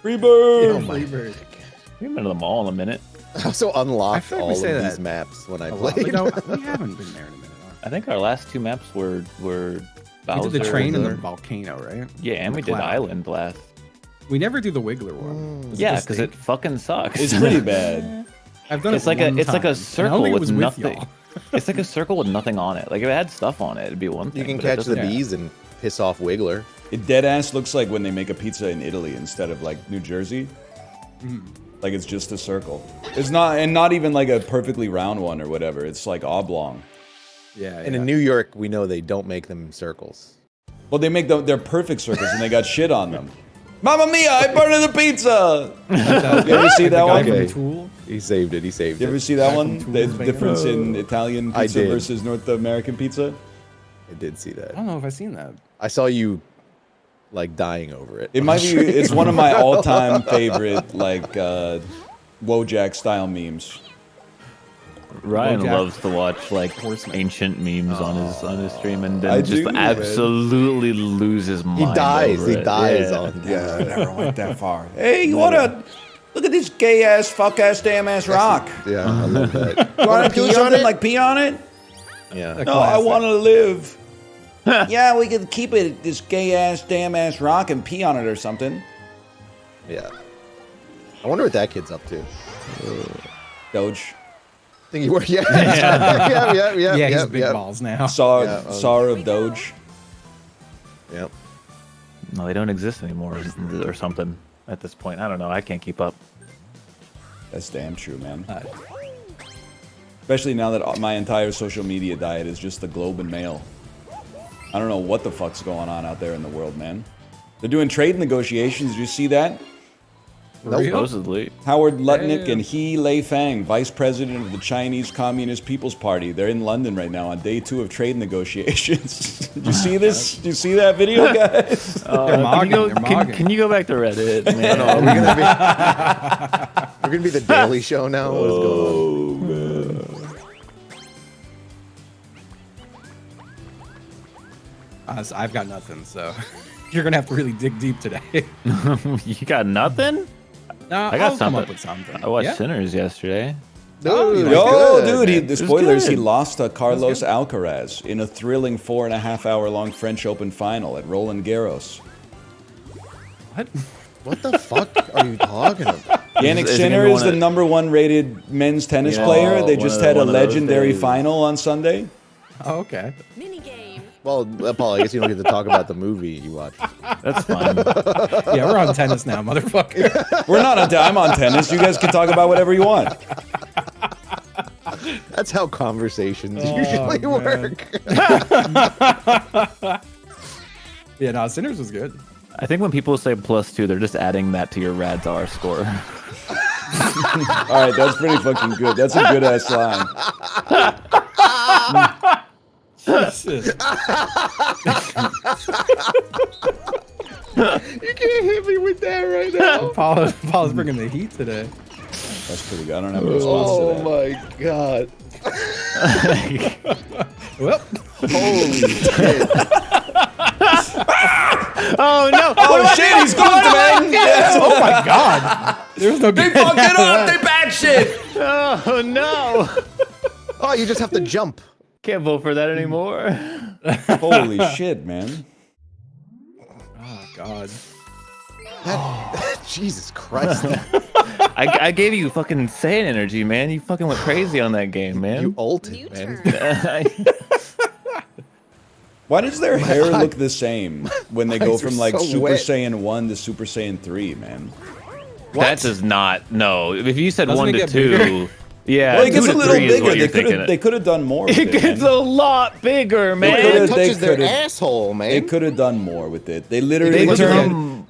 Freebird! Yeah, Freebird. We've been to the mall in a minute. I also unlocked I feel like all we of say these that maps when I a lot. played. No, we haven't been there in a minute. I think our last 2 maps were Bowser. We did the train and the volcano, right? Yeah, and we did Island last. We never do the Wiggler one. Yeah, because it fucking sucks. It's pretty bad. I've done It's it like one it's like a time, and I don't circle think it with was nothing. y'all. It's like a circle with nothing on it. Like if it had stuff on it, it'd be one thing. You can but it catch the doesn't. bees and piss off Wiggler. It dead ass looks like when they make a pizza in Italy instead of like New Jersey. Like it's just a circle. It's not, and not even like a perfectly round one or whatever. It's like oblong. Yeah, And in New York, we know they don't make them circles. Well, they make them, they're perfect circles and they got shit on them. Mamma mia, I burned the pizza! You ever see that one? Okay. Tool. He saved it. He saved You it. ever see that one? from The Tools difference Finger? in Italian I pizza did. versus North American pizza? I did see I that. don't know if I've seen that. I saw you, like, dying over it. It might be, it's one of my all-time favorite, like, Wojak style memes. Ryan Bojack loves to watch like Horseman. ancient memes on his stream and I then just do, man. absolutely lose his mind. He dies. over He it. dies Yeah. on. Yeah, I never went that far. Hey, you wanna, look at this gay-ass, fuck-ass, damn-ass rock. Yeah, I love that. You wanna do pee on something it? like pee on it? Yeah. No, I want to live. Yeah, we could keep it, this gay-ass, damn-ass rock and pee on it or something. Yeah. I wonder what that kid's up to. Doge. Think you were? Yeah. Yeah. Yeah, he's big balls now. Sar of Doge. Yep. No, they don't exist anymore or something at this point. I don't know. I can't keep up. That's damn true, man. Especially now that my entire social media diet is just the Globe and Mail. I don't know what the fuck's going on out there in the world, man. They're doing trade negotiations. Did you see that? Supposedly. Howard Lutnick and He Leifang, vice president of the Chinese Communist People's Party. They're in London right now on day 2 of trade negotiations. Did you see this? Did you see that video, guys? Can you go back to Reddit, man? Are we gonna be? We're gonna be the Daily Show now. What is going on? I've got nothing, so you're gonna have to really dig deep today. You got nothing? No, I got I'll come something. up with something. I watched Yeah? Sinners yesterday. No, you that's Yo, good, dude, man. the spoilers, he good. lost to Carlos Alcaraz in a thrilling 4.5-hour-long French Open final at Roland Garros. What? What the fuck are you talking about? Yannick is it Sinner gonna is the wanna- #1 rated men's tennis Yeah. player. They One just of had a one of those legendary days. final on Sunday. Oh, okay. Well, Paul, I guess you don't get to talk about the movie you watched. That's fine. Yeah, we're on tennis now, motherfucker. We're not on I'm on tennis. You guys can talk about whatever you want. That's how conversations Oh, usually man. work. Yeah, no, Sinners was good. I think when people say +2, they're just adding that to your Radar score. All right, that's pretty fucking good. That's a good ass line. Jesus. You can't hit me with that right now. Paul's bringing the heat today. That's pretty good. I don't have a response Oh to that. my god. Well, Holy shit. Oh no! Oh shit, he's going to man. Yes. oh my God. There's no They fucked it up. They bad shit. Oh no! Oh, you just have to jump. Can't vote for that anymore. Holy shit, man. Oh God. Jesus Christ. I gave you fucking Saiyan energy, man. You fucking went crazy on that game, man. You ulted, man. Why does their hair look the same when they go eyes are from like so Super wet. Saiyan 1 to Super Saiyan 3, man? That does not. No, if you said Doesn't 1 it to get 2, bigger? yeah, Well, it 2 gets to a little 3 is what bigger. you're thinking. They could have done more with It it, gets man. a lot bigger, man. could've- It touches their could've- asshole, They man. could have done more with it. They literally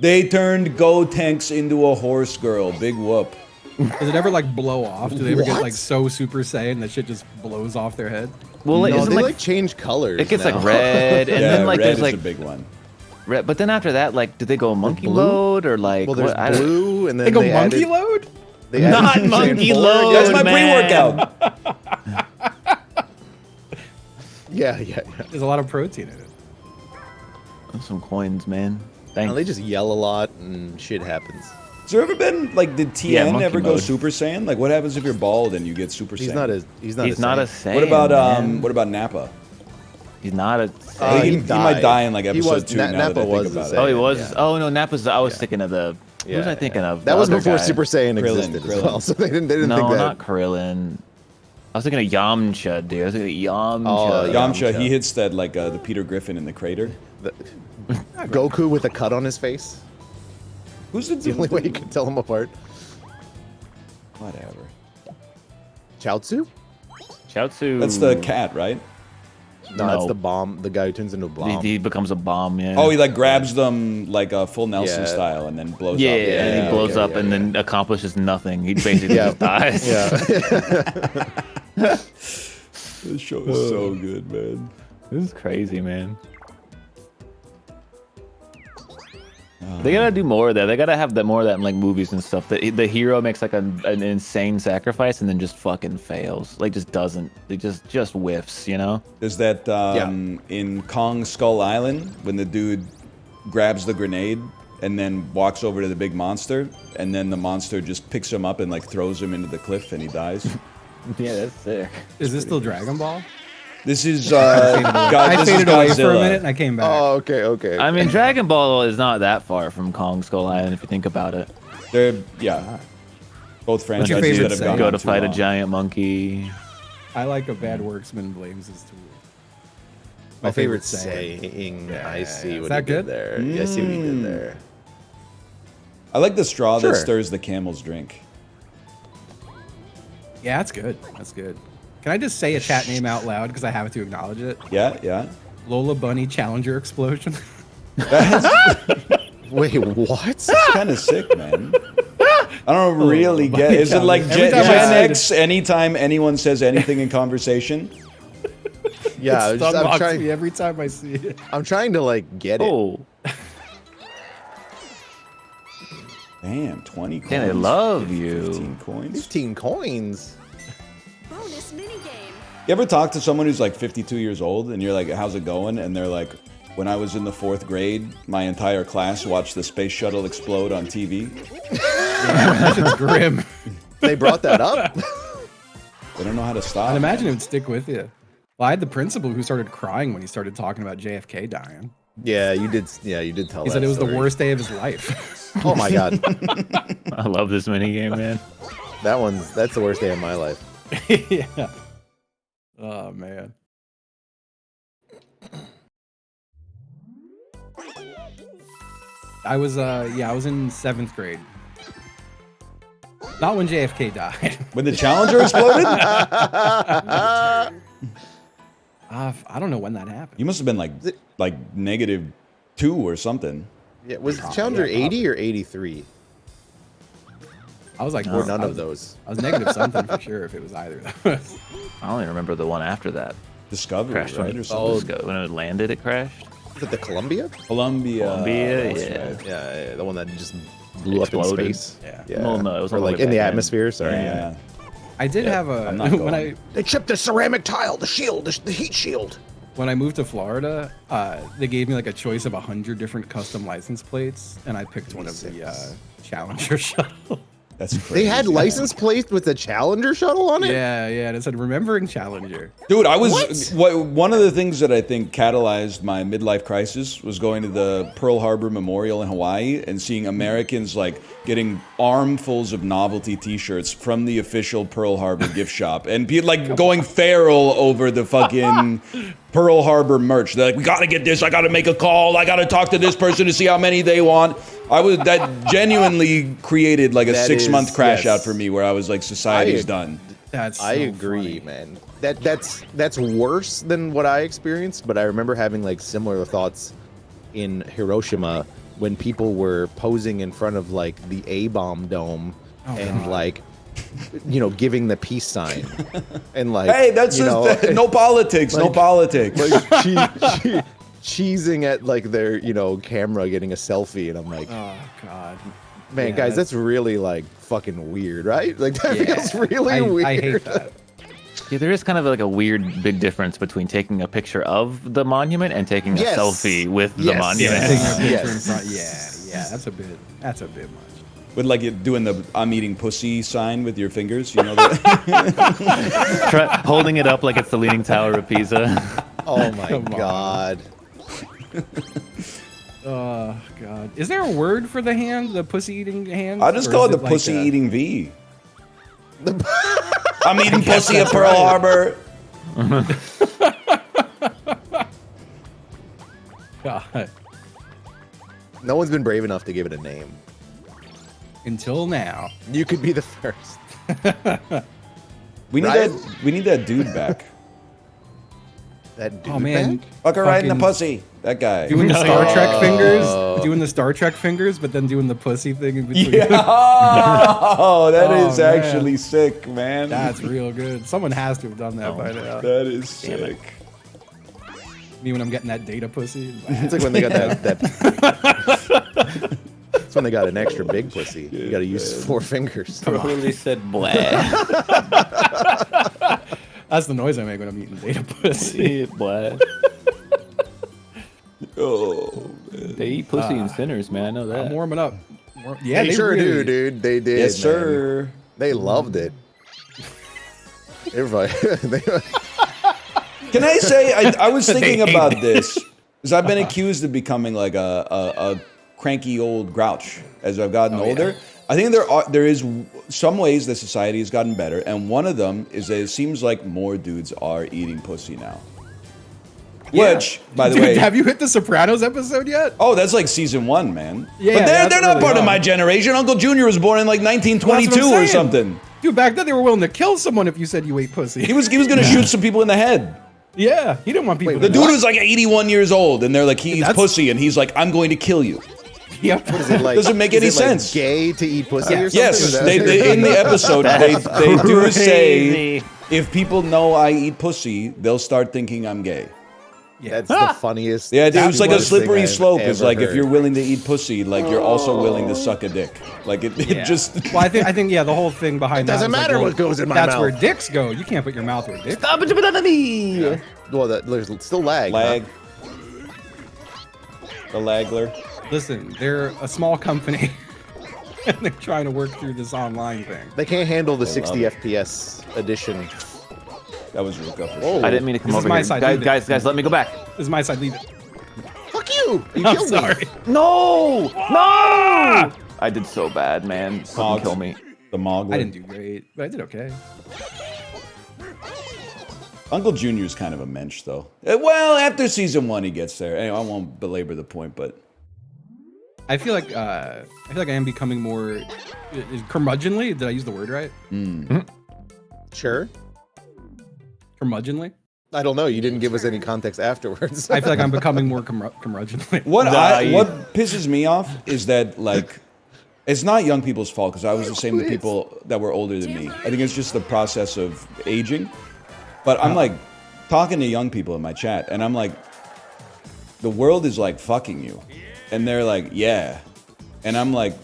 They turned Go Tanks into a horse girl. Big whoop. Does it ever like blow off? Do they ever get What? like so Super Saiyan that shit just blows off their head? Well, No, isn't they like, like change colors. it gets now. like red, and Yeah, then like red there's is like a big one. red, but then after that, like, do they go monkey blue? mode or like? Well, there's what? I don't- blue, and then They go they monkey added, load? they added Not Saiyan monkey 4. load. That's my man. pre-workout. Yeah. There's a lot of protein in it. Some coins, man. No, Thanks. they just yell a lot and shit happens. there ever been like did Yeah, Tien monkey ever go mode. Super Saiyan? Like what happens if you're bald and you get Super Saiyan? He's not He's not a Saiyan. What about Nappa? He's not a I Saiyan. think he might die in like He was- episode 2 now Nappa that I was think the about Saiyan. it. Oh, he was. Yeah. Oh no, Nappa's. I was thinking of the. Who was I thinking of? That The was other before guy. Super Saiyan Krillin, existed as Krillin. well, so they didn't think No, that. not Krillin. I was thinking of Yamcha, dude. I was thinking of Yamcha. Oh, Yamcha, Yamcha. he hits that like the Peter Griffin in the crater. Goku with a cut on his face. Who's the The only way you can tell them apart. Whatever. Chaozu? Chaozu. That's the cat, right? No, No. it's the bomb. The guy who turns into a bomb. He becomes a bomb. Yeah. Oh, he like grabs them like a full Nelson Yeah. style and then blows Yeah, up. and he blows okay, up yeah, and then accomplishes nothing. He basically Yeah. just dies. Yeah. This show is so good, man. This is crazy, man. They gotta do more of that. They gotta have that more of that in like movies and stuff. That the hero makes like an insane sacrifice and then just fucking fails. Like just doesn't. It just whiffs. You know. There's that in Kong Skull Island when the dude grabs the grenade and then walks over to the big monster and then the monster just picks him up and like throws him into the cliff and he dies. Yeah, that's sick. Is this still Dragon Ball? This is I this is faded away for a Godzilla. minute and I came back. Oh, okay. I mean, Dragon Ball is not that far from Kong Skull Island if you think about it. They're both What's your franchises favorite that have Saiyan? gone Go on to too fight a long. giant monkey. I like a bad worksman blames his tool. My favorite saying. Yeah, I see is what that he did good? there. I see what he did there. I like the straw Sure. that stirs the camel's drink. Yeah, that's good. That's good. Can I just say a chat name out loud because I have to acknowledge it? Yeah. Lola Bunny Challenger Explosion. Wait, what? It's kind of sick, man. I don't really get. Is it like Every Gen time I say X? Anytime anyone says anything in conversation, Yeah, It I'm unlocks trying. me every time I see it. I'm trying to like get it. Oh, damn, 20 coins. damn, they love you. 15 coins. 15 coins. Bonus minigame. You ever talk to someone who's like 52 years old and you're like, how's it going? And they're like, when I was in the 4th grade, my entire class watched the space shuttle explode on TV. That shit's grim. They brought that up. They don't know how to stop. I'd imagine it would stick with you. Well, I had the principal who started crying when he started talking about JFK dying. Yeah, you did. Yeah, you did tell. He that said it was story. the worst day of his life. Oh my god, I love this minigame, man. that's the worst day of my life. Yeah. Oh man. I was in 7th grade. Not when JFK died. When the Challenger exploded? I don't know when that happened. You must have been like -2 or something. Yeah, was Challenger yeah, 80 or 83? I was like, Or none I of was- those. I was negative something for sure if it was either of those. I only remember the one after that. Discovery, Crashed right? on Or something. when it landed, it crashed. Was it the Columbia? Columbia. Columbia, that's yeah. right. Yeah, the one that just blew up in Exploded. space. Yeah. Well, no, it was or on the like way in the back in. atmosphere. Sorry. Yeah. I did have a I'm not when going. I They chipped the ceramic tile, the shield, the heat shield. when I moved to Florida, they gave me like a choice of 100 different custom license plates, and I picked one of the Challenger shuttle. That's crazy. They had license plates with the Challenger shuttle on it. Yeah, and it said "Remembering Challenger." Dude, I was one of the things that I think catalyzed my midlife crisis was going to the Pearl Harbor Memorial in Hawaii and seeing Americans like getting armfuls of novelty T-shirts from the official Pearl Harbor gift shop and people like going feral over the fucking Pearl Harbor merch. They're like, we gotta get this. I gotta make a call. I gotta talk to this person to see how many they want. That genuinely created like a That 6-month is- crash yes. out for me where I was like, society's done. That's I so agree, funny. man. That's worse than what I experienced, but I remember having like similar thoughts in Hiroshima when people were posing in front of like the A-bomb dome and like giving the peace sign and like Hey, that's just no politics, no like- politics. like cheesing at like their camera getting a selfie, and I'm like, Oh God, man, Yeah, guys, that's really like fucking weird, right? Like that yeah. feels really weird. I hate that. Yeah, there is kind of like a weird big difference between taking a picture of the monument and taking Yes. a selfie with the Yes. monument. Taking a picture Yes. in front. Yeah, that's a bit much. With like you doing the "I'm eating pussy" sign with your fingers, you know that? Holding it up like it's the Leaning Tower of Pisa. Oh my Come on. god. Oh god. Is there a word for the hand? The pussy eating hand? I just Or call is it the like pussy a- eating V. I'm eating pussy at Pearl Harbor. God. No one's been brave enough to give it a name. Until now. You could be the first. We need Right? that dude back. That dude Oh man. back? Fucker right in the Fucking pussy. That guy. Doing the Star Trek fingers, doing the Star Trek fingers, but then doing the pussy thing in between. Yeah. Oh, that Oh, is man. actually sick, man. That's real good. Someone has to have done that by now. That is sick. Me when I'm getting that data pussy. It's like when they got that. It's when they got an extra big pussy. You got to use 4 fingers. Totally said blah. That's the noise I make when I'm eating data pussy. Blah. Oh, man. They eat pussy and sinners, man. I know that. I'm warming up. Yeah, They sure do, dude. They did. Yes, man. sir. They loved it. Everybody. Can I say, I was thinking about this, because I've been accused of becoming like a cranky old grouch as I've gotten older. I think there is some ways that society has gotten better, and one of them is that it seems like more dudes are eating pussy now. Which, by the Dude, way, have you hit the Sopranos episode yet? oh, that's like season 1, man. Yeah, but that's they're not really part of young. my generation. Uncle Junior was born in like Well, that's 1922 what I'm or saying. something. Dude, back then they were willing to kill someone if you said you ate pussy. He was gonna shoot some people in the head. Yeah, he didn't want people. Wait, to The dude die. was like 81 years old, and they're like, he eats That's- pussy, and he's like, I'm going to kill you. Yep. Is it like, Doesn't make is any it, like, sense. gay to eat pussy or something? Yes, Is that- they in the episode they do say crazy. if people know I eat pussy, they'll start thinking I'm gay. That's the funniest. Yeah, it was like a stupidest thing slippery I've slope. It's ever like if heard. you're willing to eat pussy, like you're also willing to suck a dick. Like it Yeah. just. Well, I think yeah, the whole thing behind that doesn't is like, matter well, what goes in my That's mouth. where dicks go. You can't put your mouth where dicks. Well, there's still lag. Lag. Huh? The lagler. Listen, they're a small company, and they're trying to work through this online thing. They can't handle the love 60 it. FPS edition. That was real good. Whoa. I didn't mean to come This is over my here. side, Guys, leave it. guys, let me go back. This is my side. Leave it. Fuck you! You I'm killed me. sorry. No! No! I did so bad, man. Fucking Hogs. kill me. The Mogler. I didn't do great, but I did okay. Uncle Junior's kind of a mensch, though. Well, after season 1, he gets there. Anyway, I won't belabor the point, but I feel like I am becoming more curmudgeonly. Did I use the word right? Sure. Curmudgeonly. I don't know. You didn't give us any context afterwards. I feel like I'm becoming more curmudgeonly. what Nah, what pisses me off is that like it's not young people's fault because I was the same with people that were older than me. I think it's just the process of aging. But I'm like talking to young people in my chat, and I'm like, the world is like fucking you, and they're like, yeah, and I'm like,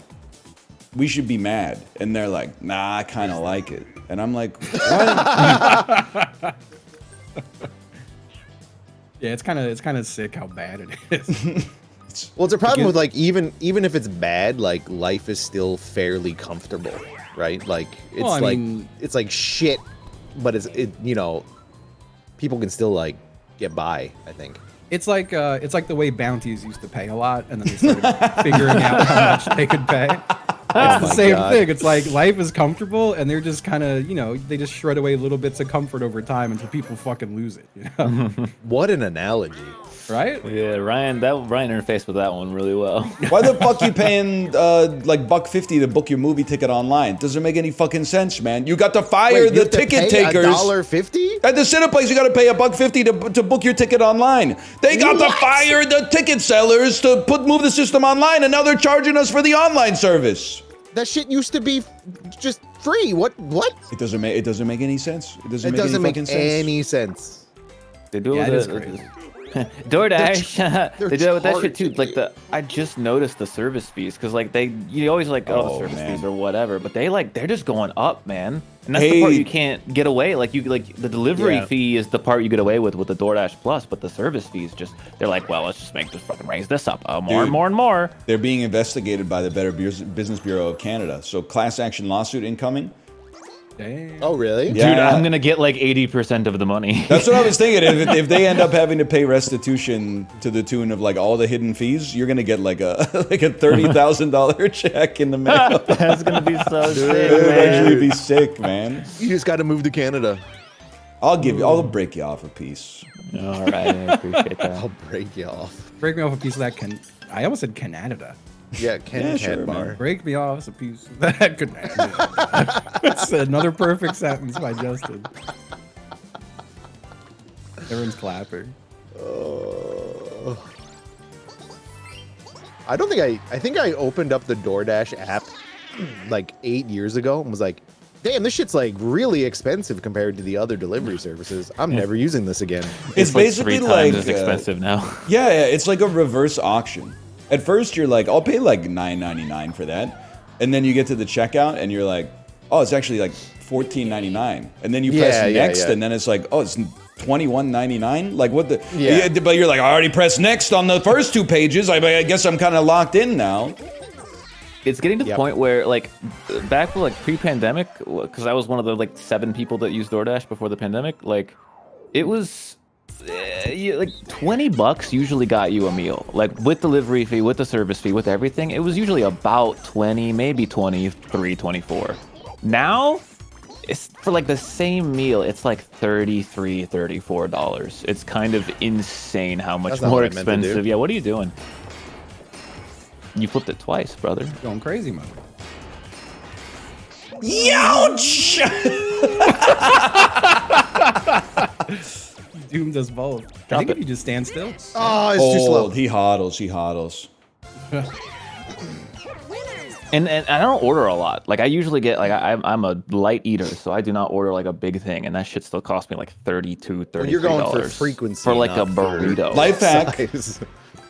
we should be mad, and they're like, nah, I kind of like it, and I'm like, what? Yeah, it's kind of sick how bad it is. Well, it's a problem with like even if it's bad, like life is still fairly comfortable, right? Like it's Well, I like mean- it's like shit, but you know, people can still like get by. I think. It's like the way bounties used to pay a lot, and then they started figuring out how much they could pay. It's the my same God. thing. It's like life is comfortable, and they're just kind of, they just shred away little bits of comfort over time until people fucking lose it. What an analogy. Right? Yeah, Ryan interfaced with that one really well. Why the fuck you paying like $1.50 to book your movie ticket online? Doesn't make any fucking sense, man. You got to fire Wait, you the have to ticket pay takers. $1.50? At the Cineplace, you got to pay $1.50 to book your ticket online. They got to fire the ticket sellers to move the system online, and now they're charging us for the online service. That shit used to be just free. What? It doesn't make any sense. It doesn't It make doesn't any make fucking sense. any sense. They do Yeah, it it is with crazy. DoorDash, they're they do that with that shit too. charging Like I just noticed the service fees because like you always like the Oh, service man. fees or whatever, but they're just going up, man. And that's the part you can't get away. Like the delivery fee is the part you get away with the DoorDash Plus, but the service fees they're like, well, let's just fucking raise this up more and more and more. They're being investigated by the Better Business Bureau of Canada. So class action lawsuit incoming. Damn. Oh, really? Yeah. Dude, I'm gonna get like 80% of the money. That's what I was thinking. If they end up having to pay restitution to the tune of like all the hidden fees, you're gonna get like a $30,000 check in the mail. That's gonna be so sick, It would man. actually be sick, man. You just got to move to Canada. I'll break you off a piece. All right, I appreciate that. I'll break you off. Break me off a piece of that. I almost said Canada. Yeah, Ken Yeah, Cat sure, Bar. man. Break me off a piece of that. Canada. That's another perfect sentence by Justin. Everyone's clapping. I don't think I think I opened up the DoorDash app like 8 years ago and was like, damn, this shit's like really expensive compared to the other delivery services. I'm never using this again. It's like basically 3 times like as expensive now. Yeah, it's like a reverse auction. At first, you're like, I'll pay like $9.99 for that, and then you get to the checkout, and you're like, oh, it's actually like $14.99, and then you press next, and then it's like, oh, it's $21.99. Like what the? Yeah. But you're like, I already pressed next on the first 2 pages. I guess I'm kind of locked in now. It's getting to the point where, like, back like pre-pandemic, because I was one of the like 7 people that used DoorDash before the pandemic. Like, it was like $20 usually got you a meal, like with delivery fee, with the service fee, with everything. It was usually about 20, maybe 23, 24. Now, it's for like the same meal, it's like $33, $34. It's kind of insane how much That's not more what I meant to do. expensive. Yeah, what are you doing? You flipped it twice, brother. Going crazy mode. Youch! Doomed us both. I Drop think if it. you just stand still. Oh, it's too slow. He hodls. And I don't order a lot. Like I usually get like I'm a light eater, so I do not order like a big thing, and that shit still costs me like $32, $33. You're going for frequency, for like a not for burrito. Life hack. Size.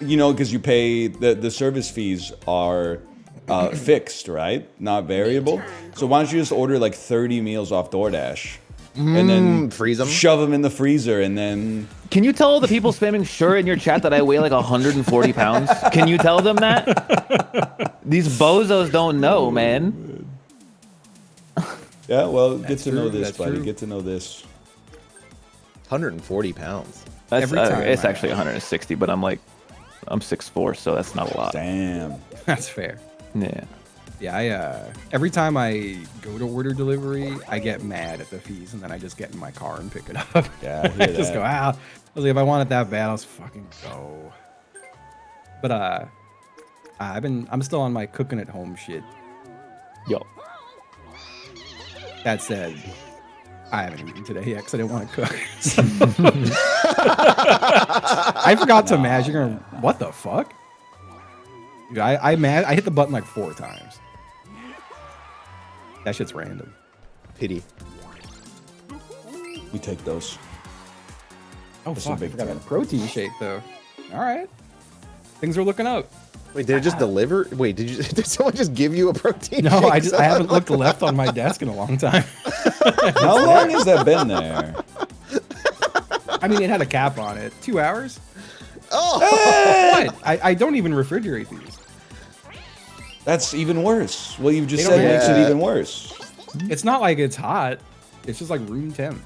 You know, because you pay the service fees are fixed, right? Not variable. So why don't you just order like 30 meals off DoorDash, and then freeze them. shove them in the freezer, and then Can you tell the people spamming sure in your chat that I weigh like 140 pounds? Can you tell them that? These bozos don't know, man. yeah, well, That's get to know true, this, that's buddy. true. Get to know this. 140 pounds. That's, Every time it's I- actually 160, but I'm 6'4", so that's not a lot. Damn. That's fair. Yeah. Yeah, every time I go to order delivery, I get mad at the fees, and then I just get in my car and pick it up. Yeah, I hear I just that. go, I was like, if I want it that bad, let's fucking go. But I'm still on my cooking at home shit. Yo. That said, I haven't eaten today yet because I didn't want to cook. I forgot to imagine. You're gonna, what the fuck? Dude, I hit the button like 4 times. That shit's random. Pity. We take those. Oh That's a fuck! I big forgot fan. a protein shake though. All right, things are looking up. Wait, did it just deliver? Wait, did someone just give you a protein? No, shake? I haven't looked left on my desk in a long time. How long has that been there? I mean, it had a cap on it. 2 hours. Oh, What? I don't even refrigerate these. That's even worse. What you've just They don't said makes it have- even worse. It's not like it's hot. It's just like room temp.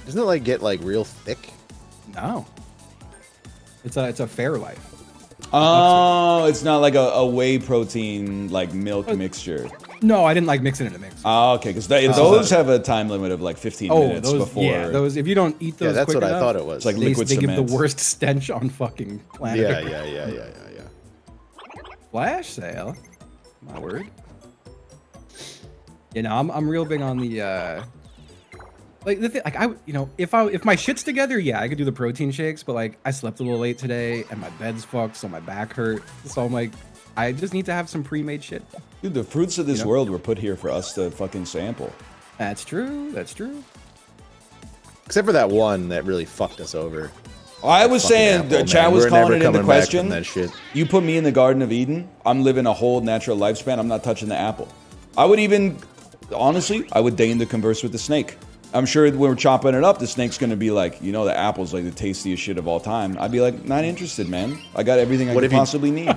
doesn't it like get like real thick? No. It's a Fairlife. Oh, it's not like a whey protein like milk mixture. No, I didn't like mix it in a mix. Oh, okay, because those have a time limit of like 15 minutes those before. yeah, those if you don't eat those, Yeah, that's quick what I enough, thought it was. It's like they liquid give cement. the worst stench on fucking planet. Yeah, Earth. yeah. Flash sale. My word. You know, I'm real big on the like the thing, like if my shit's together, yeah, I could do the protein shakes, but like I slept a little late today and my bed's fucked, so my back hurt. So I'm like, I just need to have some pre-made shit. Dude, the fruits of this You know? world were put here for us to fucking sample. That's true. That's true. Except for that one that really fucked us over. I was saying, Apple, Chad man. was We're calling never it into coming back from question. that shit. You put me in the Garden of Eden, I'm living a whole natural lifespan. I'm not touching the apple. I would even, honestly, I would deign to converse with the snake. I'm sure when we're chopping it up, the snake's gonna be like, you know, the apple's like the tastiest shit of all time. I'd be like, not interested, man. I got everything I could possibly need.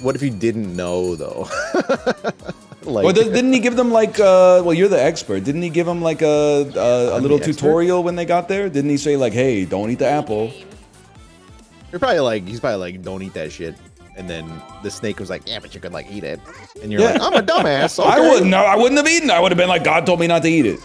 What if you didn't know though? Like, Well, didn't he give them like, well, you're the expert. Didn't he give them like a little tutorial when they got there? Didn't he say like, hey, don't eat the apple? he's probably like, don't eat that shit. And then the snake was like, yeah, but you could like eat it. And you're Yeah. like, I'm a dumbass. I okay." wouldn't have eaten. I would have been like, God told me not to eat it.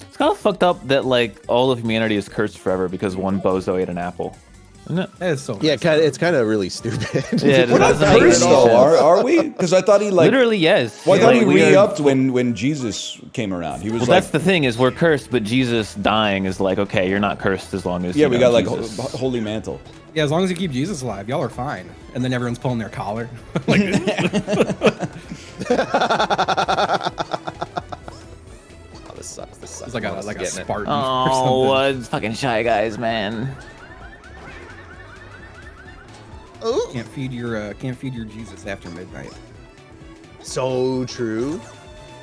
It's kind of fucked up that like all of humanity is cursed forever because one bozo ate an apple. Isn't it? That is so. Yeah, messed up. it's kind of really stupid. Yeah, it We're not doesn't make cursed any though, sense. are we? Because I thought he like. Literally, yes. Well, I thought Like, he we are- re-upped when Jesus came around. He was Well, like, that's the thing is we're cursed, but Jesus dying is like, okay, you're not cursed as long as yeah, you we know, got like Jesus. holy mantle. Yeah, as long as you keep Jesus alive, y'all are fine. And then everyone's pulling their collar. Like, Oh, this sucks. This sucks. it's like a I'm like a getting it. Spartan or Oh, something. fucking shy guys, man. Oh, Can't feed your Jesus after midnight. so true.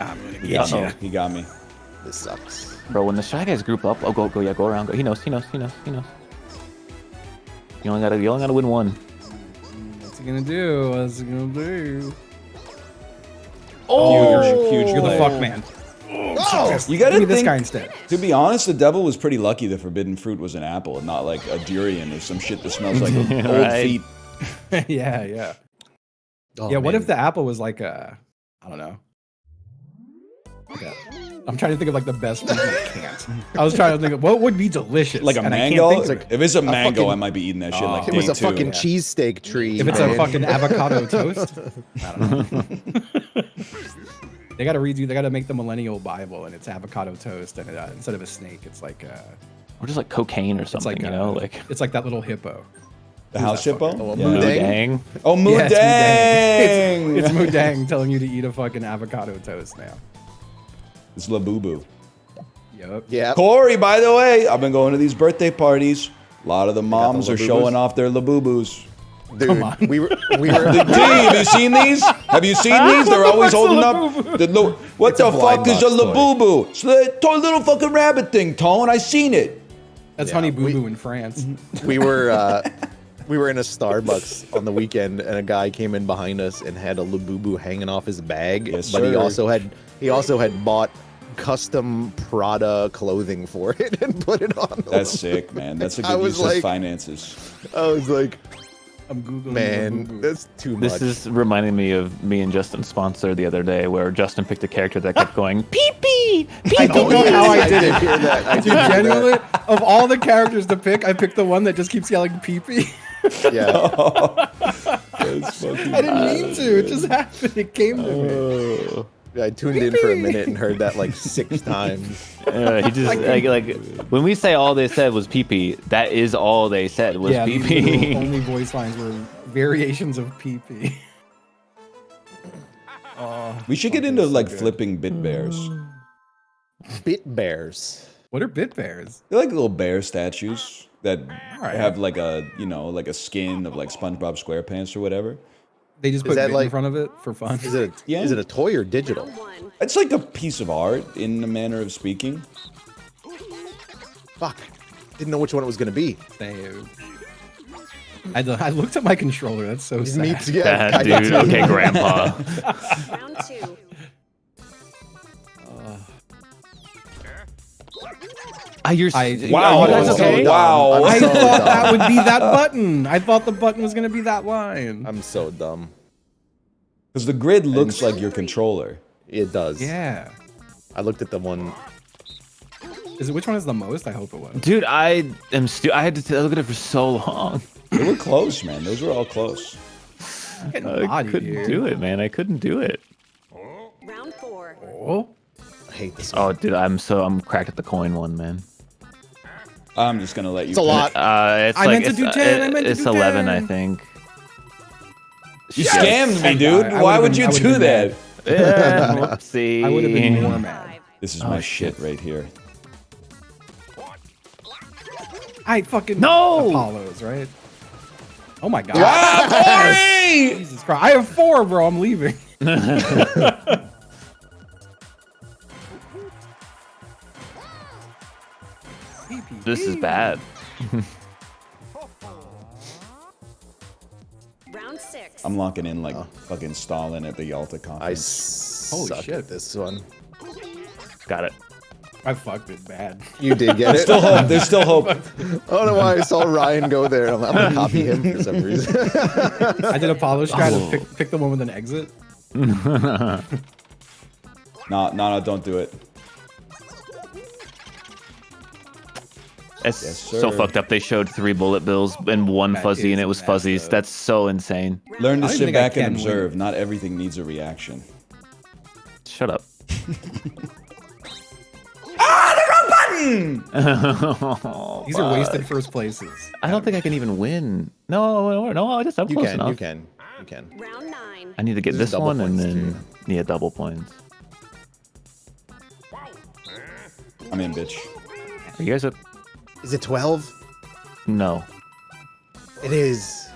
I'm gonna Yeah. get Uh-oh. you. He got me. This sucks. Bro, when the shy guys group up, oh, go around. Go. He knows. You only gotta win one. What's he gonna do? What's he gonna do? Oh, Huge You're the play. fuck man. Oh, You gotta Give me this think. guy instead. To be honest, the devil was pretty lucky the forbidden fruit was an apple and not like a durian or some shit that smells like old Right. feet. Yeah, yeah. oh, Yeah, what man. if the apple was like a, I don't know. Like a, I'm trying to think of like the best food I can't. I was trying to think of what would be delicious. Like a and I can't mango? think of- If it's a mango, fucking- I might be eating that shit like It day was a two. fucking Yeah. cheesesteak tree. if it's man. a fucking avocado toast. I don't know. They gotta redo. They gotta make the Millennial Bible, and it's avocado toast, and instead of a snake, it's like or just like cocaine or it's something, like you know, like it's like that little hippo. The Who's house that hippo? fucking- Oh, Yeah. Moodang? dang. Oh, Yeah, Moodang! it's Moodang telling you to eat a fucking avocado toast now. It's Labubu. Yup. Yeah. Corey, by the way, I've been going to these birthday parties. A lot of the moms are Labubus? showing off their Labubus. Dude, Come on. we were T, have you seen these? Have you seen these? They're always holding up. What It's a the fuck blind is a box toy. Labubu? It's a little fucking rabbit thing, Tone. I seen it. That's Yeah, Honey Boo we- Boo in France. we were in a Starbucks on the weekend, and a guy came in behind us and had a Labubu hanging off his bag. Yes, but he sir. also had bought custom Prada clothing for it and put it on. That's sick, man. That's a I good was use of like- finances. I was like, I'm googling man, Labubu. that's too much. This is reminding me of me and Justin's sponsor the other day, where Justin picked a character that kept going pee pee. I don't know how I did it. hear that. I did Dude, hear that. genuinely, of all the characters to pick, I picked the one that just keeps yelling pee pee. Yeah. That's fucking I didn't mean to. It just happened. It came to me. I tuned in for a minute and heard that like 6 times. He just like when we say all they said was pee pee, that is all they said was Yeah, pee the pee. only voice lines were variations of pee pee. We should get into like flipping bit bears. Bit bears. What are bit bears? They're like little bear statues that Alright. have like a, you know, like a skin of like SpongeBob SquarePants or whatever. They just Is put that bit in like- front of it for fun. Is it Yeah. is it a toy or digital? One. It's like a piece of art in a manner of speaking. Fuck. Didn't know which one it was gonna be. I looked at my controller. That's so sad. Me too, yeah, That I did dude, too. okay, grandpa. Round two. Wow. Oh, that's okay. Wow. I'm I so thought dumb. that would be that button. I thought the button was gonna be that line. I'm so dumb. Because the grid looks like your controller. It does. Yeah. I looked at the one. Is it which one is the most? I hope it was. Dude, I had to look at it for so long. They were close, man. Those were all close. I'm getting I bodied couldn't here. do it, man. I couldn't do it. Round four. Oh. I hate this one. Oh, dude, I'm cracked at the coin one, man. I'm just gonna let you. It's a lot. It's I like meant to do 10, I meant to it's do 11, I 10. think. You scammed me, dude. I Why would've would been- you I would've do been that? mad. Yeah, whoopsie. I would have been more mad. Five. This is my shit right here. I fucking No! Apollos, right? Oh my god. Wow, Corey! Jesus Christ. I have 4, bro. I'm leaving. This is bad. Round 6. I'm locking in like fucking Stalin at the Yalta I conference. Holy suck shit. at this one. Got it. I fucked it bad. You did get it. Still hope. There's still hope. I don't know why I saw Ryan go there. I'm gonna copy him for some reason. I did Apollo try to pick the one with an exit. No, don't do it. It's Yes, so sir. fucked up. They showed 3 bullet bills and 1 That fuzzy, and is it was messed fuzzies. up. That's so insane. Learn to I don't sit think I back and can observe. win. Not everything needs a reaction. Shut up. These are wasted first places. I don't think I can even win. No, I just I'm You close can, enough. you can, you can. Round 9. I need to get This is this double one and points, then yeah, double points. I'm in, bitch. Are you guys up? Is it 12? No. It is.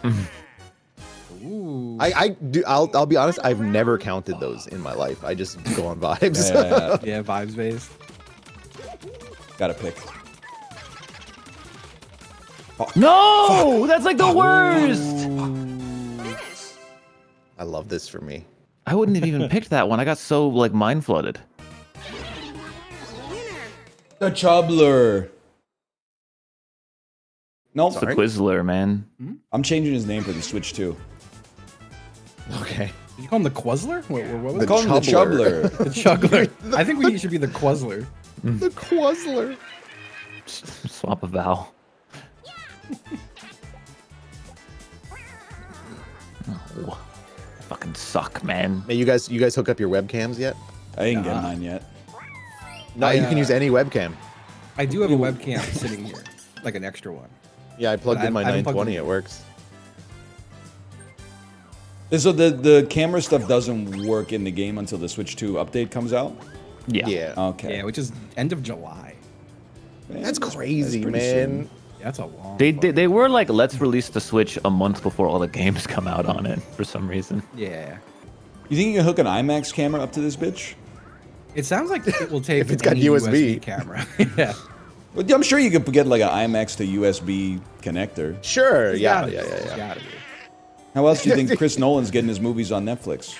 Ooh. I'll be honest. I've never counted those in my life. I just go on vibes. Yeah. Yeah, vibes based. Gotta pick. No, that's like the worst. Finish. I love this for me. I wouldn't have even picked that one. I got so like mind flooded. Winner. The Chubbler. Nope. The Twizzler, man. I'm changing his name for the Switch too. Okay. Did you call him the Quuzzler? What was The it? Call him the Chubbler. Chubbler. The Chuggler. I think we should be the Quuzzler. The Quuzzler. Swap a vowel. Oh, fucking suck, man. Hey, you guys hook up your webcams yet? I didn't get mine yet. No, you can use any webcam. I do have a webcam sitting here, like an extra one. Yeah, I plugged But in my I haven't plugged 920. in. It works. And so the camera stuff doesn't work in the game until the Switch 2 update comes out? Yeah. Yeah. Okay. Yeah, which is end of July. Man, That's crazy, pretty man. soon. Yeah, that's a long. They were like, let's release the Switch a month before all the games come out on it for some reason. Yeah. You think you can hook an IMAX camera up to this bitch? It sounds like it will take If it's got any USB. camera. Yeah. Well, I'm sure you could get like an IMAX to USB connector. Sure. It's Yeah. gotta Yeah. be. Yeah. It's Yeah. gotta be. How else do you think Chris Nolan's getting his movies on Netflix?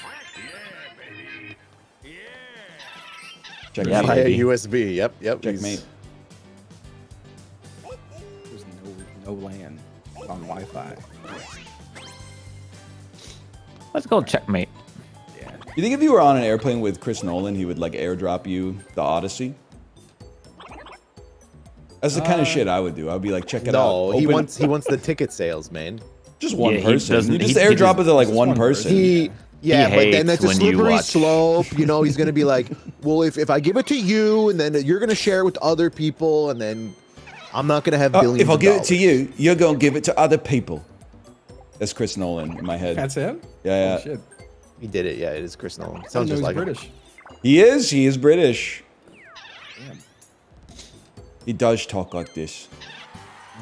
Checkmate. Yeah, Yeah. Might be. USB. Yep. Yep. Checkmate. There's no LAN on Wi-Fi. Let's go checkmate. Yeah. You think if you were on an airplane with Chris Nolan, he would like airdrop you the Odyssey? That's the kind of shit I would do. I'd be like, check it out. No, he Open- wants the ticket sales, man. just one Yeah, he person. doesn't- You just he airdrop just- it to like just one one person. He but then hates that's a when you slippery watch. slope. You know, he's gonna be like, well, if I give it to you, and then you're gonna share it with other people, and then I'm not gonna have billions. If I of give it to dollars. you, you're gonna give it to other people. That's Chris Nolan in my head. That's him? Yeah, Oh, shit. He did it. Yeah, it is Chris Nolan. I Sounds didn't just know like he's him. British. He is. He is British. Damn. He does talk like this.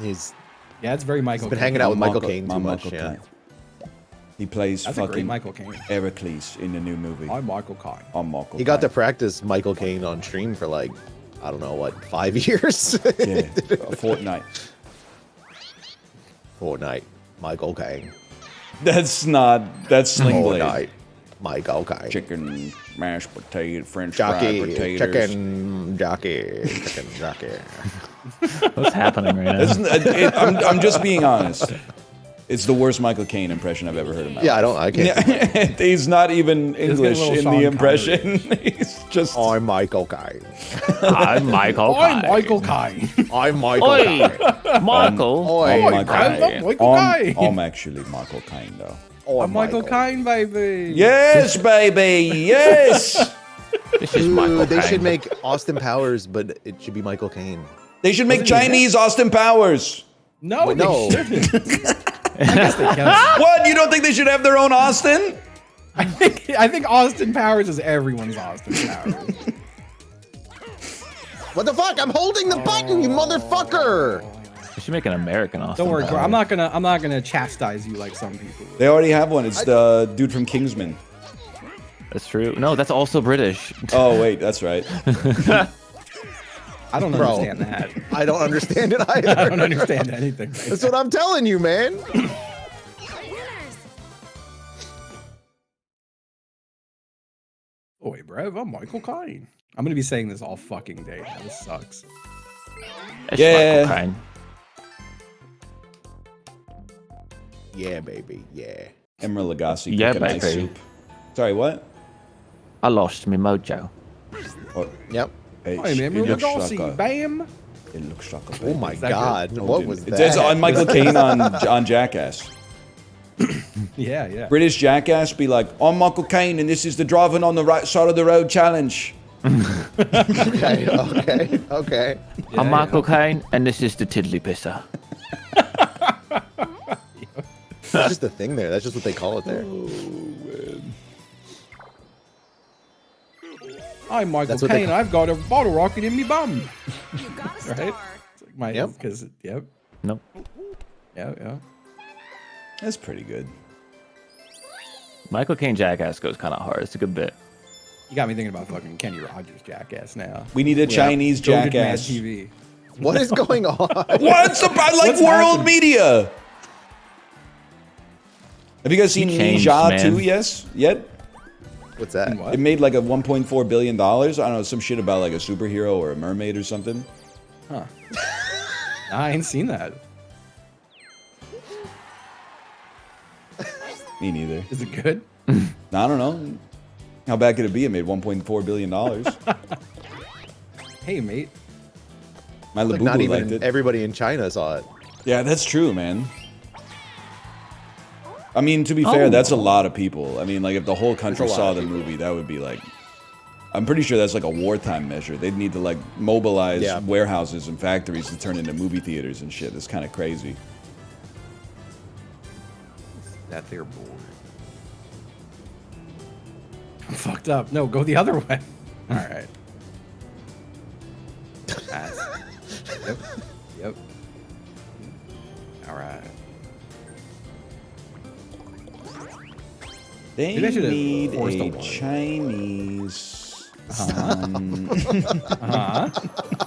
He's Yeah, it's very Michael. been Caine. hanging out with My Michael Caine too much. Michael Yeah. Caine. He plays That's a great fucking Michael Caine. Heracles in the new movie. I'm Michael Caine. I'm Michael. He got to Caine. practice Michael Caine on stream for like, I don't know what, 5 years. Yeah, a fortnight. Fortnite. Michael Caine. That's Sling Blade. Fortnite. Michael Caine. Chicken, mashed potato, French Jockey. fried potatoes. Chicken. Jockey. Chicken. Jockey. What's happening right now? I'm just being honest. It's the worst Michael Caine impression I've ever heard in my Yeah, life. I can't. He's not even get a English little in Sean the impression. He's just. I'm Michael Caine. I'm Michael. I'm Caine. Michael Caine. I'm Michael Oi, Caine. Michael. Oi. I'm Oi, Michael I'm Caine. Michael Caine. I'm actually Michael Caine, though. Oh, I'm Michael Caine, baby. Yes, baby. Yes. This is Michael. They Caine. should make Austin Powers, but it should be Michael Caine. They should make Wasn't he Chinese Austin Powers. No, Wait, no. they shouldn't. I guess they can. What? You don't think they should have their own Austin? I think Austin Powers is everyone's Austin Powers. What the fuck? I'm holding the button, you motherfucker! should make an American Austin Don't worry, Powers. I'm not gonna chastise you like some people. They already have one. It's the dude from Kingsman. That's true. No, that's also British. Oh wait, that's right. I don't Bro. understand that. I don't understand it either. I don't understand anything. That's what I'm telling you, man. Winners. Oh wait, Brev, I'm Michael Caine. I'm gonna be saying this all fucking day. Now. This sucks. It's Yeah. Michael Caine. Yeah, baby. Yeah. Emerald Lagasse. Yeah, cooking ice baby. soup. Sorry, what? I lost my mojo. Oh, Yep. Hey man, it looks Lugosi, like a, bam. it looks like a Oh my Is that God. good? What was It that? says on Michael Caine on Jackass. Yeah, yeah. British Jackass be like, I'm Michael Caine and this is the driving on the right side of the road challenge. Okay. Okay. Okay. Yeah, I'm Michael Caine, and this is the Tiddly Pisser. That's just the thing there. That's just what they call it there. I'm Michael That's what they Caine. call- I've got a bottle rocket in me bum. You got a Right? star. It's like my Yep. because yep, Nope. yeah. That's pretty good. Michael Caine Jackass goes kind of hard. It's a good bit. You got me thinking about fucking Kenny Rogers Jackass now. We need a Chinese Goated Mad Jackass. TV. What is going on? What's about like What's world happened? media? Have you guys seen changed, Ninja man. 2 yet? What's that? And what? It made like a $1.4 billion. I don't know, some shit about like a superhero or a mermaid or something. Huh. Nah, I ain't seen that. Me neither. Is it good? I don't know. How bad could it be? It made $1.4 billion. Hey, mate. My Like Labubu not liked even it. everybody in China saw it. Yeah, that's true, man. I mean, to be fair, that's a lot of people. I mean, like, if the whole country There's a saw lot the of people. movie, that would be like... I'm pretty sure that's like a wartime measure. They'd need to, like, mobilize Yeah. warehouses and factories to turn into movie theaters and shit. It's kind of crazy. That there board. I'm fucked up. No, go the other way. All right. Pass. Yep. Yep. All right. They Maybe I should've need forced a a wall. Chinese...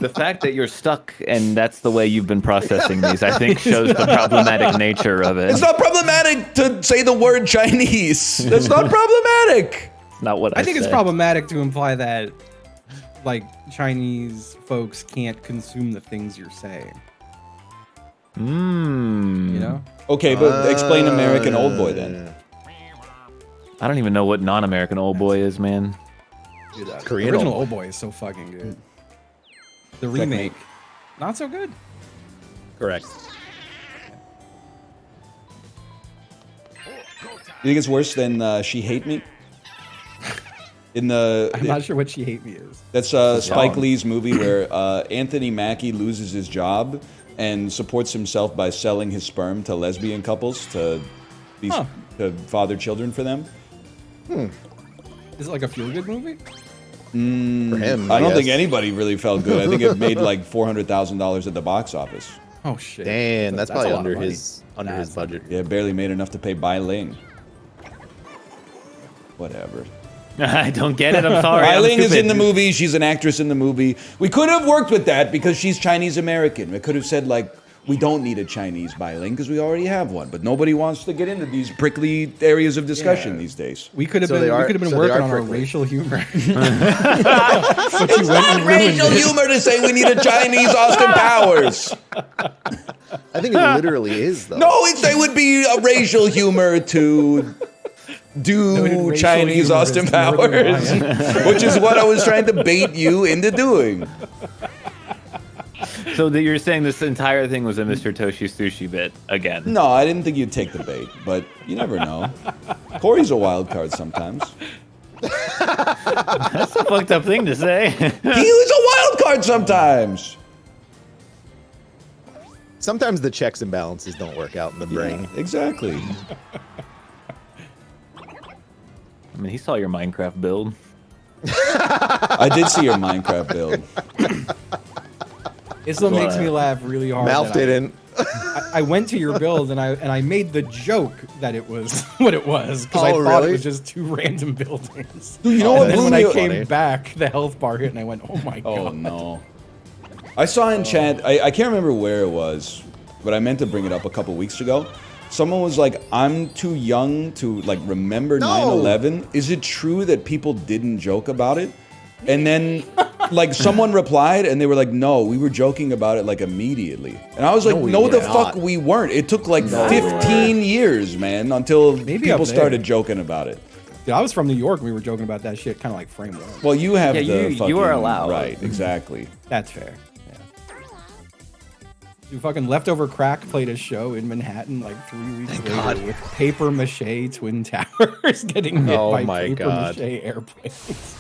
The fact that you're stuck and that's the way you've been processing these, I think, shows the problematic nature of it. It's not problematic to say the word Chinese. That's not problematic. Not what I think it's said. problematic to imply that, like, Chinese folks can't consume the things you're saying. Mm. You know? Okay, but explain American Old Boy then. I don't even know what non-American old boy is, man. Dude, that Korean original Old Old Boy is so fucking good. The remake, not so good. Correct. You think it's worse than She Hate Me? In the I'm not sure what She Hate Me is. that's Spike Lee's movie where Anthony Mackie loses his job and supports himself by selling his sperm to lesbian couples to to father children for them. Is it like a feel-good movie? For him, I don't think guess. anybody really felt good. I think it made like $400,000 at the box office. Oh shit! Damn, that's a probably lot of under money. his That's budget. Yeah, barely made enough to pay Bai Ling. Whatever. I don't get it. I'm sorry. Bai I'm Ling is stupid. in the movie. She's an actress in the movie. We could have worked with that because she's Chinese American. We could have said like, we don't need a Chinese Bai Ling because we already have one. But nobody wants to get into these prickly areas of discussion Yeah. these days. We could have So been. they are- We could have been so they working are on our prickly. racial humor. It's not racial humor to say we need a Chinese Austin Powers. I think it literally is though. No, they would be a racial humor to do racial Chinese humor Austin is Northern Powers, which is what I was trying to bait you into doing. So that you're saying this entire thing was a Mr. Toshi sushi bit again? No, I didn't think you'd take the bait, but you never know. Corey's a wild card sometimes. That's a fucked up thing to say. He was a wild card sometimes. Sometimes the checks and balances don't work out in the brain. Yeah, exactly. I mean, he saw your Minecraft build. I did see your Minecraft build. It still makes me laugh really hard. Malf that I- didn't. I went to your build and I made the joke that it was what it was because I thought it was just 2 random buildings. Dude, you know what And then blew when me I away? came back, the health bar hit and I went, oh my god. Oh no. I saw in chat, I can't remember where it was, but I meant to bring it up a couple weeks ago. Someone was like, I'm too young to like remember 9/11. Is it true that people didn't joke about it? And then like someone replied and they were like, no, we were joking about it like immediately. And I was like, no, the fuck we weren't. It took like 15 years, man, until people started joking about it. Dude, I was from New York and we were joking about that shit kind of like frame 1. Well, you have you are allowed. Right, exactly. That's fair. You fucking Leftover Crack played a show in Manhattan like 3 weeks later with paper mache twin towers getting hit by paper mache airplanes.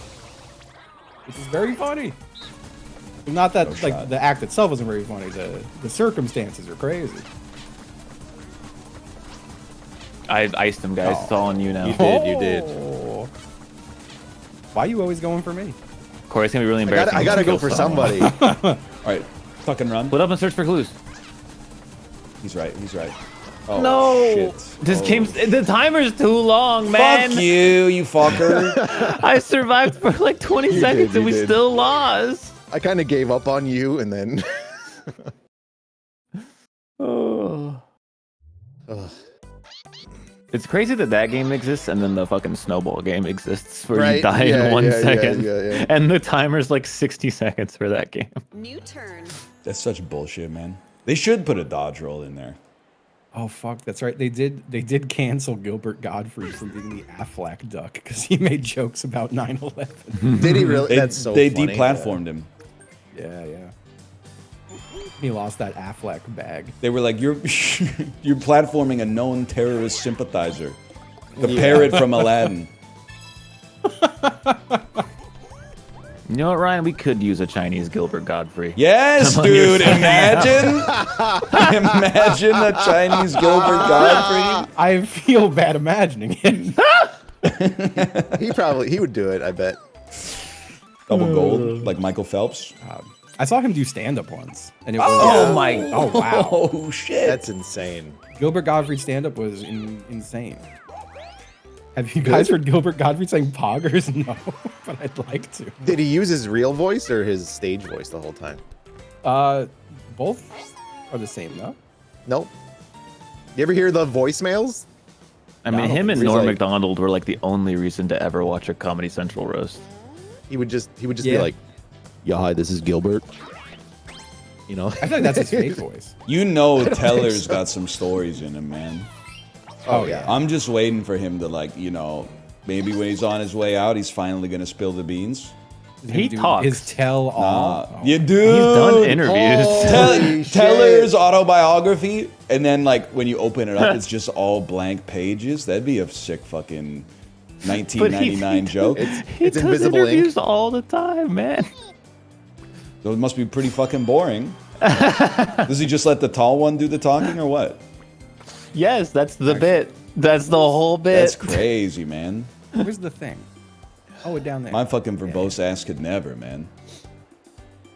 Which is very funny. Not that like the act itself wasn't very funny. The circumstances are crazy. I iced him, guys. It's all on you now. You did. Why are you always going for me? Corey, it's gonna be really embarrassing. I gotta go for somebody. All right, tuck and run. Split up and search for clues. He's right. Oh, No! shit. This game's the timer's too long, man. Fuck you fucker. I survived for like 20 seconds and we did. still lost. I kind of gave up on you, and then. Oh. Ugh. It's crazy that game exists and then the fucking snowball game exists where you Right? die in 1 second. Yeah. And the timer's like 60 seconds for that game. New turn. That's such bullshit, man. They should put a dodge roll in there. Oh fuck, that's right. They did cancel Gilbert Gottfried from being the Aflac duck because he made jokes about 9/11. Did he really? That's so funny. They deplatformed him. Yeah. He lost that Aflac bag. They were like, you're platforming a known terrorist sympathizer. The parrot from Aladdin. You know what, Ryan? We could use a Chinese Gilbert Godfrey. Yes, dude. Imagine a Chinese Gilbert Godfrey. I feel bad imagining it. He would do it. I bet. Double gold, like Michael Phelps. I saw him do stand-up once, and it was Oh my! oh wow, Oh shit. That's insane. Gilbert Gottfried stand-up was insane. Have you guys heard Gilbert Gottfried saying poggers? No, but I'd like to. Did he use his real voice or his stage voice the whole time? Both are the same, no? Nope. You ever hear the voicemails? I mean, him and He's Norm like- Macdonald were like the only reason to ever watch a Comedy Central roast. He would just be Yeah. like, "Yeah, hi, this is Gilbert." You know. I feel like that's his fake voice. You know Teller's got some stories in him, man. Oh yeah. I'm just waiting for him to, like, you know, maybe when he's on his way out, he's finally gonna spill the beans. He talks. His tell-all. You do. He's done interviews. Holy shit. Teller's autobiography, and then like when you open it up, it's just all blank pages. That'd be a sick fucking 1999 joke. It's does invisible ink. interviews all the time, man. So it must be pretty fucking boring. Does he just let the tall one do the talking, or what? Yes, that's the bit. That's the whole bit. That's crazy, man. Where's the thing? Oh, down there. My fucking verbose ass could never, man.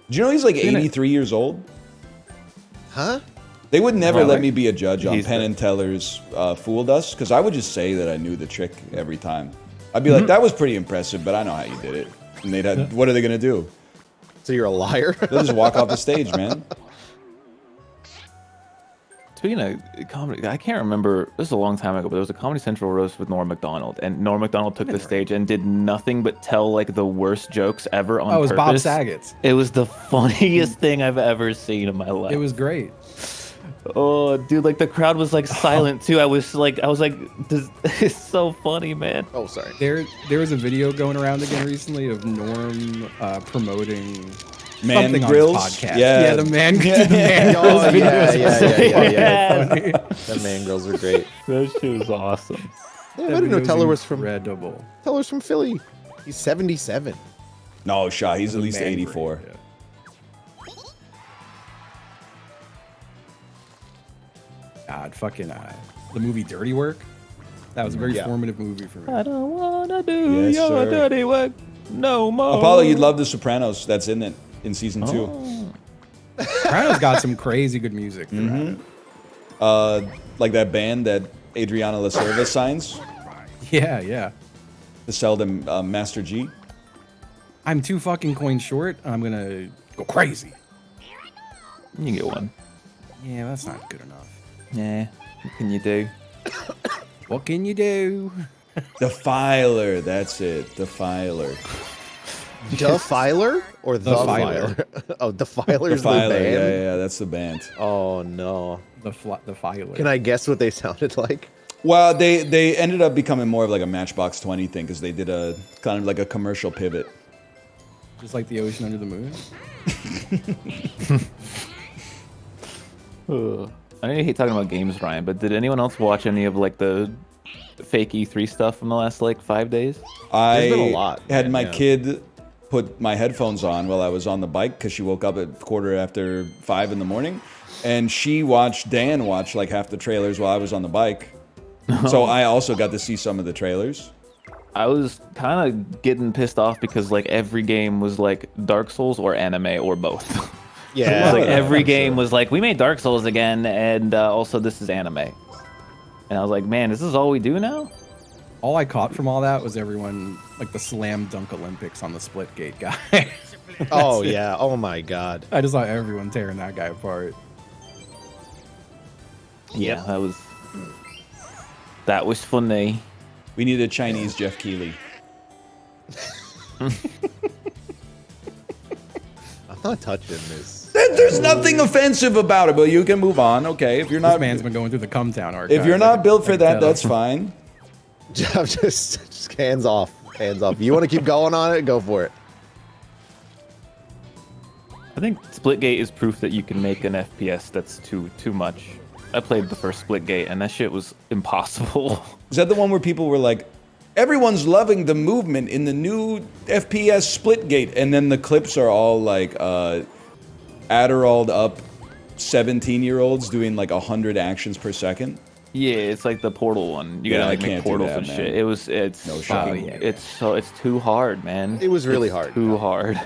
Do you know he's like 83 years old? Huh? They would never Well, let me be a judge on he's Penn the- and Teller's Fooled Us, because I would just say that I knew the trick every time. I'd be like, that was pretty impressive, but I know how you did it. And they'd have, what are they going to do? So you're a liar? They'll just walk off the stage, man. Speaking of comedy, I can't remember. This is a long time ago, but there was a Comedy Central roast with Norm Macdonald, and Norm Macdonald took the stage and did nothing but tell like the worst jokes ever on Oh, it was Bob purpose. Saget's. It was the funniest thing I've ever seen in my life. It was great. Oh, dude, like the crowd was like silent too. I was like, this is so funny, man. Oh, sorry. There was a video going around again recently of Norm promoting Man something grills? on his podcast. Yeah. The man grills Oh, video yeah, is yeah. funny. The man girls are great. That shit was awesome. Yeah, I didn't know Teller was from incredible. Teller's from Philly. He's 77. No, Shaw, he's at least Man 84. grills, yeah. God, fucking the movie Dirty Work. That was a very formative movie for me. I don't wanna do Yes, your sir. dirty work no more. Apollo, you'd love The Sopranos. That's in it in season 2. Sopranos got some crazy good music. Like that band that Adriana La Cerva signs Yeah. to sell them Master G. I'm 2 fucking coins short. I'm gonna go crazy. You can get one. Yeah, that's not good enough. Yeah. What can you do? What can you do? Defiler, that's it. Defiler. Defiler or the Defiler. Filer? Oh, Defiler's the Defiler, band. yeah, that's the band. Oh no. The filer. Can I guess what they sounded like? Well, they ended up becoming more of like a Matchbox 20 thing because they did a kind of like a commercial pivot. Just like the ocean under the moon? I know you hate talking about games, Ryan, but did anyone else watch any of like the fake E3 stuff from the last like 5 days? There's been a lot, had man, my yeah. kid put my headphones on while I was on the bike because she woke up at 5:15 in the morning, and she watched Dan watch like half the trailers while I was on the bike. So I also got to see some of the trailers. I was kind of getting pissed off because like every game was like Dark Souls or anime or both. Yeah. Like every I'm game sure. was like, we made Dark Souls again, and also this is anime. And I was like, man, this is all we do now? All I caught from all that was everyone, like the slam dunk Olympics on the Splitgate guy. Oh yeah. Oh my god. I just saw everyone tearing that guy apart. Yeah, that was funny. We need a Chinese Jeff Keighley. I'm not touching this. There's nothing offensive about it, but you can move on. Okay, if you're This not man's been going through the Cumtown archive. if you're not built for I can that, tell. that's fine. just hands off. Hands off. You want to keep going on it? Go for it. I think Splitgate is proof that you can make an FPS that's too much. I played the first Splitgate, and that shit was impossible. Is that the one where people were like, everyone's loving the movement in the new FPS Splitgate, and then the clips are all like Adderalled up 17-year-olds doing like 100 actions per second? Yeah, it's like the Portal one. You Yeah, gotta I like make can't do portals that, and man. shit. It's No shot. fucking, Yeah. it's too hard, man. It was really It's hard. Too hard.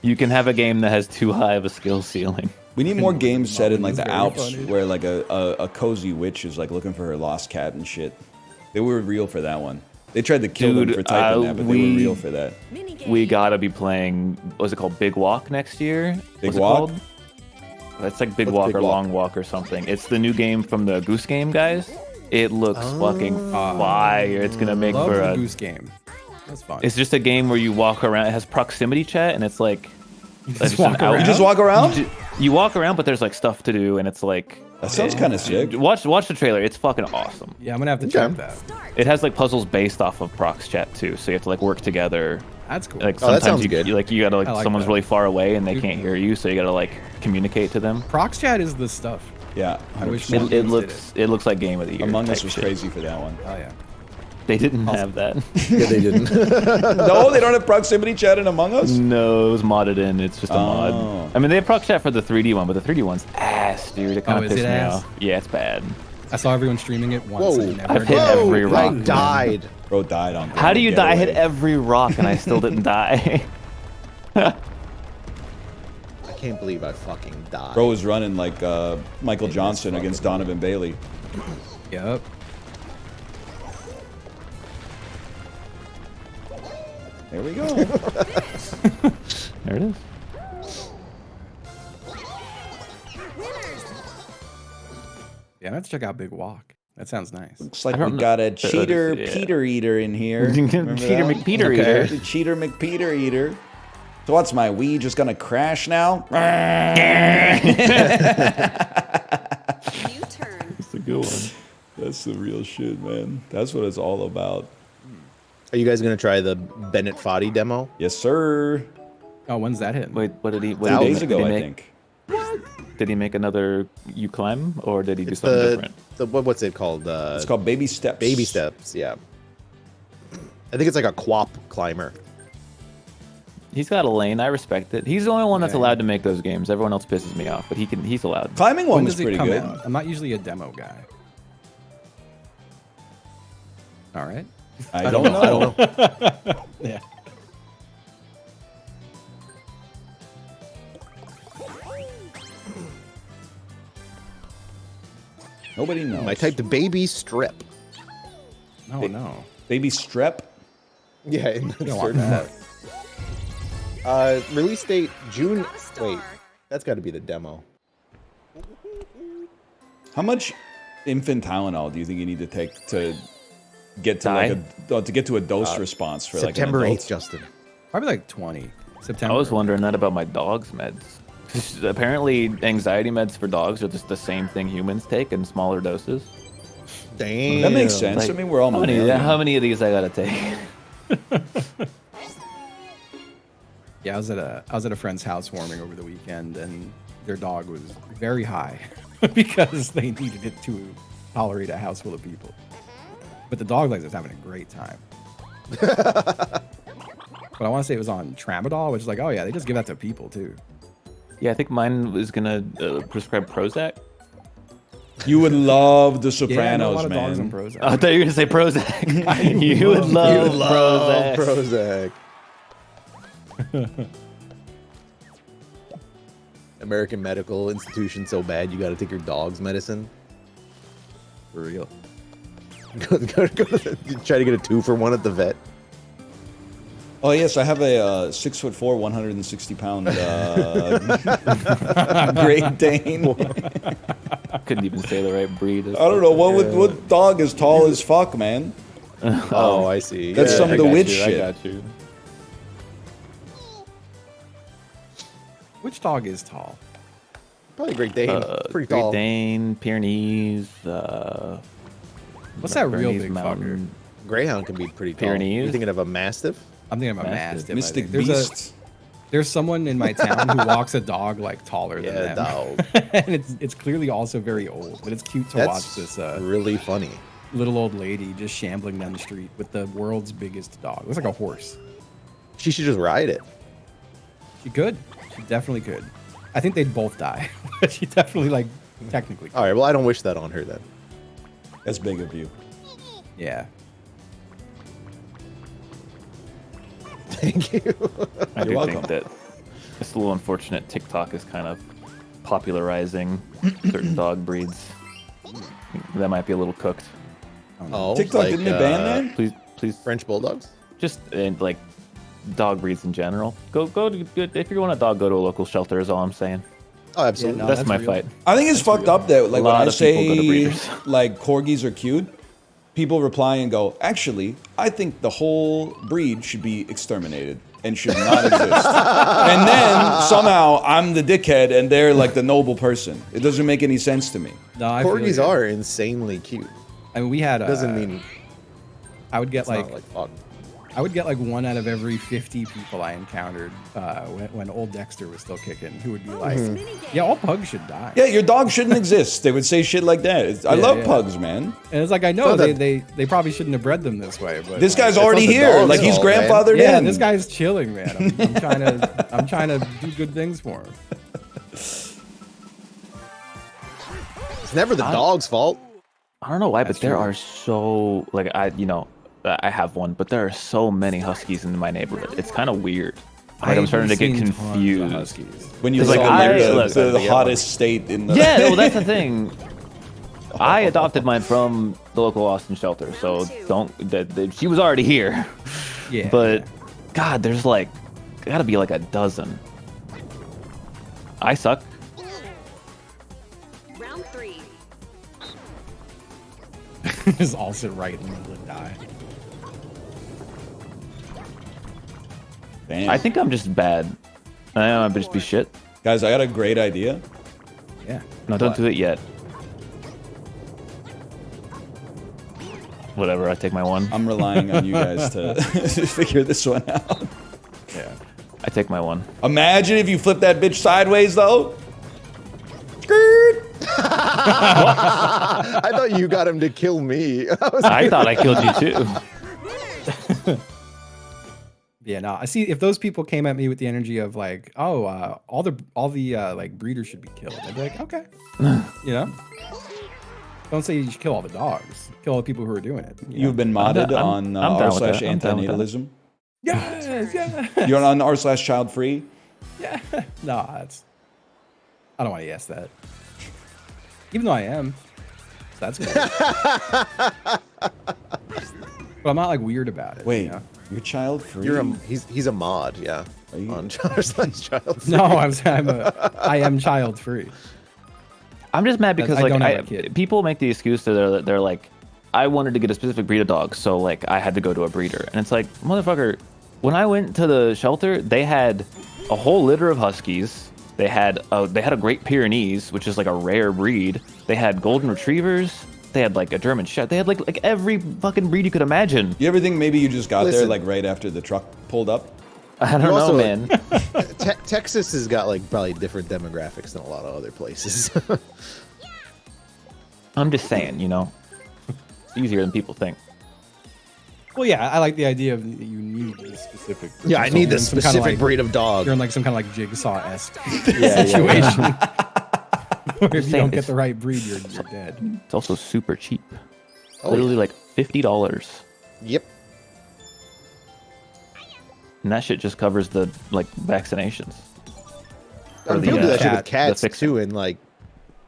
You can have a game that has too high of a skill ceiling. We need more games set in like It's the very Alps funny. where like a cozy witch is like looking for her lost cat and shit. They were real for that one. They tried to kill them Dude, for typing that, but they were we- real for that. Minigame. We gotta be playing. What's it called? Big Walk next year. Big What's it Walk? called? That's like Big What's Walk Big or Walk? Long Walk or something. It's the new game from the Goose Game guys. It looks fucking fire. It's gonna make Love for the a. Goose Game. That's fun. It's just a game where you walk around. It has proximity chat, and it's like just an walk out- around? You just walk around? You walk around, but there's like stuff to do, and it's like That sounds kind of sick. watch the trailer. It's fucking awesome. Yeah, I'm gonna have to check that. It has like puzzles based off of prox chat too, so you have to like work together. That's cool. Like Oh, that sometimes sounds you good. you gotta like I like someone's that. really far away and they can't hear you, so you gotta like communicate to them. Prox chat is the stuff. Yeah, I wish 100%. more It games did looks looks like game of the year. Among Us type was shit. crazy for that one. Oh yeah. They didn't have that. Yeah, they didn't. No, they don't have proximity chat in Among Us? No, it was modded in. It's just a Oh. mod. I mean, they have prox chat for the 3D one, but the 3D one's ass, dude. It kind Oh, of is pissed it me ass? off. Yeah, it's bad. I saw everyone streaming it once. Whoa. And never I've hit again. every I rock. died. Bro died on How do you die? I hit Getaway. every rock and I still didn't die. I can't believe I fucking died. Bro was running like Michael Johnson against Donovan Bailey. Yep. There we go. There it is. Yeah, I have to check out Big Walk. That sounds nice. Looks like I we don't know. got a cheater Yeah. Peter Eater in here. Remember Cheater that? McPeter Okay. Eater. The Cheater McPeter Eater. So what's my Wii just gonna crash now? U-turn. It's a good one. That's the real shit, man. That's what it's all about. Are you guys gonna try the Bennett Foddy demo? Yes, sir. Oh, when's that hitting? Wait, what did he? 2 What did he days make? ago, did he I make, think. Did he make another You Climb, or did he do It's something the, different? what's it called? It's called Baby Steps. Baby Steps. Yeah. I think it's like a quap climber. He's got a lane. I respect it. He's the only one that's Yeah. allowed to make those games. Everyone else pisses me off, but he can. He's allowed. Climbing one When was does it pretty come good. out? I'm not usually a demo guy. All right. I don't know. Yeah. Nobody knows. I typed baby strip. No. Baby strep. Yeah, in the You don't want search that. bar. Release date June. Got a star. Wait, that's got to be the demo. How much infant Tylenol do you think you need to take to get to a dose response for September like an 8th, adult? Justin. Probably like 20. September. I was wondering that about my dog's meds. Apparently, anxiety meds for dogs are just the same thing humans take in smaller doses. Damn. That makes sense. Like, I mean, we're all how many of these I gotta take? Yeah, I was at a friend's housewarming over the weekend, and their dog was very high because they needed it to tolerate a house full of people. But the dog was having a great time. But I want to say it was on tramadol, which is like, oh yeah, they just give that to people too. Yeah, I think mine was gonna prescribe Prozac. You would love The Yeah, I know a Sopranos, lot of dogs on man. Prozac. I thought you were gonna say Prozac. you would love Prozac. Prozac. American medical institution so bad you got to take your dog's medicine. For real. Go try to get a 2-for-1 at the vet. Oh yes, I have a 6'4", 160-pound Great Dane. Couldn't even say the right breed. I don't know what dog is tall as fuck, man. Oh, I see. That's Yeah. some of the witch I shit. got you. Which dog is tall? Probably Great Dane. Pretty Great tall. Dane, Pyrenees. What's that real Pyrenees big Mountain. Greyhound can be pretty tall. Pyrenees? You thinking of a Mastiff? I'm thinking of a Mastiff. Mastiff. I Mystic think. Beast. There's someone in my town who walks a dog like taller than Yeah, them. dog. And it's clearly also very old, but it's cute to watch this really funny. little old lady just shambling down the street with the world's biggest dog. It looks like a horse. She should just ride it. She could. She definitely could. I think they'd both die. But she definitely, like, technically could. All right, well, I don't wish that on her then. That's big of you. Yeah. Thank you. I do welcome. think that it's a little unfortunate. TikTok is kind of popularizing certain dog breeds. That might be a little cooked. Oh, TikTok like, didn't they ban that? Please, French Bulldogs? just like dog breeds in general. Go to if you want a dog, go to a local shelter. Is all I'm saying. Oh, absolutely. no, that's that's my real. fight. I think it's fucked up that like when lot I of people go to say breeders. like corgis are cute, people reply and go, actually, I think the whole breed should be exterminated and should not exist. And then somehow I'm the dickhead and they're like the noble person. It doesn't make any sense to me. No, I feel Corgis you. are insanely cute. I mean, we had. Doesn't mean I would get it's like not like fun. I would get like 1 out of every 50 people I encountered when old Dexter was still kicking, who would be like, "Yeah, all pugs should die." Yeah, your dog shouldn't exist. They would say shit like that. I love yeah. pugs, man. And it's like I know So that- they probably shouldn't have bred them this way, but This like, guy's already not the here. dog's Like he's fault, man. grandfathered yeah, in. this guy's chilling, man. I'm trying to do good things for him. It's never the dog's fault. I don't know why, That's but there true. are so like I have one, but there are so many huskies in my neighborhood. It's kind of weird. Like, I'm starting to get confused. When you It's look like, at look, the hottest state in the Yeah, well, that's the thing. I adopted mine from the local Austin shelter, so she was already here. Yeah, But God, there's like gotta be like a dozen. I suck. Round 3. is also right in the middle and die. Damn. I think I'm just bad. I'm just be shit. Guys, I got a great idea. Yeah. No, don't do it yet. Whatever, I take my one. I'm relying on you guys to figure this one out. Yeah. I take my one. Imagine if you flip that bitch sideways, though. Skirt. I thought you got him to kill me. I thought I killed you too. Yeah, no. I see. If those people came at me with the energy of like, oh, all the like breeders should be killed, I'd be like, okay, you know. Don't say you should kill all the dogs. Kill all the people who are doing it. You know? You've been modded on I'm down with that. I'm down with that. r/antinatalism. Yes, yeah, You're on r/childfree. yeah. No, that's. I don't want to yes that. Even though I am. That's good. But I'm not like weird about it. Wait, you know? you're child free. He's a mod, yeah. Are you? On child. No, I am child free. I'm just mad because I don't have a like kid. people make the excuse that they're like, I wanted to get a specific breed of dog, so like I had to go to a breeder, and it's like, motherfucker, when I went to the shelter, they had a whole litter of huskies. They had a Great Pyrenees, which is like a rare breed. They had golden retrievers. They had like a German Shepherd. They had like every fucking breed you could imagine. You ever think maybe you just got there Listen. like right after the truck pulled up? I don't You know, also- man. Texas has got like probably different demographics than a lot of other places. I'm just saying, you know, it's easier than people think. Well, yeah, I like the idea of you need this specific. Yeah, I so need you're this in some kind of, specific like, breed of dog. You're in like some kind of like jigsaw-esque Yeah, situation. Where if you saying, don't get it's- the right breed, you're dead. It's also super cheap. Oh, Literally like $50. Yep. And that shit just covers the like vaccinations. People the, do that shit cat- with cats the fixing. too, and like,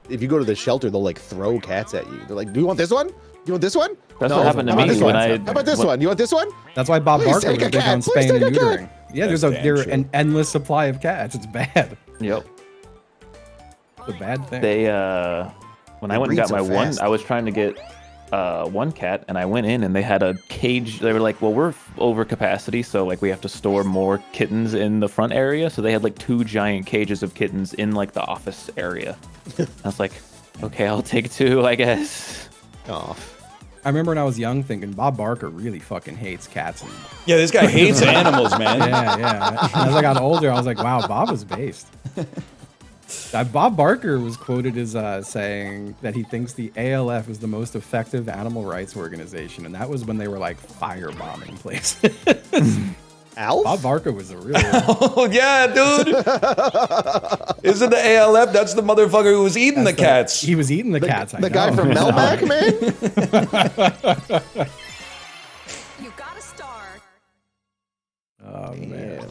if you go to the shelter, they'll like throw cats at you. They're like, "Do you want this one? Do you want this one? That's No, what happened to how about me this when one? I. How about this when- one? You want this one? That's why Bob Please Barker take was a big cat. on Please spaying and take a cat. neutering. Yeah, there's That's damn an true. endless supply of cats. It's bad. Yep. It's a bad thing. They when I went and got breed my so one, fast. I was trying to get one cat, and I went in and they had a cage. They were like, "Well, we're over capacity, so like we have to store more kittens in the front area." So they had like 2 giant cages of kittens in like the office area. I was like, "Okay, I'll take 2, I guess." Oh, I remember when I was young thinking Bob Barker really fucking hates cats. And Yeah, this guy hates animals, man. yeah. And as I got older, I was like, wow, Bob was based. Bob Barker was quoted as saying that he thinks the ALF is the most effective animal rights organization, and that was when they were like firebombing places. Alf? Bob Barker was a really Oh yeah, dude. Isn't the ALF? That's the motherfucker who was eating the cats. He was eating the cats. I The guy know. from Melmac, man. You got a star. Oh man. Yeah.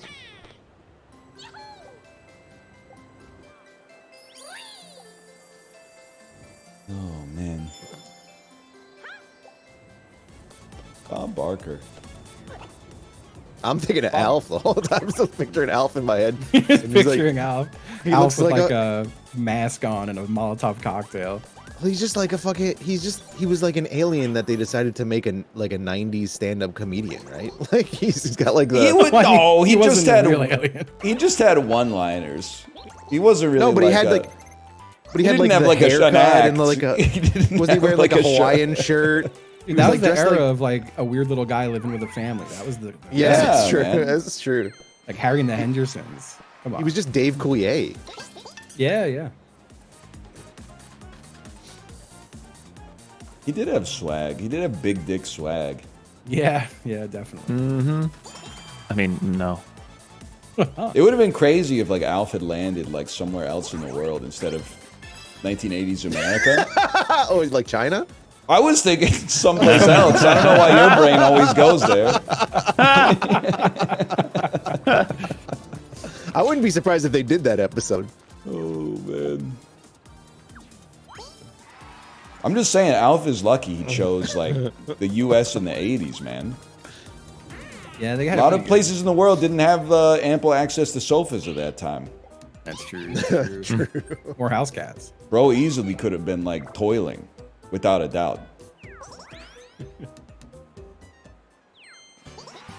Oh man. Bob Barker. I'm thinking of Alf the whole time. I'm still picturing Alf in my head. And he's like- Picturing Alf. he Alf looks with like like a mask on and a Molotov cocktail. he's just like a fucking. He was like an alien that they decided to make a 90s stand-up comedian, right? Like he's got like the. He would Well, no. He just wasn't a had real alien. he just had one-liners. He wasn't really. No, but he like had a- like. But he He had didn't like have the like a haircut act. and like a. He didn't Was he have, wearing like a shirt. Hawaiian shirt? He That was like the dressed era like- of like a weird little guy living with a family. That was the Yeah, Yeah, that's true. man. That's true. like Harry and the Hendersons. Come on. He was just Dave Coulier. yeah. He did have swag. He did have big dick swag. Yeah, definitely. I mean, no. It would have been crazy if like Alf had landed like somewhere else in the world instead of 1980s America. Oh, like China? I was thinking someplace else. I don't know why your brain always goes there. I wouldn't be surprised if they did that episode. Oh man. I'm just saying, Alf is lucky he chose like the U.S. in the 80s, man. Yeah, they had A lot pretty of good- places in the world didn't have ample access to sofas at that time. That's true. That's true. More house cats. Bro easily could have been like toiling, without a doubt.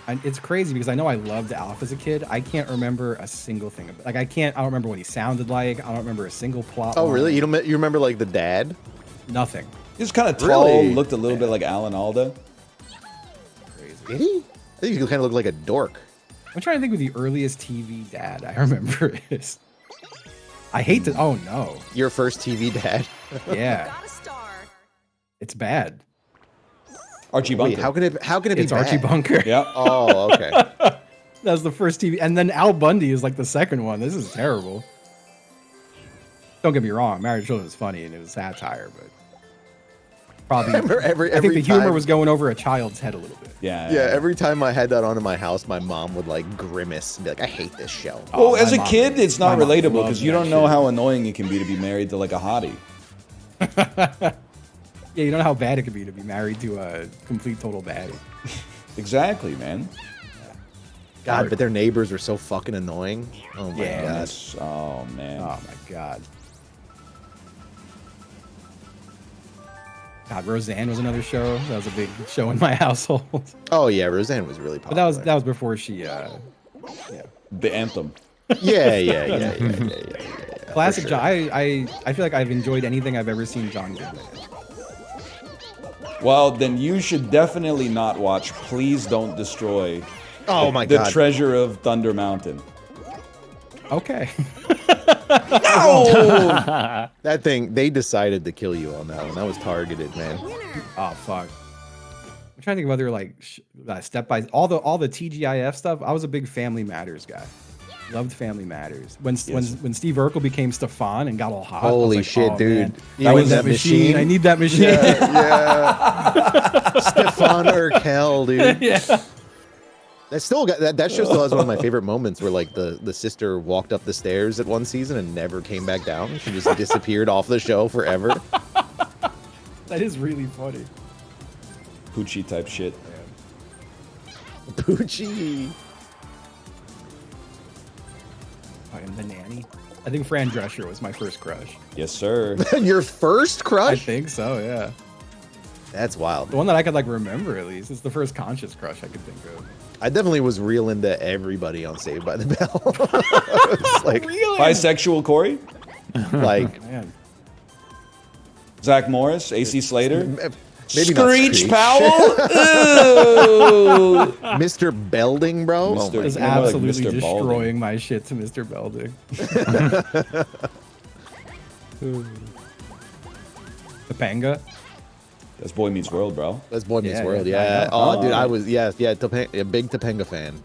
And it's crazy because I know I loved Alf as a kid. I can't remember a single thing. Like I don't remember what he sounded like. I don't remember a single plot. Oh, line. really? You remember like the dad? Nothing. He was kind of tall, Really? looked a little bit like Alan Alda. Crazy. Did he? I think he kind of looked like a dork. I'm trying to think of the earliest TV dad I remember is. I hate to. Oh no. Your first TV dad. Yeah, Got a star. it's bad. Archie Bunker. Wait, how can it be It's bad? Archie Bunker. Yeah. Oh, okay. That was the first TV, and then Al Bundy is like the second one. This is terrible. Don't get me wrong, Married Children was funny and it was satire, but probably Remember every I think the humor time- was going over a child's head a little bit. Yeah. Yeah, every time I had that on in my house, my mom would like grimace and be like, "I hate this show." Well, Oh, as my a mom- kid, it's not my mom relatable because loved you that don't know shit. how annoying it can be to be married to like a hottie. Yeah, you don't know how bad it could be to be married to a complete total baddie. Exactly, man. God, but their neighbors were so fucking annoying. Oh my Yeah. god. Yes. Oh man. Oh my god. God, Roseanne was another show. That was a big show in my household. Oh yeah, Roseanne was really But popular. that was before she yeah. The anthem. Yeah. Classic sure. John. I feel like I've enjoyed anything I've ever seen John Goodman in. Well, then you should definitely not watch Please Don't Destroy Oh my the god. Treasure of Thunder Mountain. Okay. No! That thing, they decided to kill you on that one. That was targeted, man. Oh fuck. I'm trying to think of other like step by all the TGIF stuff. I was a big Family Matters guy. Loved Family Matters. When Steve Urkel became Stefan and got all hot. I was Holy like, shit, oh, dude. man, You I mean need that machine. I need that machine. Yeah. Stefan Urkel, dude. Yeah. That still got that show still has one of my favorite moments where like the sister walked up the stairs at one season and never came back down. She just disappeared off the show forever. That is really funny. Poochie type shit. Poochie. And the nanny. I think Fran Drescher was my first crush. Yes, sir. Your first I crush? think so, yeah. That's wild. The one that I could like remember at least. It's the first conscious crush I could think of. I definitely was real into everybody on Saved by the Bell. It's like, Bisexual Corey? like Man. Zach Morris? AC Slater? maybe not Screech Screech. Powell? Ooh. Mr. Belding, bro. Mr. Oh my Was More like absolutely Mr. destroying Balding. my shit to Mr. Belding. Topanga. That's Boy Meets World, bro. That's Boy Meets Yeah, World, yeah, I yeah. know. Oh, dude, I was, a big Topanga fan.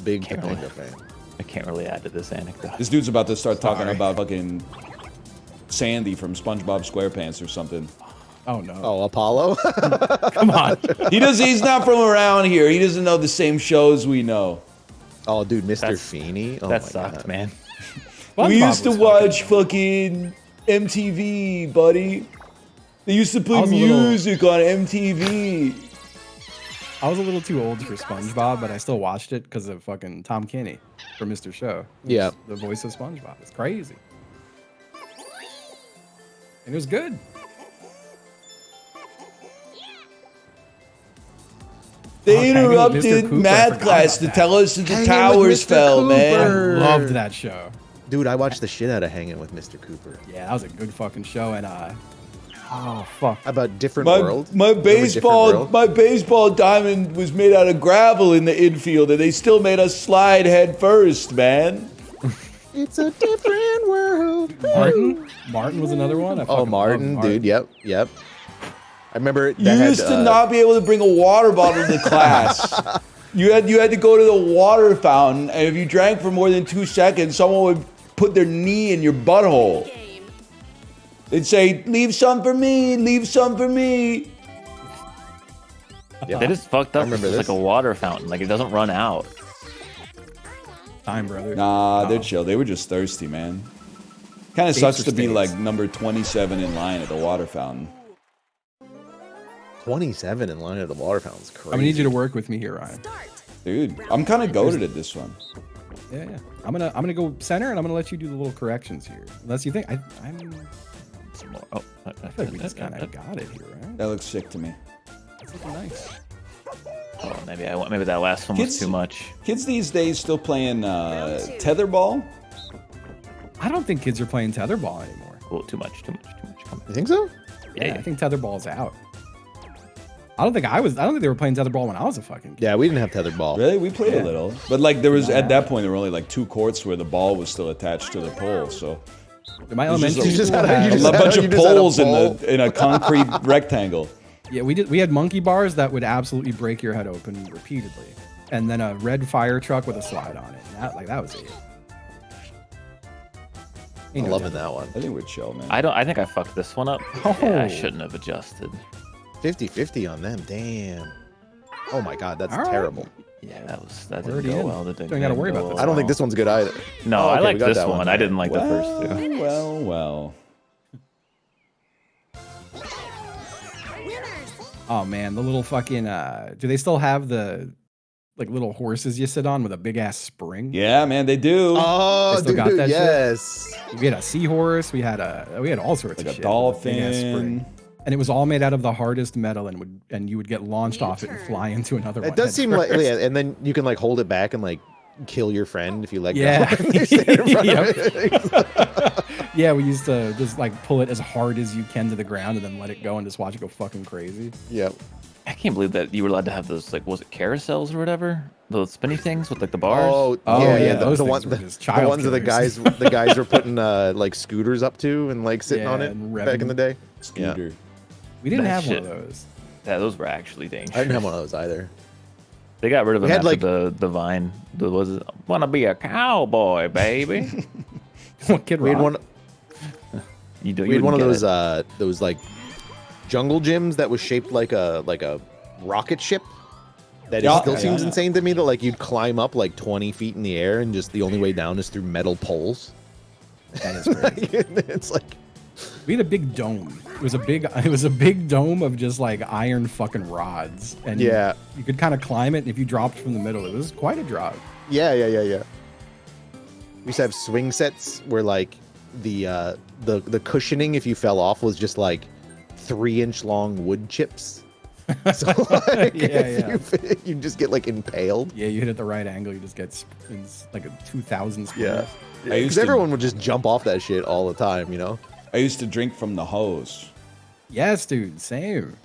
Big Can't really- Topanga fan. I can't really add to this anecdote. This dude's about to start talking Sorry. about fucking Sandy from SpongeBob SquarePants or something. Oh no. Oh, Apollo? Come on. He's not from around here. He doesn't know the same shows we know. Oh, dude, Mr. That's- Feeney? Oh, that my sucked, God. man. We SpongeBob used to was watch fucking- fucking MTV, buddy. They used to play I was a little- music on MTV. I was a little too old for SpongeBob, but I still watched it because of fucking Tom Kenny from Mr. Show. Yeah. The voice of SpongeBob. It's crazy. And it was good. They hanging with Mr. interrupted Cooper, I math forgot class about to that. tell us that the Hanging with towers Mr. fell, Cooper. man. Loved that show. Dude, I watched the shit out of Hanging with Mr. Cooper. Yeah, that was a good fucking show. And oh fuck. How about Different My, World? my Remember Different baseball World? my baseball diamond was made out of gravel in the infield, and they still made us slide head first, man. It's a different world. Martin was another one. I Oh, fucking loved Martin, dude. Yep. I remember that You used had, to not be able to bring a water bottle to class. You had to go to the water fountain, and if you drank for more than 2 seconds, someone would put their knee in your butthole. Game. They'd say, "Leave some for me. Leave some for me." Yeah. They just fucked I up. remember It's like this. a water fountain. Like it doesn't run out. Time, brother. Nah, they're Oh. chill. They were just thirsty, man. Kind of States sucks or to be states? like number 27 in line at the water fountain. 27 in line at the water fountain's crazy. I'm gonna need you to work with me here, Ryan. Start. Dude, I'm kind of goated at this one. Yeah. I'm gonna go center, and I'm gonna let you do the little corrections here. Unless you think I'm. Oh, I feel like we just kind of got it here, right? That looks sick to me. That's looking nice. oh, maybe that last one was Kids- too much. Kids these days still playing tetherball? I don't think kids are playing tetherball anymore. Oh, too much. Come You on. think so? Yeah, I think tetherball's out. I don't think they were playing tetherball when I was a fucking kid. Yeah, we didn't have tetherball. Really? We played a Yeah. little. But like there was at that point there were only like 2 courts where the ball was still attached to the pole. So My It's just elementary a- just school had a- had- you a just had bunch you of just had a poles pole. in a concrete rectangle. Yeah, we had monkey bars that would absolutely break your head open repeatedly, and then a red fire truck with a slide on it. And that was it. I'm loving that one. I think we're chill, man. I think I fucked this one up. Yeah, I shouldn't have adjusted. 50-50 on them. Damn. Oh my God, that's All right. terrible. Yeah, that We're didn't already go in. well. That didn't Don't gotta didn't worry go about this. well I don't at think all. this one's good either. No, Oh, I okay, like we got this that one. one. I didn't like the first two. Well. Oh man, the little fucking do they still have the like little horses you sit on with a big ass spring? Yeah, man, they do. Oh, still got dude, that shit? yes. We had a seahorse, we had all sorts Like of a shit. with big ass dolphin. spring. And it was all made out of the hardest metal and you would get launched off it and fly into another one. It does head seem like, first. yeah, and then you can like hold it back and like kill your friend if you let Yeah. go. They stand in front of Yep. it. Yeah, we used to just like pull it as hard as you can to the ground and then let it go and just watch it go fucking crazy. Yep. I can't believe that you were allowed to have those, like, was it carousels or whatever? Those spinny things with like the bars. Oh, Oh, yeah, yeah, yeah. those The, things one, were the, just the child ones that the killers. guys were putting like scooters up to and like sitting on Yeah, it and back in the day. Scooter. We didn't That have shit. one of those. Yeah, those were actually dangerous. I didn't have one of those either. They got rid of We them had, after like- the Vine. Was it, wanna be a cowboy, baby? Kid We had Rock. one. You do. We had one of wouldn't those like jungle gyms that was shaped like a rocket ship. That Yeah, still yeah, seems yeah. insane to me. That like you'd climb up like 20 feet in the air and just the only way down is through metal poles. That is crazy. It's like We had a big dome. It was a big dome of just like iron fucking rods. And Yeah. you could kind of climb it, and if you dropped from the middle, it was quite a drop. yeah. We used to have swing sets where like the cushioning if you fell off was just like 3-inch long wood chips. So like Yeah, you just get like impaled. Yeah, you hit it the right angle, you just get it's like a 2,000 spin. Yeah. I used Because to- everyone would just jump off that shit all the time, you know? I used to drink from the hose. Yes, dude, same.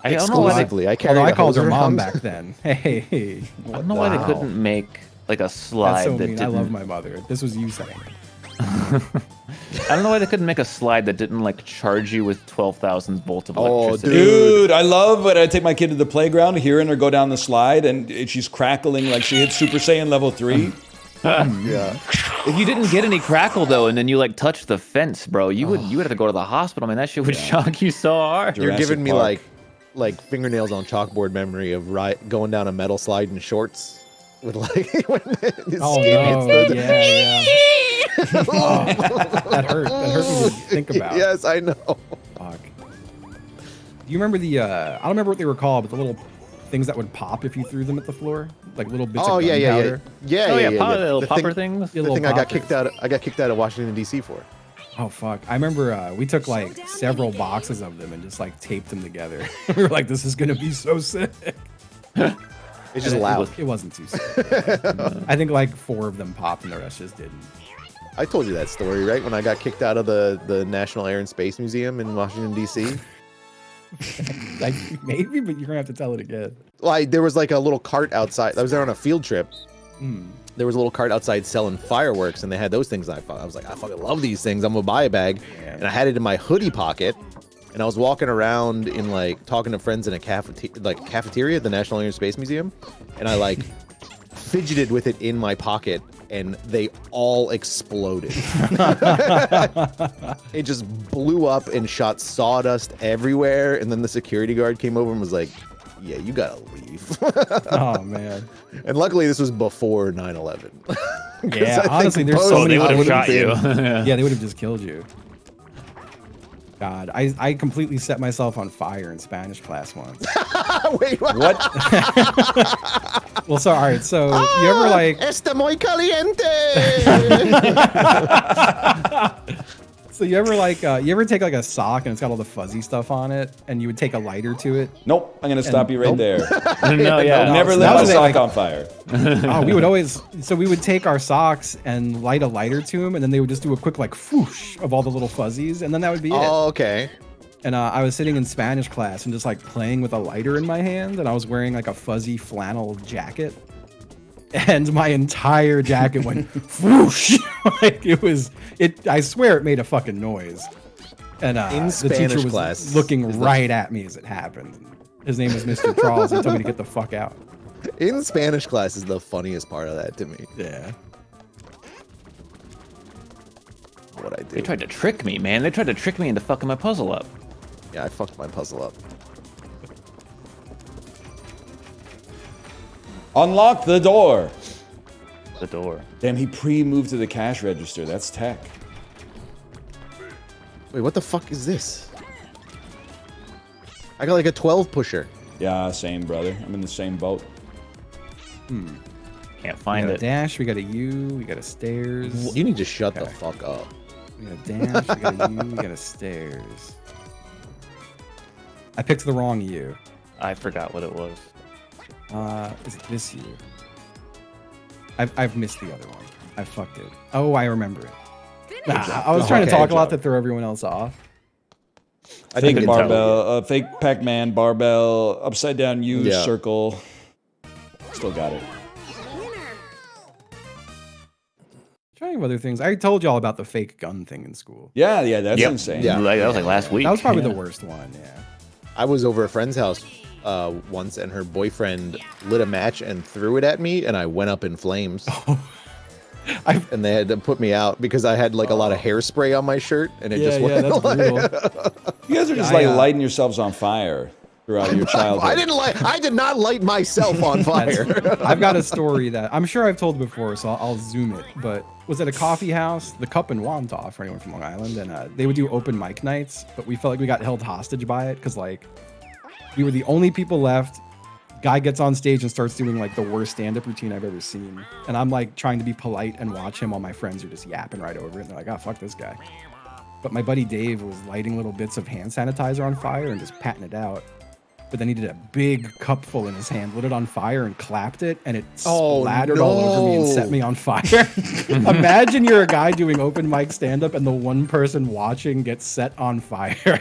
I don't know why they, Exclusively. I carried Although I a called hose her mom around. back then. Hey, I don't know why they Wow. couldn't make like a slide that's so that mean. didn't. I love my mother. This was you saying it. I don't know why they couldn't make a slide that didn't like charge you with 12,000 volts of Oh, electricity. Dude, I love when I take my kid to the playground, hearing her go down the slide, and she's crackling like she hit Super Saiyan level 3. Yeah. If you didn't get any crackle though, and then you like touched the fence, bro, you would have to go to the hospital. Man, that shit would shock you so hard. You're Jurassic giving me Park. like fingernails on chalkboard memory of going down a metal slide in shorts with like when his Oh skin no, hits the yeah. Oh, that hurt. That hurt me to think about. Yes, I know. Fuck. Do you remember the? I don't remember what they were called, but the little things that would pop if you threw them at the floor, like little bits Oh of yeah, gunpowder. yeah. Oh yeah, little The popper thing, things. Yeah, the little thing I got poppers. kicked out. I got kicked out of Washington D.C. for. Oh fuck! I remember we took like several boxes of them and just like taped them together. We were like, "This is gonna be so sick." It's just And loud. It wasn't too sick. I think like 4 of them popped and the rest just didn't. I told you that story, right? When I got kicked out of the National Air and Space Museum in Washington D.C. Like maybe, but you're gonna have to tell it again. Well, there was like a little cart outside. I was there on a field trip. Hmm. There was a little cart outside selling fireworks, and they had those things. I was like, I fucking love these things. I'm gonna buy a bag, and I had it in my hoodie pocket. And I was walking around in like talking to friends in a cafeteria at the National Air and Space Museum, and I like fidgeted with it in my pocket, and they all exploded. It just blew up and shot sawdust everywhere. And then the security guard came over and was like, "Yeah, you gotta leave." Oh man. And luckily, this was before 9/11. 'Cause Yeah, I think honestly, there's post- so Oh, they many. would have would've shot you. been- Yeah, they would have just killed you. God, I completely set myself on fire in Spanish class once. Wait, what? What? Well, so all right, so you ever like, Está muy caliente. so you ever like, you ever take like a sock and it's got all the fuzzy stuff on it, and you would take a lighter to it? Nope, I'm going to stop you right Nope. there. No, yeah. Never so lit that my was sock like- on fire. Oh, we would always, so we would take our socks and light a lighter to them, and then they would just do a quick like whoosh of all the little fuzzies, and then that would be it. Oh, okay. And I was sitting in Spanish class and just like playing with a lighter in my hand, and I was wearing like a fuzzy flannel jacket, and my entire jacket went whoosh. Like I swear it made a fucking noise. And In the Spanish teacher was class, looking is the- right at me as it happened. His name was Mr. Charles. He told me to get the fuck out. In Spanish class is the funniest part of that to me. Yeah. What I They do. tried to trick me, man. They tried to trick me into fucking my puzzle up. Yeah, I fucked my puzzle up. Unlock the door. The door. Damn, he pre-moved to the cash register. That's tech. Wait, what the fuck is this? I got like a 12 pusher. Yeah, same, brother. I'm in the same boat. Can't We find got a it. dash, we got a U, we got a stairs. You need to shut the Okay. fuck up. We got a dash, we got a U, we got a stairs. I picked the wrong U. I forgot what it was. Is it this U? I've missed the other one. I fucked it. Oh, I remember it. Nah, I was trying to Okay, talk good a lot job. to throw everyone else off. I Fake think barbell, fake Pac-Man, barbell, upside down U, Yeah. circle. Still got it. Trying other things. I told y'all about the fake gun thing in school. Yeah, that's Yep. insane. Yeah. Like, that was like last week. That was probably Yeah. the worst one. Yeah. I was over a friend's house once, and her boyfriend lit a match and threw it at me, and I went up in flames. And they had to put me out because I had like a lot of hairspray on my shirt, and it just went. that's like- brutal. You guys are just I, like lighting yourselves on fire throughout your childhood. I did not light myself on fire. I've got a story that I'm sure I've told before, so I'll zoom it. But was at a coffee house, the Cup and Wantagh, for anyone from Long Island, and they would do open mic nights, but we felt like we got held hostage by it because like we were the only people left. Guy gets on stage and starts doing like the worst stand-up routine I've ever seen, and I'm like trying to be polite and watch him while my friends are just yapping right over it. And they're like, "Oh, fuck this guy." But my buddy Dave was lighting little bits of hand sanitizer on fire and just patting it out. But then he did a big cupful in his hand, lit it on fire, and clapped it, and it Oh, splattered all over me and set no. me on fire. Imagine you're a guy doing open mic stand-up, and the one person watching gets set on fire.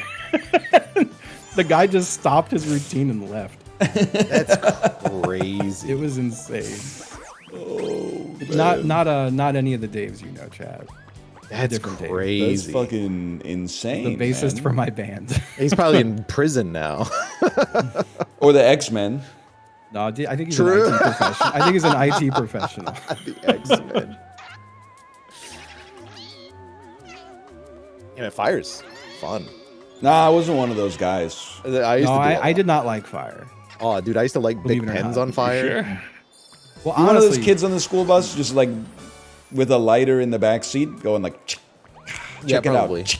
The guy just stopped his routine and left. That's crazy. It was insane. Not any of the Daves you know, Chad. That's different Dave. That's crazy. fucking insane. The bassist man. for my band. He's probably in prison now. Or the X-Men. No, I think he's True. an IT professional. I think he's an IT professional. The X-Men. Yeah, fire's fun. Nah, I wasn't one of those guys. I used No, to do I did not like fire. Oh, dude, I used to light big Believe it or pens not. on fire. Sure. Well, You one of those honestly, kids on the school bus, just like with a lighter in the back seat, going like, check Yeah, it probably. out.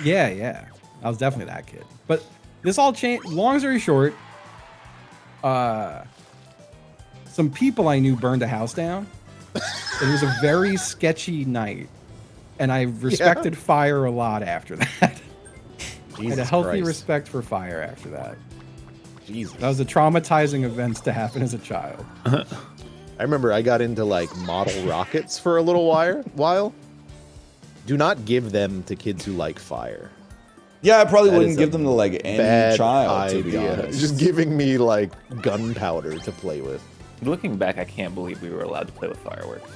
Yeah. I was definitely that kid. But this all changed. Long story short, some people I knew burned a house down. It was a very sketchy night, and I respected fire a lot after that. I had a Jesus healthy Christ. respect for fire after that. Jesus. That was a traumatizing event to happen as a child. I remember I got into like model rockets for a little while. Do not give them to kids who like fire. Yeah, I probably That wouldn't is give a them to like any Bad child, to be idea. honest. Just giving me like gunpowder to play with. Looking back, I can't believe we were allowed to play with fireworks.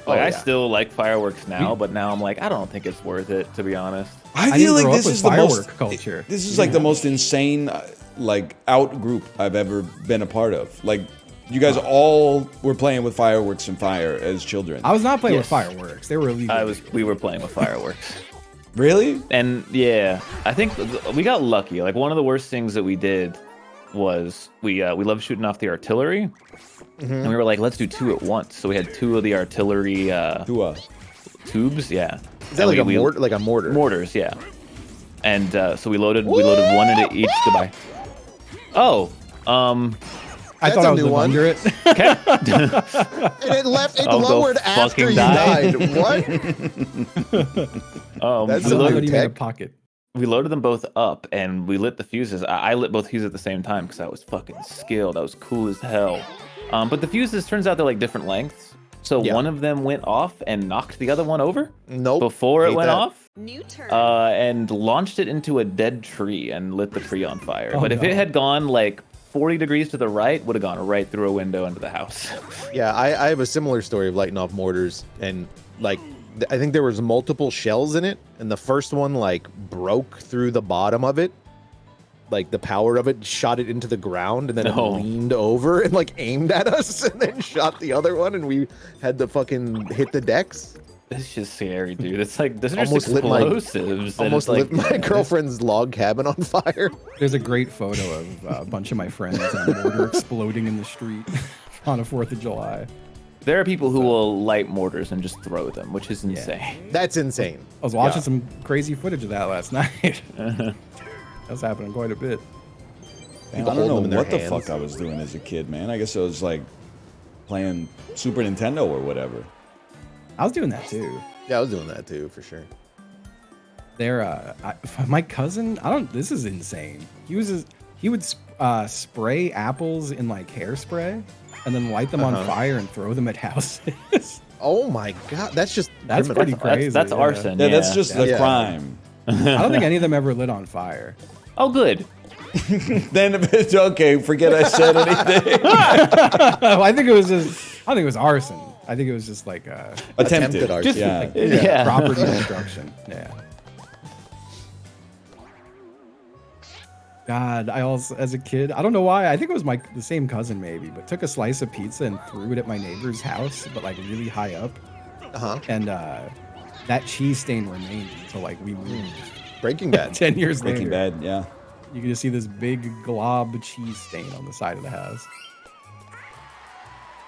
Oh, Like, I yeah. still like fireworks now, but now I'm like, I don't think it's worth it, to be honest. I I feel didn't like grow up this with is the most firework culture. This is like the most insane like out group I've ever been a part of. Like you guys all were playing with fireworks and fire as children. I was not playing with Yes. fireworks. They were illegal. We were playing with fireworks. Really? And yeah, I think we got lucky. Like, one of the worst things that we did was we loved shooting off the artillery. And we were like, let's do two at once. So we had two of the artillery Tua. tubes, yeah. Is that like a mortar? Like a mortar? Mortars, yeah. And so we loaded one into each. Goodbye. Oh, I That's thought a I was new live one. under it. okay. And it left. It I'll go lowered after fucking you die. died. What? That's we, some loaded, new Put him in a tech. pocket. we loaded them both up and we lit the fuses. I lit both fuses at the same time because I was fucking skilled. I was cool as hell. But the fuses, turns out they're like different lengths. So Yeah. one of them went off and knocked the other one over Nope. before it Hate went that. off. New turn. And launched it into a dead tree and lit the tree on fire. Oh, but if no. it had gone like 40 degrees to the right, would have gone right through a window into the house. Yeah, I have a similar story of lighting off mortars, and like I think there was multiple shells in it, and the first one like broke through the bottom of it. Like the power of it shot it into the ground, and then No. it leaned over and like aimed at us, and then shot the other one, and we had to fucking hit the decks. It's just scary, dude. It's like, those are just Almost lit my- explosives. and Almost it's like, lit my girlfriend's log cabin on fire. There's a great photo of a bunch of my friends and a mortar exploding in the street on a 4th of July. there are people who will light mortars and just throw them, which is insane. That's insane. I was watching Yeah. some crazy footage of that last night. That's happening quite a bit. Man, People I don't hold them in know their what the hands. fuck I was doing as a kid, man. I guess I was like playing Super Nintendo or whatever. I was doing that too. Yeah, I was doing that too, for sure. My cousin, this is insane. He would spray apples in like hairspray and then light them on fire and throw them at houses. Oh my god, that's just That's criminal. pretty crazy. That's yeah. arson. Yeah, that's just the Yeah. crime. I don't think any of them ever lit on fire. Oh, good. Then if it's okay, forget I said anything. I think it was arson. I think it was just like Attempted arson. yeah. Yeah. property destruction. Yeah. God, I also, as a kid, I don't know why. I think it was the same cousin maybe, but took a slice of pizza and threw it at my neighbor's house, but like really high up. And that cheese stain remained until like we moved. Breaking Bad. 10 years Breaking later. Bad, yeah. You can just see this big glob cheese stain on the side of the house.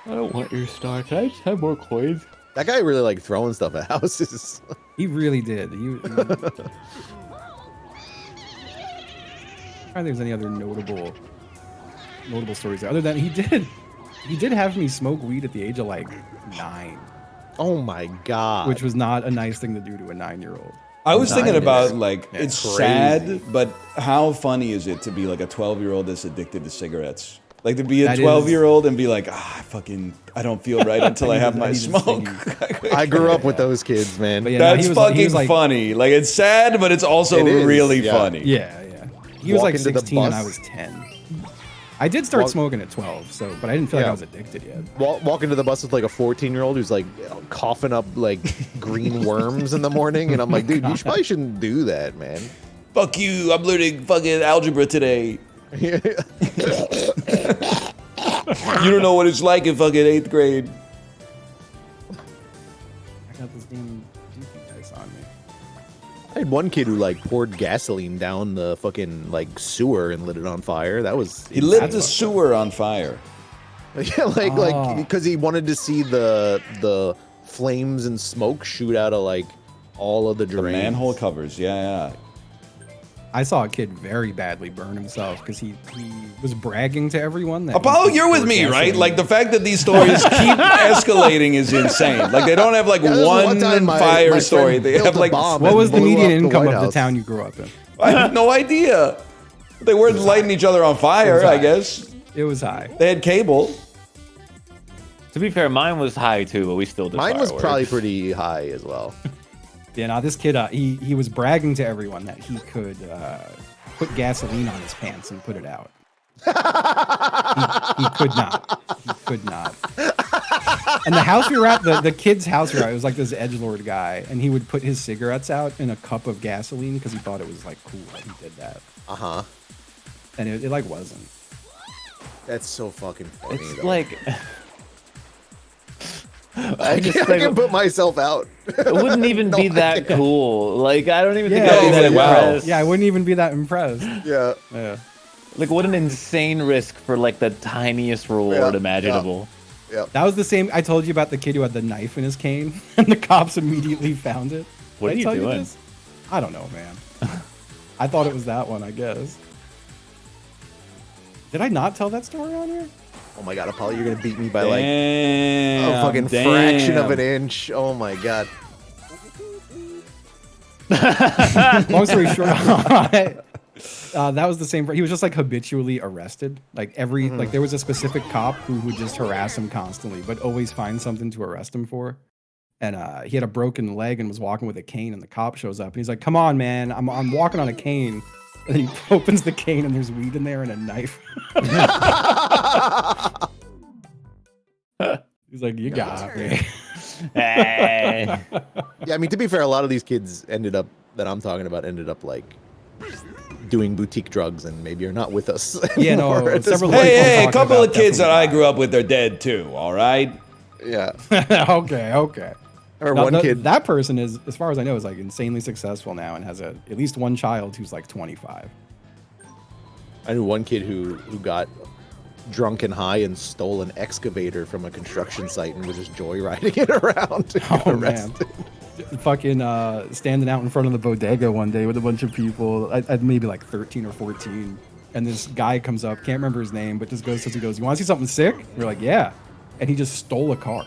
I don't want your star. Can I just have more coins? That guy really liked throwing stuff at houses. He really did. I don't think there's any other notable stories there. Other than he did have me smoke weed at the age of like 9, Oh my god. which was not a nice thing to do to a 9-year-old. I was thinking Nice. about like Yeah, it's crazy. sad, but how funny is it to be like a 12-year-old that's addicted to cigarettes? Like to be a That is- 12-year-old and be like, I don't feel right until I have I my need to smoke. I grew up with those kids, man. But yeah, no, That's he was fucking like, funny. Like it's sad, but it's also It is, really yeah. funny. Yeah. He was Walk like into the 16 and bus. I was 10. I did start Walk- smoking at 12, but I didn't feel like Yeah. I was addicted yet. Walk into the bus with like a 14-year-old who's like coughing up like green worms in the morning, and I'm like, dude, you probably shouldn't do that, man. Fuck you! I'm learning fucking algebra today. You don't know what it's like in fucking 8th grade. I got this damn goofy dice on me. I had one kid who like poured gasoline down the fucking like sewer and lit it on fire. That was He lit That's the fucked up. sewer on fire. yeah, like Oh. because he wanted to see the flames and smoke shoot out of like all of the The drains. manhole covers. Yeah. I saw a kid very badly burn himself because he was bragging to everyone that. Apollo, he you're with poured me, right? gasoline. Like the fact that these stories keep escalating is insane. Like they don't have like Yeah, there was one time my fire friend story. They built have a like bomb What and was the blew median up income White of the House. town you grew up in? I have no idea. They weren't lighting each other on fire, I guess. It was high. They had cable. To be fair, mine was high too, but we still did Mine was fireworks. probably pretty high as well. Yeah, now this kid, he was bragging to everyone that he could put gasoline on his pants and put it out. he could not. He could not. And the house we were at, the kid's house we were at, it was like this edgelord guy, and he would put his cigarettes out in a cup of gasoline because he thought it was like cool that he did that. And it like wasn't. That's so fucking funny. It's though. like I can put myself out. it wouldn't even No be that idea. cool. Like I don't even think Yeah, I'd be that wow. impressed. Yeah, I wouldn't even be that impressed. Yeah. Yeah. Like what an insane risk for like the tiniest reward Yeah, imaginable. That was the same. I told you about the kid who had the knife in his cane, and the cops immediately found it. What Did I are you tell doing? this? I don't know, man. I thought it was that one, I guess. Did I not tell that story on here? Oh my god, Apollo, you're gonna beat me by like Damn, a fucking fraction of an inch. Oh my god. Long story short, that was the same. He was just like habitually arrested. Like like there was a specific cop who would just harass him constantly, but always find something to arrest him for. And he had a broken leg and was walking with a cane, and the cop shows up and he's like, "Come on, man, I'm walking on a cane." And he opens the cane and there's weed in there and a knife. He's like, "You got me." Hey. Yeah, I mean, to be fair, a lot of these kids ended up like doing boutique drugs and maybe are not with us. Yeah, no, anymore at this several- point. Like, Hey, talking a couple about of kids that I definitely grew up with are dead too. All right. Yeah. Okay. I remember one kid. That person is, as far as I know, is like insanely successful now and has at least one child who's like 25. I knew one kid who got drunk and high and stole an excavator from a construction site and was just joyriding it around. And got Oh, man. arrested. Fucking standing out in front of the bodega one day with a bunch of people. I'd maybe like 13 or 14. and this guy comes up, can't remember his name, but just goes, he goes, "You want to see something sick?" We're like, "Yeah," and he just stole a car.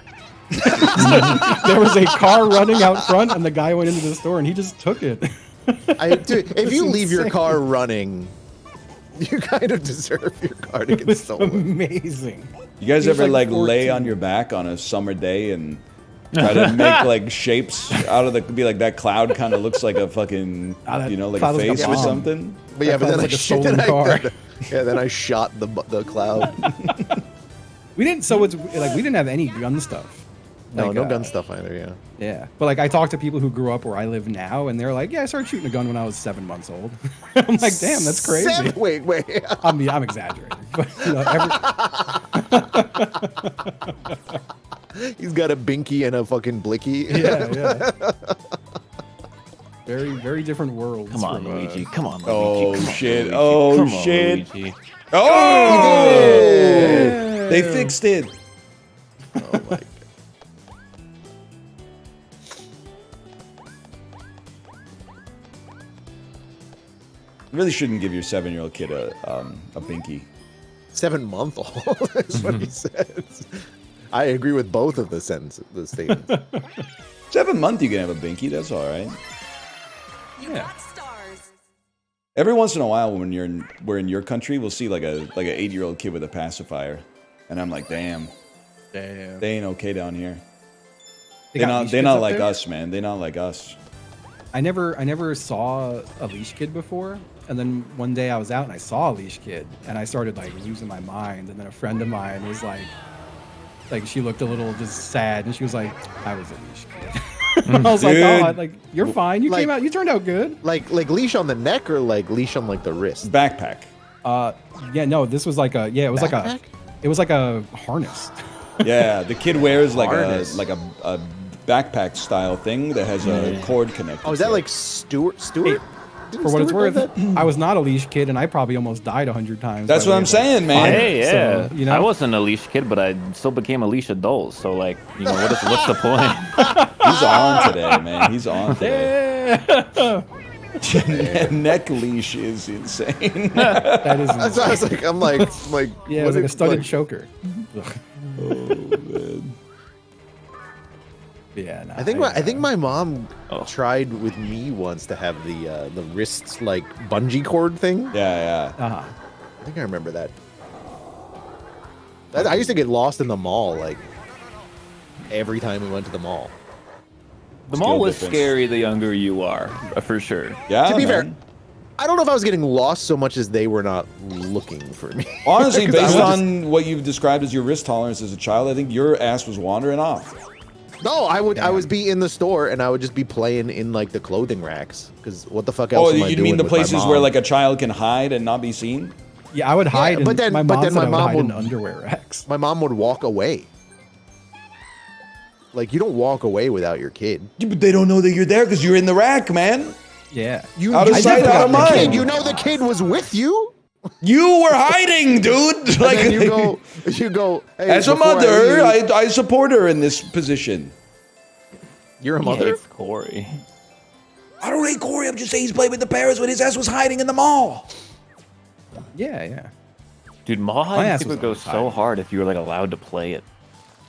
There was a car running out front, and the guy went into the store, and he just took it. Dude, if you leave your insane. car running, you kind of deserve your car to It get was stolen. amazing. You guys He was ever like like lay 14. on your back on a summer day and try to make like shapes out of the be like that cloud kind of looks like a fucking that you know like cloud a looks like face a or bomb. something? But yeah, That but then sounds I like a shot stolen car. then I shot the cloud. We didn't. So it's like we didn't have any gun stuff. No, Like, no gun stuff either. Yeah. Yeah, but like I talk to people who grew up where I live now, and they're like, "Yeah, I started shooting a gun when I was 7 months old." I'm like, "Damn, that's crazy." Wait. I'm exaggerating, but you know, He's got a binky and a fucking blicky. yeah. Very, very different worlds. Come on, from, Luigi. Come on, Luigi. Oh, Come on, shit. Luigi. Oh, Come on, shit. Luigi. Oh, they fixed it. Oh my god. Really shouldn't give your 7-year-old kid a binky. 7-month-old is what he says. I agree with both of the statements. 7 month you can have a binky. That's all right. You Yeah. got stars. Every once in a while, when we're in your country, we'll see like an 8-year-old kid with a pacifier, and I'm like, damn, Damn. they ain't okay down here. They They're got not. leash They're kids not up like there? us, man. They're not like us. I never saw a leash kid before, and then one day I was out and I saw a leash kid, and I started like losing my mind, and then a friend of mine was like she looked a little just sad, and she was like, "I was a leash kid." I was like, Dude. "Oh, like you're fine. You Like- you turned out good." like leash on the neck or like leash on like the wrist? Backpack. Yeah, no, this was like a Backpack? it was like a harness. Yeah, the kid wears like Harness. a backpack style thing that has a cord connected. Oh, is to that it. like Stewart? Didn't For what it's Stewart worth, do that? I was not a leash kid, and I probably almost died 100 times. That's by what way I'm of, saying, man. Hey, yeah. So, you know? I wasn't a leash kid, but I still became a leash adult. So, like, you know, what's the point? He's on today, man. He's on today. Yeah. Neck leash is insane. That is That's what I was like. I'm like, yeah, it was like a studded choker. Yeah, nah, I think my mom Oh. tried with me once to have the wrist like bungee cord thing. Yeah, yeah. I think I remember that. I used to get lost in the mall like every time we went to the mall. The mall Skill was difference. scary the younger you are, for sure. Yeah, To be fair, man. I don't know if I was getting lost so much as they were not looking for me. Honestly, 'Cause I based would on what you've described as your risk tolerance as a child, I think your ass was wandering off. No, I would be in the store and I would just be playing in like the clothing racks because what the fuck else Oh, am I you doing mean the with my places mom? where like a child can hide and not be seen? Yeah, I would hide. but in, then- my but mom then said my I would mom hide in would- underwear racks. my mom would walk away. Like you don't walk away without your kid. Yeah, but they don't know that you're there because you're in the rack, man. Yeah, Out of you sight, never out of got the kid. mind. You know the kid was with you. You were hiding, dude. And Like then you go. Hey, as a before I mother, leave- I support her in this position. you're a He mother. hates Corey. I don't hate Corey. I'm just saying he's playing with the parents when his ass was hiding in the mall. yeah. Dude, mall ass hide was would go always so hiding. hard if you were like allowed to play it.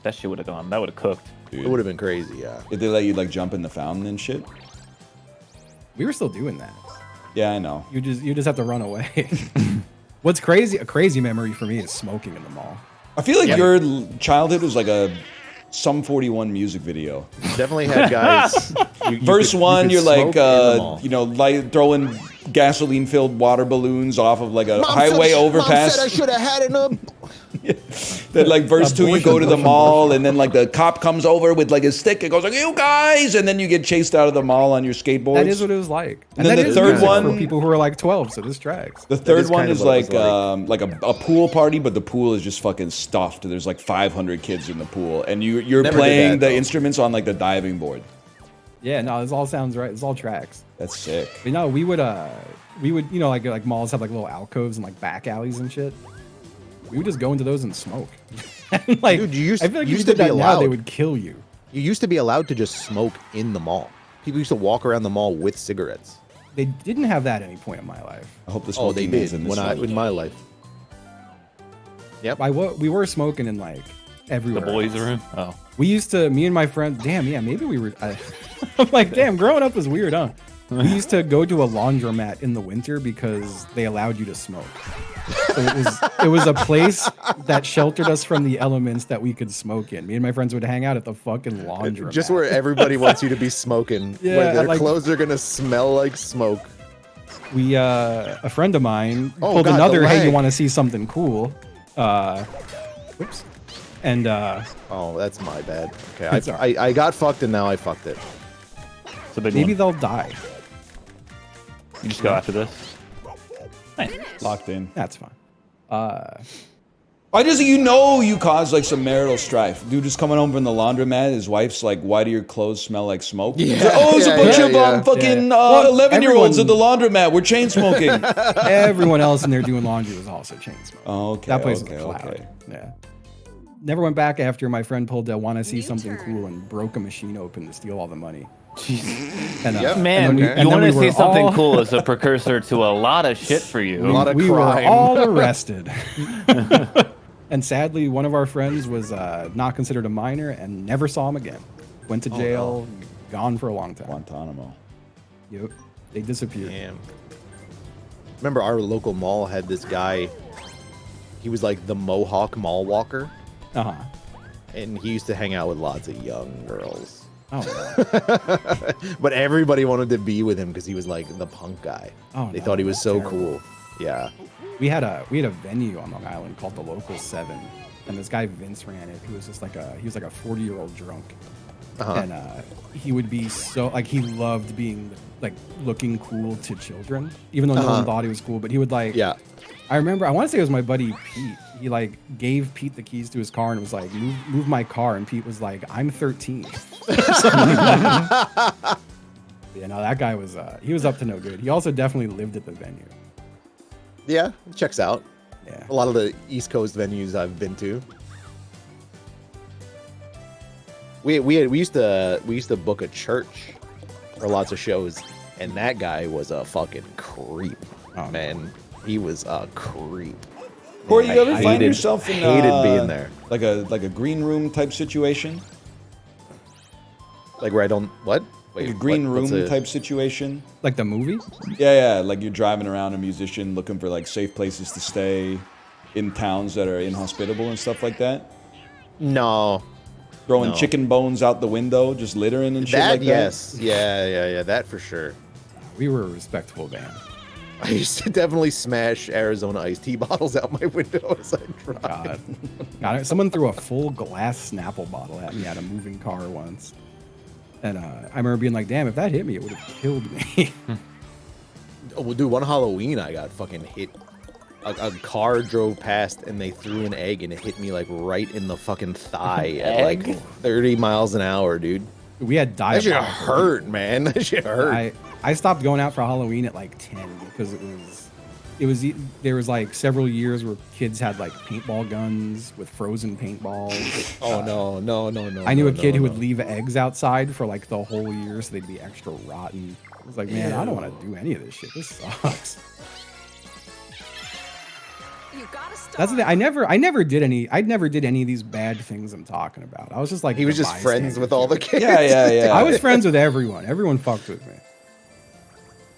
That shit would have gone. That would have cooked. It would have been crazy. Yeah. Did they let you like jump in the fountain and shit? We were still doing that. Yeah, I know. You just have to run away. What's crazy? A crazy memory for me is smoking in the mall. I feel like your childhood was like a Sum 41 music video. Definitely had guys. you Verse could- one, you you're could like, smoke in the mall. you know, throwing gasoline-filled water balloons off of like a Mom highway said, overpass. Mom said I should have had it up. Then like verse two, you go to the Abortion. mall, and then like the cop comes over with like his stick and goes like, "You guys!" And then you get chased out of the mall on your skateboards. That is what it was like. And then that the is third music one- for people who are like 12, so this tracks. The third is one kind of is what it like was a pool party, but the pool is just fucking stuffed. There's like 500 kids in the pool, and you're Never did playing that, the though. instruments on like the diving board. Yeah, no, this all sounds right. This all tracks. That's sick. But no, we would you know like malls have like little alcoves and like back alleys and shit. We would just go into those and smoke. And, like, Dude, you used- I feel like used you to did be that now, they allowed. would kill you. You used to be allowed to just smoke in the mall. People used to walk around the mall with cigarettes. They didn't have that at any point in my life. I hope the Oh, they smoking did is in this when one. in my life. Yep. We were smoking in like The everywhere. boys' else. room. Oh. We used to, me and my friend, damn, yeah, maybe we were, I'm like, damn, growing up was weird, huh? We used to go to a laundromat in the winter because they allowed you to smoke. So it was a place that sheltered us from the elements that we could smoke in. Me and my friends would hang out at the fucking laundromat. Just where everybody wants you to be smoking. Yeah, where their like- clothes are gonna smell like smoke. We, a friend of mine Oh, pulled God, another, the hey, you lag. want to see something cool? Whoops. And, Oh, that's my bad. Okay, It's all right. I got fucked and now I fucked it. It's a big maybe one. they'll die. You just go after this. Nice. Locked in. That's fine. Why does you cause like some marital strife? Dude just coming home from the laundromat, his wife's like, why do your clothes smell like smoke? Yeah, He's like, oh, there's a yeah, bunch yeah, of yeah. fucking Well, 11-year-olds at the everyone- laundromat. We're chain smoking. Everyone else in there doing laundry was also chain smoking. Oh, okay. That place okay, was a cloud. okay. Yeah. Never went back after my friend pulled a want to see something cool and broke a machine open to steal all the money. And, Yep. Man, and then we- you and then want we to see were something all- cool as a precursor to a lot of shit for you. A lot of we were crime. all arrested. And sadly, one of our friends was not considered a minor and never saw him again. Went to jail, gone for a long time. Guantanamo. Yep. They disappeared. Damn. Remember our local mall had this guy. He was like the Mohawk mall walker, Uh-huh. and he used to hang out with lots of young girls. Oh, no. But everybody wanted to be with him because he was like the punk guy. Oh, They no, thought he was that's so terrible. cool. Yeah. We had a venue on Long Island called the Local 7, and this guy Vince ran it. He was just like a 40-year-old drunk, Uh-huh. and he would be so like he loved being like looking cool to children, even though no one thought he was cool. But he would like Yeah. I remember I want to say it was my buddy Pete. He like gave Pete the keys to his car and was like move my car, and Pete was like I'm 13. You know, that guy was he was up to no good. He also definitely lived at the venue. Yeah. Checks out. Yeah. A lot of the East Coast venues I've been to. We used to book a church for lots of shows, and that guy was a fucking creep. Oh, man, he was a creep. Corey, you ever I find hated- yourself in hated being there. like a green room type situation? Like where I don't what? Like a green what's room a- type situation? Like the movie? Yeah, like you're driving around a musician looking for like safe places to stay in towns that are inhospitable and stuff like that. No, Throwing No. chicken bones out the window, just littering and shit that like yes, yeah, that for sure. We were a respectable band. I used to definitely smash Arizona iced tea bottles out my window as I drive. God. God, someone threw a full glass Snapple bottle at me at a moving car once. And I remember being like, damn, if that hit me, it would have killed me. Oh, well, dude, one Halloween I got fucking hit. A car drove past and they threw an egg and it hit me like right in the fucking thigh at like Egg? 30 miles an hour, dude. We had That shit diabolical. hurt, man. That shit hurt. I stopped going out for Halloween at like 10 because there was like several years where kids had like paintball guns with frozen paintballs. Oh no. I knew a kid who no. would leave eggs outside for like the whole year so they'd be extra rotten. I was like, man, I don't want to do any of this shit. This sucks. You gotta stop. That's the thing. I never did any of these bad things I'm talking about. I was just like He was the just friends bystander with all the kid. kids. Yeah. I was friends with everyone. Everyone fucked with me.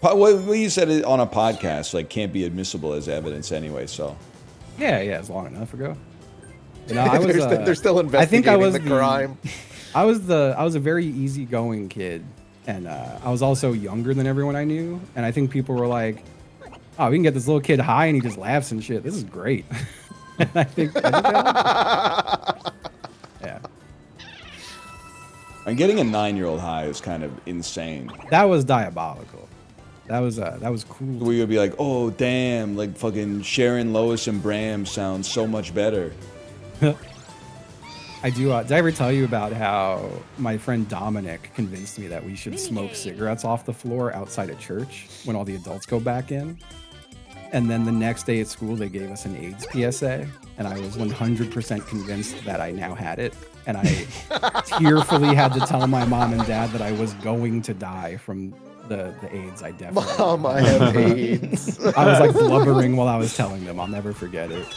What you said on a podcast like can't be admissible as evidence anyway. So Yeah, it's long enough ago. You know, I was. They're still I think investigating I was the crime. I was a very easygoing kid, and I was also younger than everyone I knew. And I think people were like, "Oh, we can get this little kid high, and he just laughs and shit. This is great." And I think they liked it. Yeah, and getting a 9-year-old high is kind of insane. that was diabolical. That was cool. Where you'd be like, oh damn, like fucking Sharon, Lois, and Bram sound so much better. I do. Did I ever tell you about how my friend Dominic convinced me that we should smoke cigarettes off the floor outside of church when all the adults go back in? And then the next day at school, they gave us an AIDS PSA, and I was 100% convinced that I now had it. And I tearfully had to tell my mom and dad that I was going to die from the AIDS. I definitely. Mom, I have AIDS. I was like blubbering while I was telling them. I'll never forget it.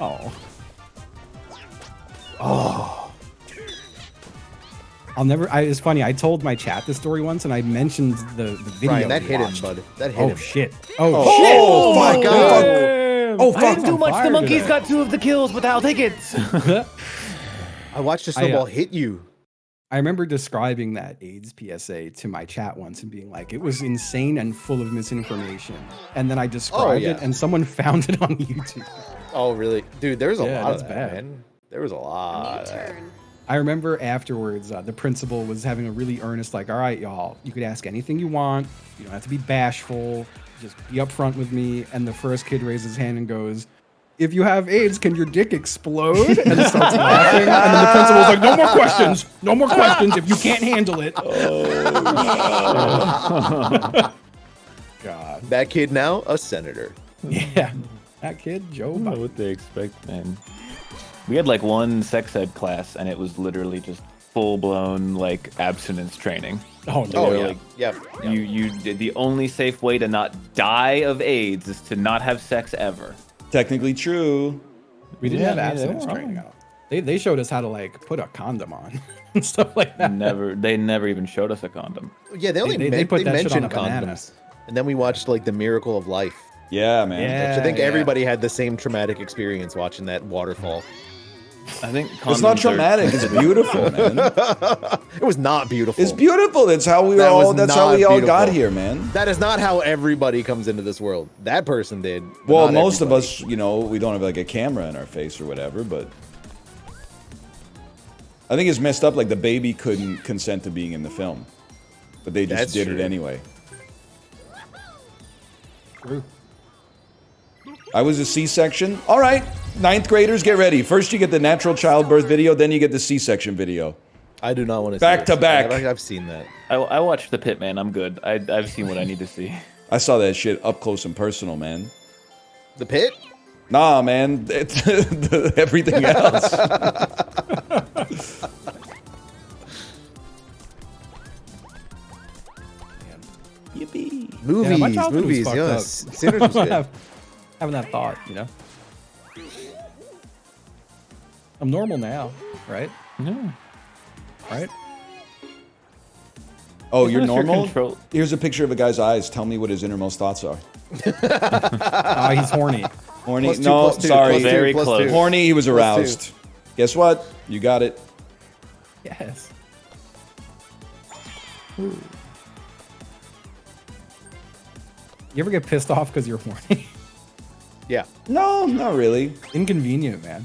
Oh. It's funny. I told my chat this story once, and I mentioned the video. Ryan, that we hit him, watched. bud. That hit Oh him. shit! Oh my god! Oh I fuck! didn't do much. The fire monkeys today. got 2 of the kills, but I'll take it. I watched a snowball hit you. I remember describing that AIDS PSA to my chat once and being like, it was insane and full of misinformation. And then I described yeah. it, and someone found it on YouTube. Oh, really? Dude, there's a Yeah, lot of that's that, bad. man. There was a lot of that. Turn. I remember afterwards, the principal was having a really earnest, like, all right, y'all, you could ask anything you want. You don't have to be bashful. Just be upfront with me. And the first kid raises his hand and goes, if you have AIDS, can your dick explode? And he starts laughing. And then the principal's like, no more questions. No more questions if you can't handle it. God. That kid now, a senator. Yeah. That kid, Joe I don't know Biden. what they expect, man. We had like one sex ed class, and it was literally just full blown like abstinence training. Oh, They no. were yeah. like, Yep. you did the only safe way to not die of AIDS is to not have sex ever. Technically true. We didn't Yeah, have I mean, abstinence they were training. They showed us how to like put a condom on and stuff like that. They never even showed us a condom. Yeah, they only They put that shit on mentioned a banana. condoms. And then we watched like The Miracle of Life. Yeah, man. Yeah. Which I think everybody had the same traumatic experience watching that waterfall. I think It's not condoms are- traumatic. It's beautiful, man. It was not beautiful. It's beautiful. That's how we That all. was That's how not we all got beautiful. here, man. That is not how everybody comes into this world. That person did. but Well, not most of everybody. us, you know, we don't have like a camera in our face or whatever, but I think it's messed up. Like the baby couldn't consent to being in the film, but they just That's did true. it anyway. True. I was a C-section. All right, 9th graders, get ready. First, you get the natural childbirth video, then you get the C-section video. I do not want to Back see to it. back. I've seen that. I watched The Pit, man. I'm good. I've seen what I need to see. I saw that shit up close and personal, man. The Pit? Nah, man, it's everything else. Yippee. Movies, my childhood was movies, fucked yes. up. Sinners was good. Having that thought, you know? I'm normal now, right? Yeah. Right? Oh, you're If you're normal? control- Here's a picture of a guy's eyes. Tell me what his innermost thoughts are. He's horny. Horny? Plus two, No, plus two, sorry. plus two, Very plus close. two. Horny, he was Plus aroused. Guess what? You got it. Yes. You ever get pissed off because you're horny? Yeah. No, not really. Inconvenient, man.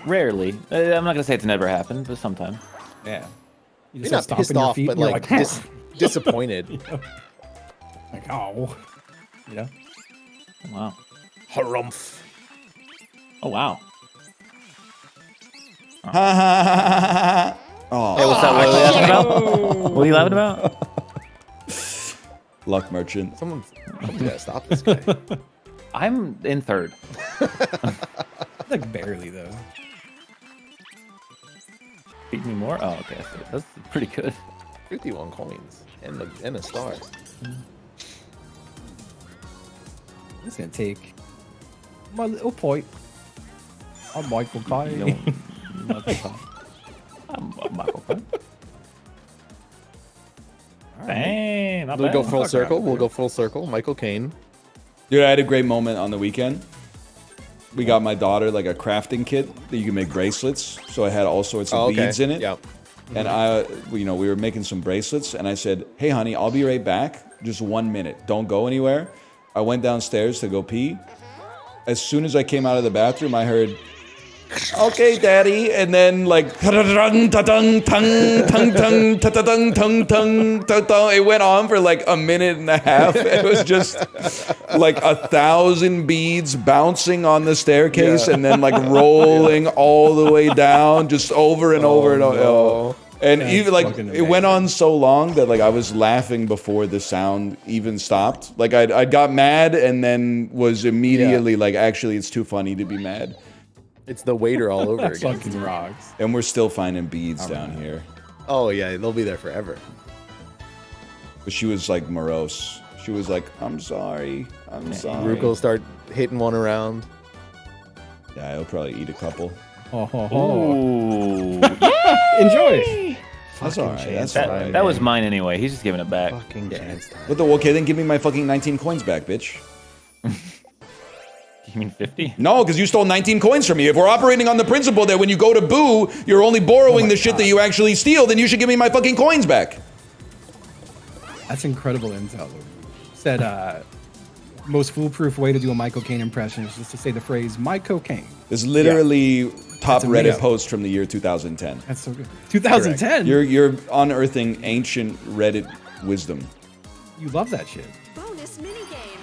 Rarely. I'm not gonna say it's never happened, but sometimes. Yeah. You You're start not pissed stomping your off, feet but and you're like disappointed. like, oh. You know? Wow. Harumph. Oh wow. Oh, Hey, what's that? What are you laughing about? What are you laughing about? luck merchant. Someone's gotta stop this guy. I'm in third. Like, barely, though. Feed me more? Oh, okay. So that's pretty good. 51 coins and a star. It's gonna take my little point. I'm Michael Kai. You know, I'm Michael. Dang, not We'll bad. go full Fuck circle. out, We'll dude. go full circle. Michael Caine. Dude, I had a great moment on the weekend. We got my daughter like a crafting kit that you can make bracelets. So I had all sorts of beads in it. Yeah. And we were making some bracelets, and I said, "Hey, honey, I'll be right back. Just 1 minute. Don't go anywhere." I went downstairs to go pee. As soon as I came out of the bathroom, I heard, "Okay, Daddy," and then like, it went on for like a minute and a half. It was just like 1,000 beads bouncing on the staircase and then like rolling all the way down, just over and over and over. no. And That's even like fucking it went on so long that like I was laughing before the sound even stopped. Like I got mad and then was immediately like, actually, it's too funny to be mad. It's the waiter all over That again. fucking rocks. And we're still finding beads down here. Oh yeah, they'll be there forever. But she was like morose. She was like, I'm sorry. I'm sorry. Ruko will start hitting one around. Yeah, he'll probably eat a couple. Ooh. Enjoy. That's all right. That's that, all right. that was mine anyway. He's just giving it back. Fucking chance time. But okay, then give me my fucking 19 coins back, bitch. You mean 50? No, because you stole 19 coins from me. If we're operating on the principle that when you go to Boo, you're only borrowing the shit that you actually steal, then you should give me my fucking coins back. That's incredible intel. Said, most foolproof way to do a Michael Caine impression is just to say the phrase, my cocaine. This is literally top That's a Reddit video. post from the year 2010. That's so good. 2010? You're unearthing ancient Reddit wisdom. You love that shit. Bonus minigame.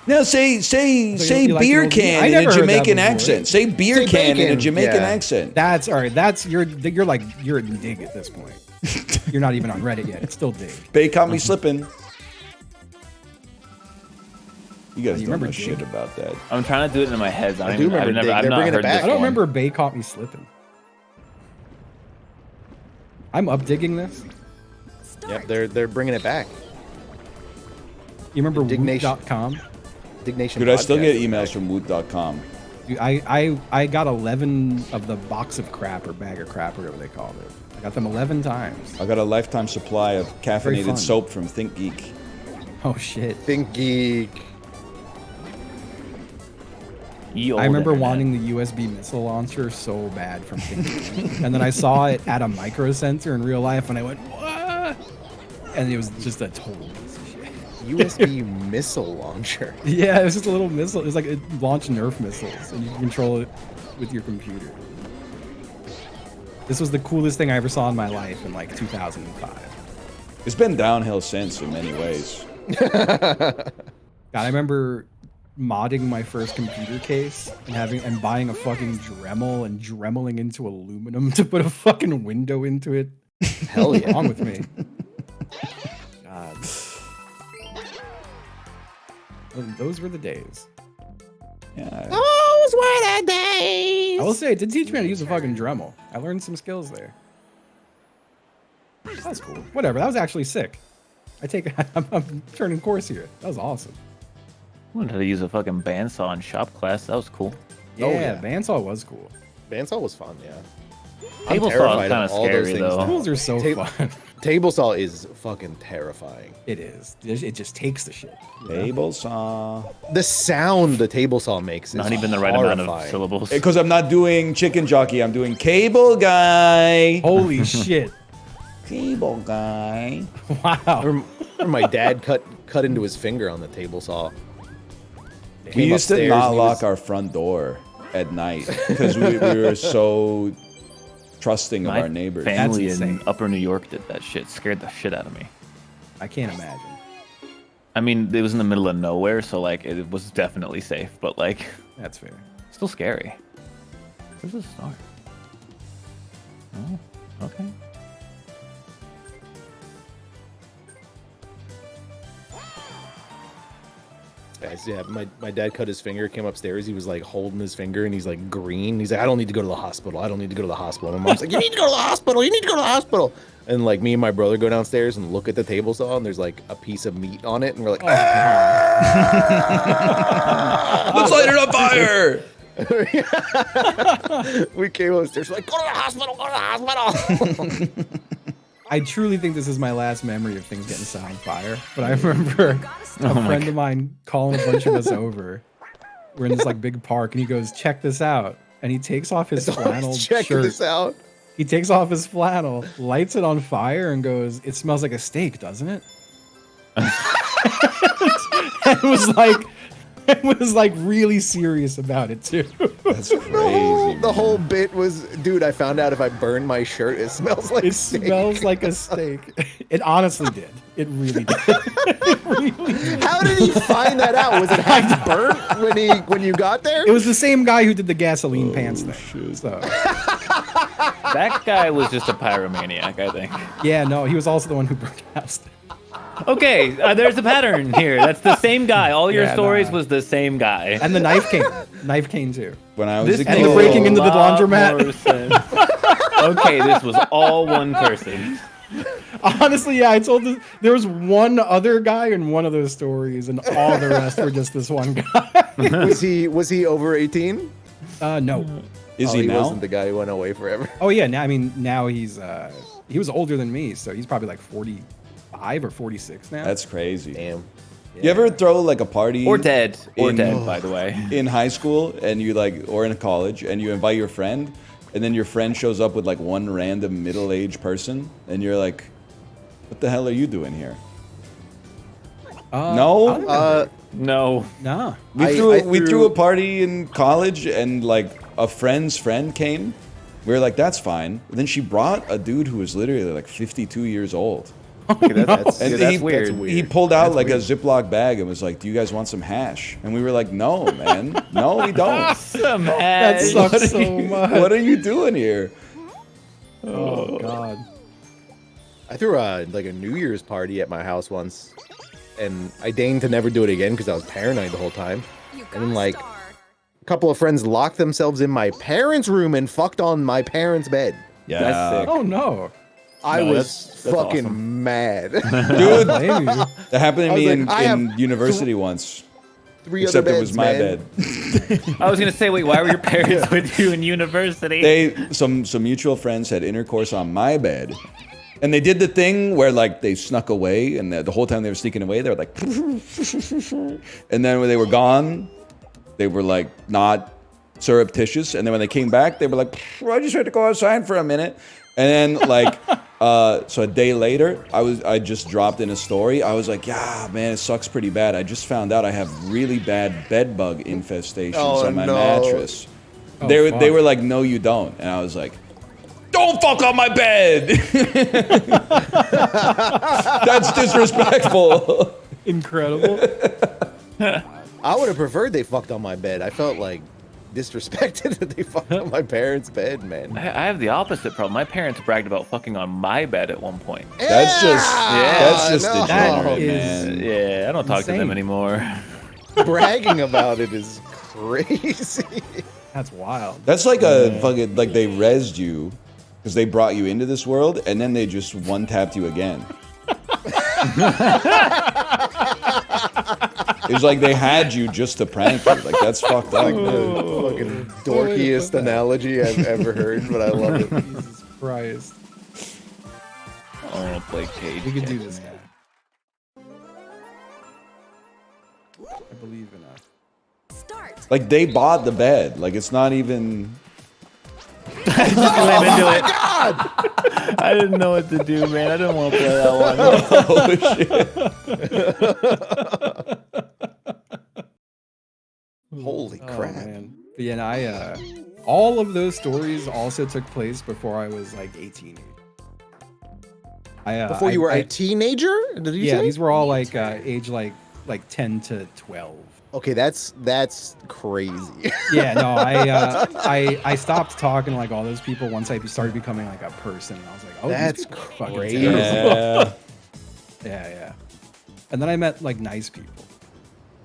Now say you like beer the old- can I in never a heard that Jamaican before. accent. Say beer Say can in a bacon. Jamaican Yeah. accent. That's all right. That's you're like you're in dig at this point. You're not even on Reddit yet. It's still dig. They caught me slipping. You guys You don't remember know shit Dig? about that. I'm trying to do it in my head. I do remember Dig. I've They're not bringing it heard back. this I don't one. remember Bay caught me slipping. I'm up digging this. Start. Yep, they're bringing it back. You remember Indignation. Woot.com? Dignation. Dude, I still get podcast. emails from Woot.com. Dude, I got 11 of the box of crap or bag of crap or whatever they called it. I got them 11 times. I got a lifetime supply of Very caffeinated fun. soap from ThinkGeek. Oh shit. Think Geek. Ye I old remember internet. wanting the USB missile launcher so bad from thinking. And then I saw it at a micro center in real life and I went, what? And it was just a total piece of shit. USB missile launcher. Yeah, it was just a little missile. It was like it launched Nerf missiles and you can control it with your computer. This was the coolest thing I ever saw in my life in like 2005. It's been downhill since in many ways. God, I remember modding my first computer case and buying a fucking Dremel and dremeling into aluminum to put a fucking window into it. Hell yeah. What's wrong with me? God. Those were the days. Yeah. Those were the days. I will say, it did teach me how to use a fucking Dremel. I learned some skills there. That's cool. Whatever. That was actually sick. I'm turning course here. That was awesome. I learned how to use a fucking bandsaw in shop class. That was cool. Yeah, Oh, yeah. bandsaw was cool. Bandsaw was fun, yeah. Table saw terrified is kind of of all those scary things though. now. Tools are so Ta- fun. Table saw is fucking terrifying. It is. It just takes the shit. you know? Table saw. The sound the table saw makes is Not even the right amount of horrifying. syllables. Because I'm not doing chicken jockey, I'm doing cable guy. Holy shit. Cable guy. Wow. Or my dad cut into his finger on the table saw. We Came used to upstairs not and he lock was- our front door at night because we were so trusting of My our neighbors. family That's in insane. Upper New York did that shit. Scared the shit out of me. I can't imagine. I mean, it was in the middle of nowhere, so like it was definitely safe, but like That's fair. still scary. Where's the star? Oh, okay. Guys, yeah, my dad cut his finger, came upstairs, he was like holding his finger and he's like green. He's like, I don't need to go to the hospital. I don't need to go to the hospital. My mom's like, you need to go to the hospital. You need to go to the hospital. And like me and my brother go downstairs and look at the table saw and there's like a piece of meat on it and we're like, Let's light it on fire! we came upstairs, we're like, go to the hospital, go to the hospital. I truly think this is my last memory of things getting set on fire. But I remember a friend of mine calling a bunch of us over. We're in this like big park and he goes, check this out. And he takes off his flannel Check shirt. this out. He takes off his flannel, lights it on fire, and goes, "It smells like a steak, doesn't it?" It was like really serious about it too. That's crazy. The whole bit was, dude, I found out if I burn my shirt, it smells like It steak. smells like a steak. It honestly did. It really did. It really did. How did he find that out? Was it half burnt when you got there? It was the same guy who did the gasoline pants thing. So That guy was just a pyromaniac, I think. yeah, no, he was also the one who burned the house. Okay, there's a pattern here. That's the same guy. All your Yeah, stories nah. was the same guy. And the knife cane too. When I was a This And the kid, breaking into the lot laundromat. more sense. Okay, this was all one person. Honestly, yeah, I told this. There was one other guy in one of those stories, and all the rest were just this one guy. Was he over 18? No. Is Oh, he he now? wasn't the guy who went away forever. Oh yeah, now I mean now he's he was older than me, so he's probably like 45 or 46 now. That's crazy. Damn. You ever throw like a party Or dead. Or In- dead, by the way. in high school and you like, or in college, and you invite your friend, and then your friend shows up with like one random middle-aged person, and you're like, what the hell are you doing here? No? No. Nah. We threw a party in college, and like a friend's friend came. We were like, that's fine. And then she brought a dude who was literally like 52 years old. Okay, that's And that's he, weird. he pulled out like a Ziploc bag and was like, do you guys want some hash? And we were like, no, man. No, we don't. Some That hash. sucks so much. What are you doing here? Oh god. I threw a New Year's party at my house once, and I deigned to never do it again because I was paranoid the whole time. You got And then, a like, star. a couple of friends locked themselves in my parents' room and fucked on my parents' bed. Yeah. That's sick. Oh no. I No, was that's fucking awesome. mad. Dude, Blame you. that happened to I was me like, in, I have in university once. 3 Except other it beds, was my man. bed. I was gonna say, wait, why were your parents with you in university? Some mutual friends had intercourse on my bed. And they did the thing where like they snuck away, and the whole time they were sneaking away, they were like, and then when they were gone, they were like not surreptitious. And then when they came back, they were like, I just had to go outside for a minute. And then like, so a day later, I just dropped in a story. I was like, yeah, man, it sucks pretty bad. I just found out I have really bad bed bug infestations Oh, on my no. mattress. Oh, They fuck. were like, no, you don't. And I was like, don't fuck on my bed. That's disrespectful. Incredible. I would have preferred they fucked on my bed. I felt like disrespected that they fucked on my parents' bed, man. I have the opposite problem. My parents bragged about fucking on my bed at one point. That's just no. That degenerate, is- man. Yeah, I don't talk to them Insane. anymore. Bragging about it is crazy. That's wild. That's like a fucking like they rezzed you because they brought you into this world and then they just one tapped you again. It was like they had you just to prank you. Like that's fucked up. Like the fucking dorkiest analogy I've ever heard, but I love it. Jesus Christ. I want to play cage. We could do Catch. this guy. I believe in us. Start. Like they bought the bed. Like it's not even. Slam into it. I didn't know what to do, man. I didn't want to play that one. Holy Oh, crap. man. But yeah, and all of those stories also took place before I was like 18. Before you were a teenager? Did you Yeah, say? these were all like age like 10 to 12. Okay, that's crazy. Yeah, no, I stopped talking to like all those people once I started becoming like a person. And I was like, oh, That's these people are fucking crazy. terrible. Yeah. Yeah. And then I met like nice people.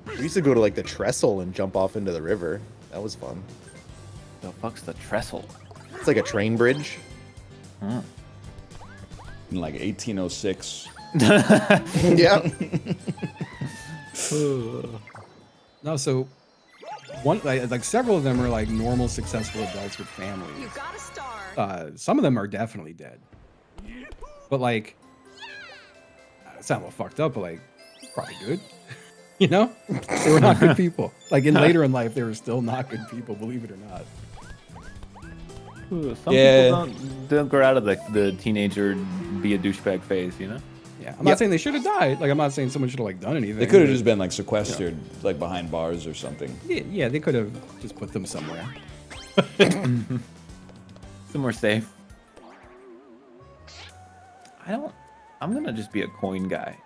We used to go to like the trestle and jump off into the river. That was fun. The fuck's the trestle? It's like a train bridge. In like 1806. Yeah. No, so one like several of them are like normal, successful adults with You families. got a star. Some of them are definitely dead, but like, it sounds a little fucked up, but like, probably good. You know, they were not good people. Like later in life, they were still not good people. Believe it or not. Some Yeah. people don't grow out of the teenager be a douchebag phase, you know? Yeah, I'm not saying they should have died. Like I'm not saying someone should have like done anything. They could have but- just been like sequestered, like behind bars or something. Yeah, they could have just put them somewhere. Somewhere safe. I'm gonna just be a coin guy.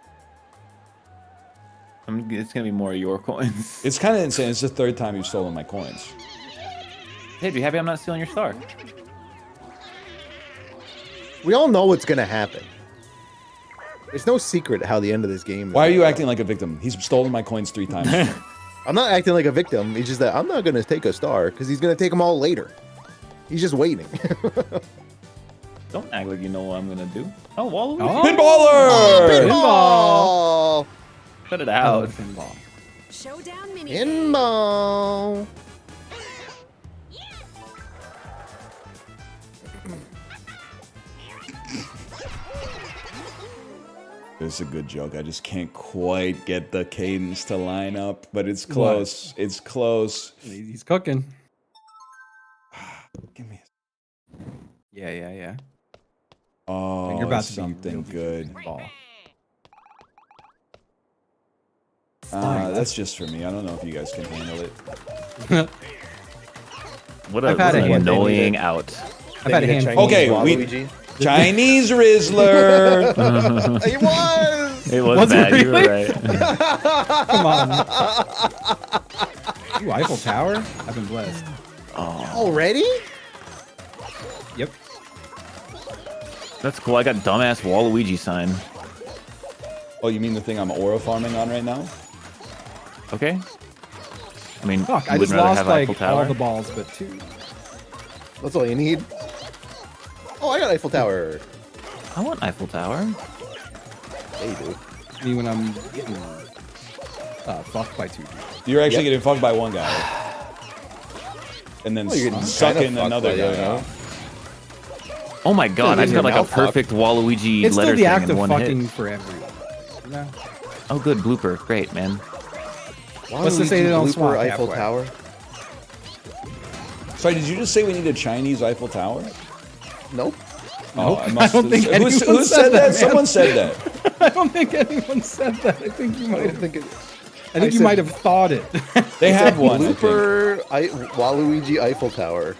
It's gonna be more of your coins. It's kind of insane. It's the third time you've stolen my coins. Hey, are you happy I'm not stealing your star? We all know what's gonna happen. There's no secret how the end of this game is. Why are you gonna acting like a victim? He's stolen my coins 3 times. go. I'm not acting like a victim. It's just that I'm not gonna take a star because he's gonna take them all later. He's just waiting. Don't act like you know what I'm gonna do. Oh, Waluigi. Pinballer! Pinball! Put it I love out. pinball. Showdown mini. Pinball! It's a good joke. I just can't quite get the cadence to line up, but it's close. What? It's close. He's cooking. Give me Yeah. Oh, And you're about to be something real good. Pinball. That's just for me. I don't know if you guys can handle it. What I've had an a annoying out. I've had a handful. Okay, Waluigi. Chinese Rizzler. He was! It was Was it bad. You were really? right. Come on. Ooh, Eiffel Tower? I've been blessed. Already? Yep. That's cool. I got dumbass Waluigi sign. Oh, you mean the thing I'm aura farming on right now? Okay. I mean, Fuck, I you just wouldn't rather lost have like Eiffel Tower? all the balls but 2. That's all you need. Oh, I got Eiffel Tower. I want Eiffel Tower. Yeah, you do. I mean, when I'm getting fucked by 2 people. You're actually getting fucked by one guy. And then Well, you're getting sucking kinda fucked another by the other guy. guy. Oh my god, I just got like a mouth fucked. perfect Waluigi It's letter still the thing act in of one fucking hit. for everyone. You know? Oh good, blooper. Great, man. Let's just say they don't Blooper swap Eiffel halfway. Tower. Sorry, did you just say we need a Chinese Eiffel Tower? Nope. Oh, I must don't think anyone who said said that, man. Someone said that. I don't think anyone said that. I think you might have. think it. I think you said- might have thought it. They have one. I think. Blooper Waluigi Eiffel Tower.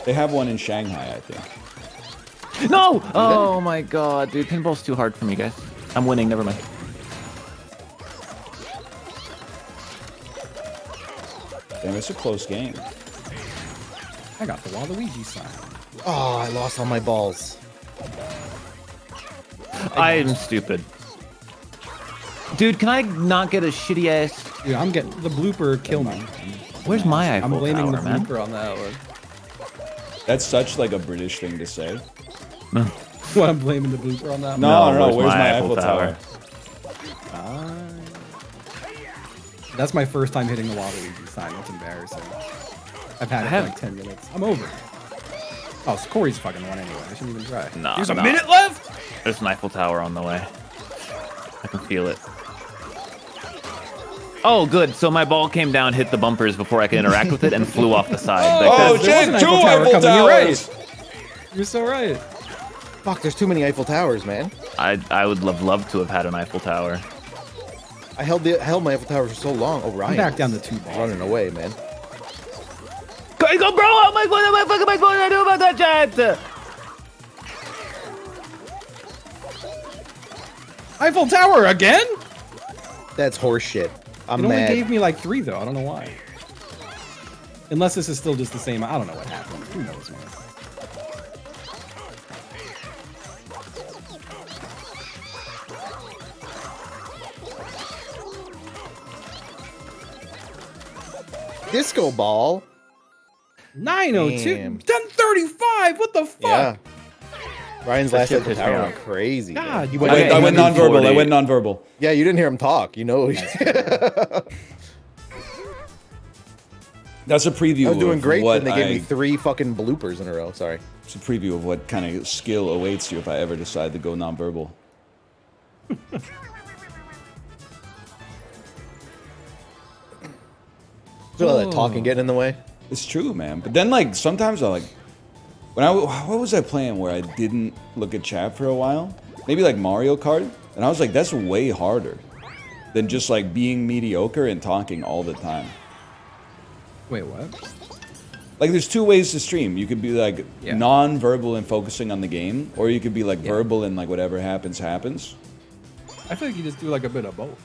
They have one in Shanghai, I think. No! Oh my god, dude, pinball's too hard for me, guys. I'm winning, never mind. Damn, it's a close game. I got the Waluigi sign. Oh, I lost all my balls. I'm stupid. Dude, can I not get a shitty ass... Dude, I'm getting the blooper. Kill me. Where's my Eiffel I'm blaming Tower, the man? blooper on that one. That's such like a British thing to say. What, I'm blaming the blooper on that No, one? no, where's my Eiffel Tower? That's my first time hitting the Waluigi sign. That's embarrassing. I've had it for like 10 minutes. I'm over. Oh, so Corey's fucking one anyway. I shouldn't even try. Nah, There's a nah. minute left? There's an Eiffel Tower on the way. I can feel it. Oh, good. So my ball came down, hit the bumpers before I could interact with it, and flew off the side. Like, Oh, that's- there was shit, an 2 Eiffel Tower Eiffel coming, you're right. Towers! You're so right. Fuck, there's too many Eiffel Towers, man. I would love to have had an Eiffel Tower. I held my Eiffel Tower for so long. Oh, Ryan. I'm back down to 2 balls. Running away, man. Go, bro! Oh my god, what the fuck am I going to do about that chat? Eiffel Tower again? That's horseshit. I'm It only mad. gave me like 3 though. I don't know why. Unless this is still just the same. I don't know what happened. Who knows, man? Disco ball. 902, Damn. 1035. What the fuck? Yeah. Ryan's That last shit Eiffel pissed me Tower off. went crazy. God, man. He I went, I went nonverbal. I 140. went nonverbal. yeah, you didn't hear him talk. You know. That's a preview. I was doing of great, what then they gave me 3 fucking bloopers in a row. Sorry. It's a preview of what kind of skill awaits you if I ever decide to go nonverbal. So let that talking get in the way. It's true, man. But then, like, sometimes I like what was I playing where I didn't look at chat for a while? Maybe like Mario Kart, and I was like, that's way harder than just like being mediocre and talking all the time. Wait, what? Like, there's 2 ways to stream. You could be like Yeah. non-verbal and focusing on the game, or you could be like verbal and like whatever happens happens. I feel like you just do like a bit of both.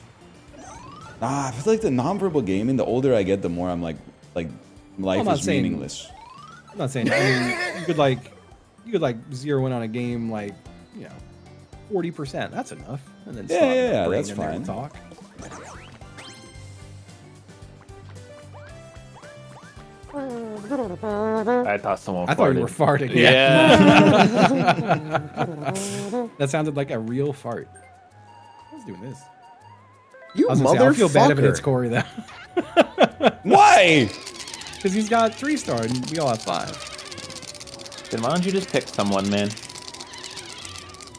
Nah, I feel like the non-verbal gaming, the older I get, the more I'm like life not is saying- meaningless. I'm not saying. I mean, you could like zero in on a game like 40%. That's enough. And then slot Yeah, your brain that's in there and fine. Talk. I thought someone farted. I thought you were farting. Yeah. That sounded like a real fart. Who's doing this? You I was gonna say, I feel bad if it hits motherfucker. Corey though. Why? Because he's got 3-star and we all have 5. Then why don't you just pick someone, man?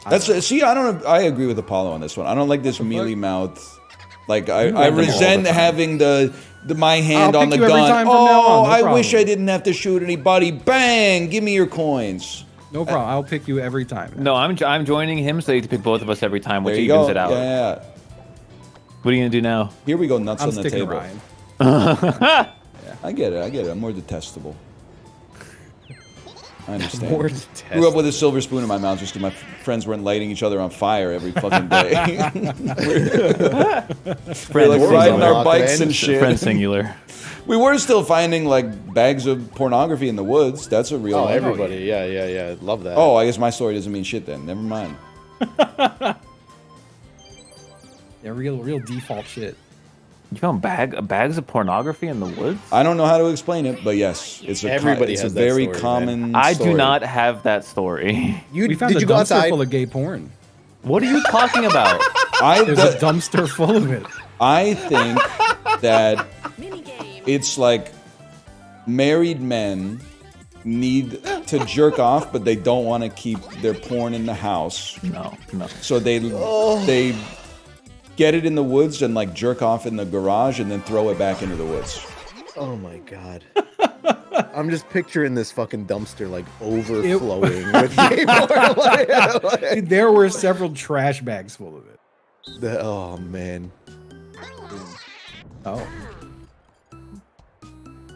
That's see. I agree with Apollo on this one. I don't like this mealy mouth. Like I resent having my hand I'll on the pick you every gun. time from now Oh, on, no I wish problem. I didn't have to shoot anybody. Bang! Give me your coins. No problem. I'll pick you every time. No, I'm joining him, so you have to pick both of us every time, which There you evens go. it out. Yeah. What are you gonna do now? Here we go. Nuts I'm on the sticking table. Ryan. I get it. I'm more detestable. I understand. More Grew up with a silver spoon in my mouth just because my friends weren't lighting each other on fire every fucking day. We're like riding our bikes and shit. Friend singular. We were still finding like bags of pornography in the woods. That's a real Oh, one. everybody. Yeah. Love that. Oh, I guess my story doesn't mean shit then. Never mind. Yeah, real default shit. You found bags of pornography in the woods? I don't know how to explain it, but yes, it's a Everybody it's has a that very story, common. I story. do not have that story. We found Did a you go dumpster outside? full of gay porn. What are you talking about? There's a dumpster full of it. I think that Minigame. it's like married men need to jerk off, but they don't want to keep their porn in the house, No. so they get it in the woods and like jerk off in the garage and then throw it back into the woods. Oh my god. I'm just picturing this fucking dumpster like overflowing with gay porn. Like, There were several trash bags full of it. oh man. Oh,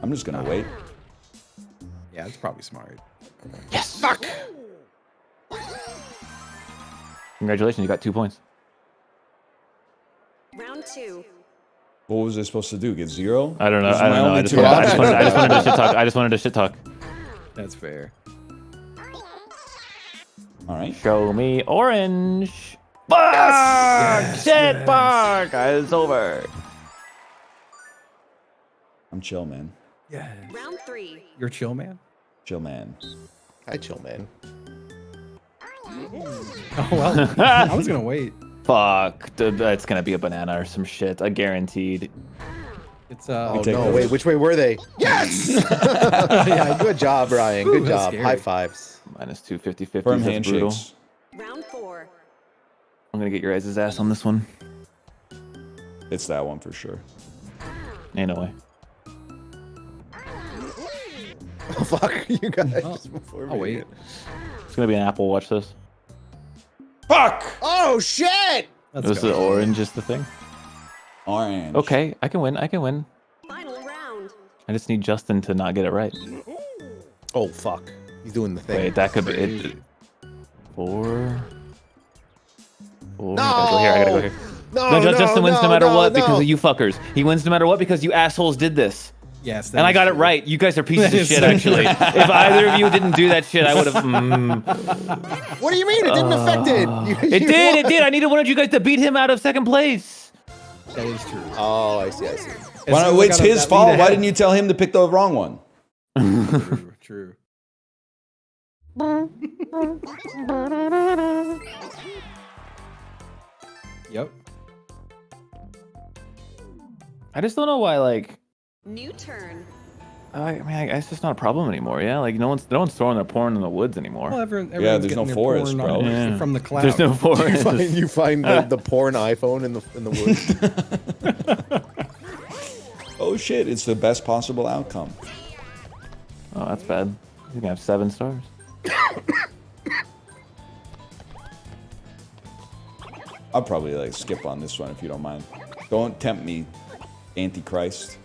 I'm just gonna wait. yeah, it's probably smart. Yes. Fuck. Congratulations, you got 2 points. Round 2. What was I supposed to do? Get 0? I don't know. This is I my don't know. only I just two wanted options. to shit talk. I just wanted to shit talk. That's fair. All right. Show me orange. Fuck! Shit, fuck! It's over. I'm chill, man. Yeah. Round 3. You're chill, man. Chill, man. Hi, chill, man. Oh well. I was gonna wait. Fuck. It's gonna be a banana or some shit. I guaranteed. It's Oh take no, those. wait, which way were they? Yes! Yeah, good job, Ryan. Good Ooh, that's job. scary. High fives. Minus 250. Firm That's brutal. handshakes. Round 4. I'm gonna get your guys' ass on this one. It's that one for sure. Ain't no way. Oh, fuck you guys. Before I'll wait. It's gonna be an apple. Watch this. Fuck! Oh shit! Let's This go. is orange is the thing. Orange. Okay, I can win. I can win. Final round. I just need Justin to not get it right. Oh fuck. He's doing the thing. Wait, that could be it. 4. No! I gotta go here. I gotta go here. No, Justin wins no matter what because no. of you fuckers. He wins no matter what because you assholes did this. Yes. And I got it right. You guys are pieces of shit, actually. If either of you didn't do that shit, I would have. What do you mean? It didn't affect it. It did. It did. I needed one of you guys to beat him out of second place. That is true. Oh, I see. Why not, it's his fault. Why didn't you tell him to pick the wrong one? True. Yep. I just don't know why. Like, New turn. I mean, I guess it's not a problem anymore. Yeah, like no one's throwing their porn in the woods anymore. Well, everyone's there's getting no their forest, porn bro. on- Yeah. from the cloud. There's no forest. You find the porn iPhone in the woods. Oh shit! It's the best possible outcome. Oh, that's bad. You're gonna have 7 stars. I'll probably like skip on this one if you don't mind. Don't tempt me, Antichrist.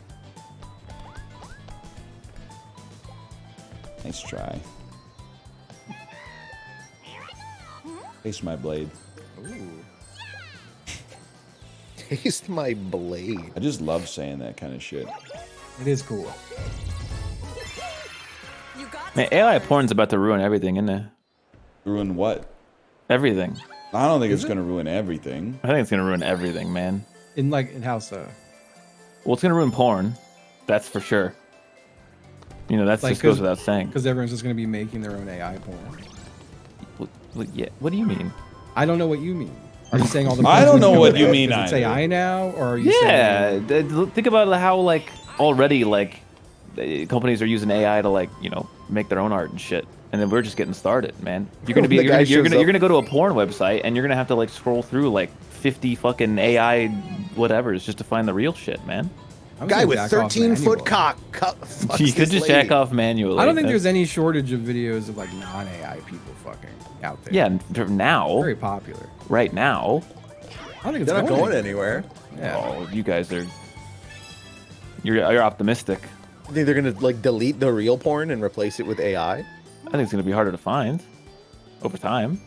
Nice try. Taste my blade. Taste my blade. I just love saying that kind of shit. It is cool. You got Man, AI porn's about to ruin everything, isn't it? Ruin what? Everything. I don't think it's gonna ruin everything. I think it's gonna ruin everything, man. In how so? Well, it's gonna ruin porn. That's for sure. You know, that Like, just goes without saying. Because everyone's just going to be making their own AI porn. Yeah. What do you mean? I don't know what you mean. Are you saying all the? I don't know what you because mean It's either. AI now, or are you Yeah. saying? Think about how like already like companies are using AI to like make their own art and shit, and then we're just getting started, man. You're gonna be The guy you're shows gonna up. go to a porn website and you're gonna have to like scroll through like 50 fucking AI whatevers just to find the real shit, man. I'm Guy gonna with jack off 13-foot manually. cock. Fucks You could this just lady. jack off manually. I don't think That's- there's any shortage of videos of like non-AI people fucking out there. Yeah, now, Very popular. right now. I don't think it's They're not going anywhere. anywhere. Yeah. Oh, you guys are. You're optimistic. You think they're gonna like delete the real porn and replace it with AI? I think it's gonna be harder to find over time.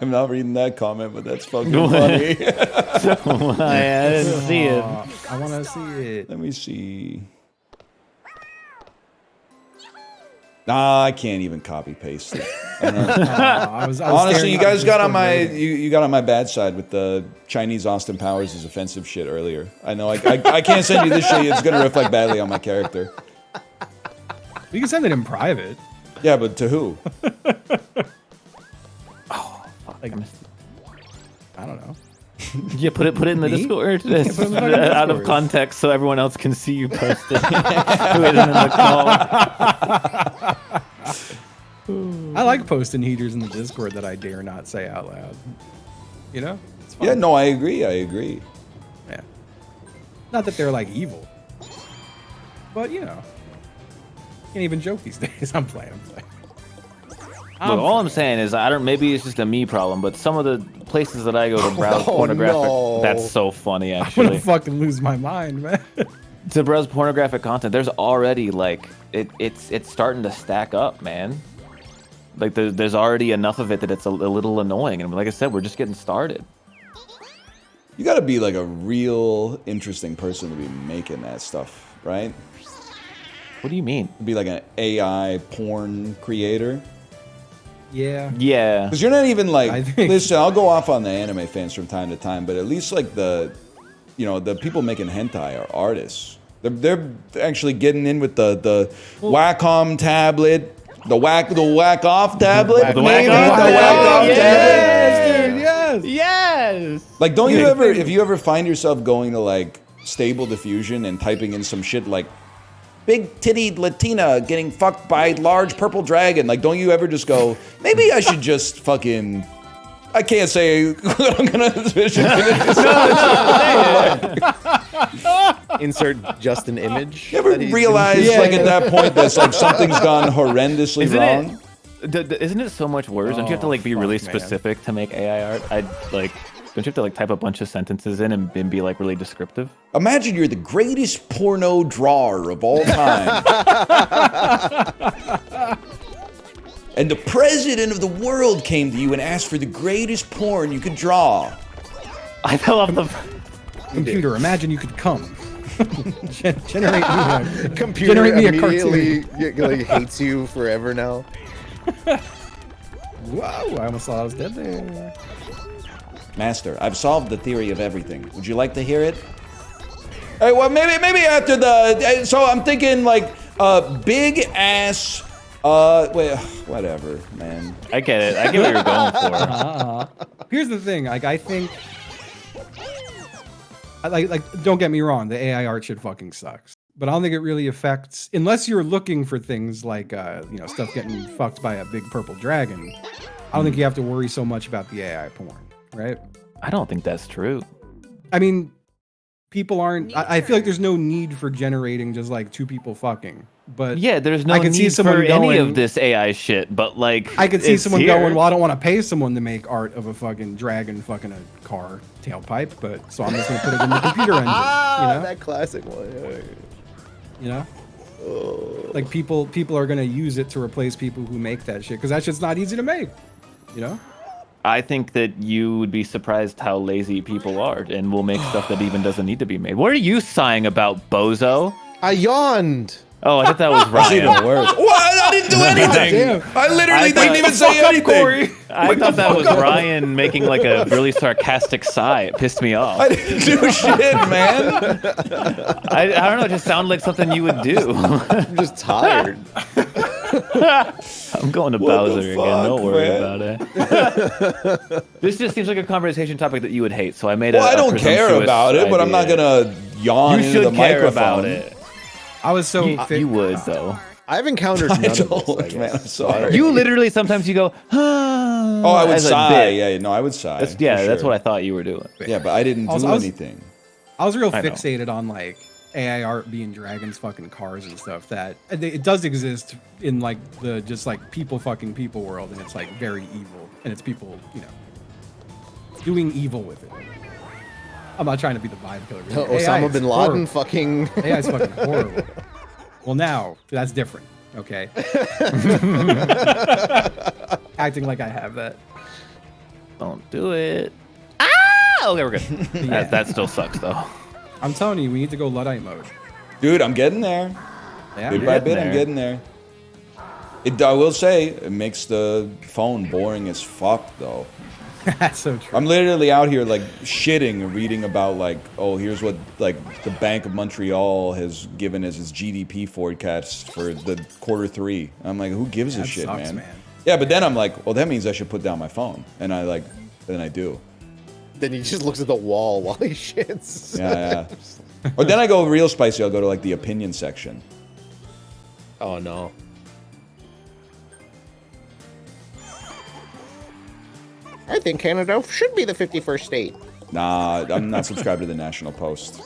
I'm not reading that comment, but that's fucking funny. I didn't see it. I want to see it. Let me see. Nah, I can't even copy paste it. I was Honestly, staring you at guys the got on Discord my rating. you got on my bad side with the Chinese Austin Powers is offensive shit earlier. I know I can't send you this shit. It's gonna reflect badly on my character. You can send it in private. Yeah, but to who? Like, I don't know. Yeah, put it in the Me? Discord. put it in the fucking Out of Discord. context, so everyone else can see you post it. Who isn't in the call. I like posting heaters in the Discord that I dare not say out loud. You know? It's fun. Yeah, no, I agree. I agree. Yeah. Not that they're like evil. But, you know. Can't even joke these days. I'm playing. Look, all I'm saying is, I don't. Maybe it's just a me problem, but some of the places that I go to browse pornographic. no. That's so funny, I'm actually. gonna fucking lose my mind, man. To browse pornographic content, there's already like it's starting to stack up, man. Like there's already enough of it that it's a little annoying, and like I said, we're just getting started. You got to be like a real interesting person to be making that stuff, right? What do you mean? Be like an AI porn creator. Yeah. Yeah. Because you're not even like, I think- listen, I'll go off on the anime fans from time to time, but at least like the people making hentai are artists. They're actually getting in with the Wacom tablet, the whack off tablet, The maybe whack off the whack off tablet. tablet. Dude, yes. Yes. Like, don't you ever, if you ever find yourself going to like Stable Diffusion and typing in some shit like big tittied Latina getting fucked by large purple dragon, like, don't you ever just go, maybe I should just fucking, I can't say what I'm gonna Insert just an image. You ever that he's- realize, like, at that point, that's like something's gone horrendously Isn't wrong? Isn't it so much worse? Don't you have to like be fuck, really man. specific to make AI art? Don't you have to like type a bunch of sentences in and be like really descriptive? Imagine you're the greatest porno drawer of all time. And the president of the world came to you and asked for the greatest porn you could draw. I fell off the. Computer, imagine you could come. Generate me a, Computer generate me a immediately cartoon. like, hates you forever now. Whoa, I almost thought I was dead there. Master, I've solved the theory of everything. Would you like to hear it? Hey, well, maybe after the. So I'm thinking like big ass. Wait, whatever, man. I get it. I get what you're going for. Here's the thing, like I think, like don't get me wrong, the AI art shit fucking sucks. But I don't think it really affects, unless you're looking for things like stuff getting fucked by a big purple dragon. I don't think you have to worry so much about the AI porn, right? I don't think that's true. I mean, people aren't. I feel like there's no need for generating just like two people fucking. But Yeah, there's no I can see need someone for any going- of this AI shit, but like I could see it's someone here. going, well, I don't want to pay someone to make art of a fucking dragon fucking a car tailpipe, but so I'm just gonna put it in the computer engine. You know? That classic one. You know? Like people are gonna use it to replace people who make that shit because that shit's not easy to make. You know? I think that you would be surprised how lazy people are and will make stuff that even doesn't need to be made. What are you sighing about, bozo? I yawned. Oh, I thought that was That's even Ryan. worse. What? I didn't do anything. Damn. I literally thought- didn't even say Fuck up, anything. Corey. I thought that was Ryan making like a really sarcastic sigh. It pissed me off. I didn't do shit, man. I don't know. It just sounded like something you would do. I'm just tired. I'm going to What Bowser the again. Don't fuck, worry man? about it. This just seems like a conversation topic that you would hate. So I made a. Well, I don't care presumptuous about it, but I'm not idea. gonna yawn You into the should care microphone. about it. I was so You would though. I've encountered none I of this, don't, I man. I'm guess. sorry. You literally sometimes you go. Oh, I would as a sigh. bit. Yeah, no, I would sigh. That's, for that's sure. what I thought you were doing. Yeah, but I didn't Also, do I was- anything. I was real I know. fixated on like AI art being dragons fucking cars and stuff. That it does exist in like the just like people fucking people world, and it's like very evil, and it's people doing evil with it. I'm not trying to be the vibe killer. AI Osama is bin Laden horrible. fucking. AI is fucking horrible. Well, now that's different. Okay. Acting like I have that. Don't do it. Ah! Okay, we're good. Yeah. That still sucks though. I'm telling you, we need to go Luddite mode. Dude, I'm getting there. Yeah, Bit man. by getting bit, I'm there. getting there. I will say, it makes the phone boring as fuck, though. That's so true. I'm literally out here like shitting, reading about like, oh, here's what like the Bank of Montreal has given as its GDP forecast for the quarter 3. I'm like, who gives a That shit, sucks, man? man. Yeah, but then I'm like, well, that means I should put down my phone, and then I do. Then he just looks at the wall while he shits. Yeah, yeah. Or then I go real spicy. I'll go to like the opinion section. Oh no. I think Canada should be the 51st state. Nah, I'm not subscribed to the National Post.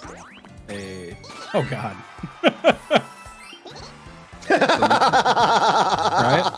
Hey. Oh God. Right?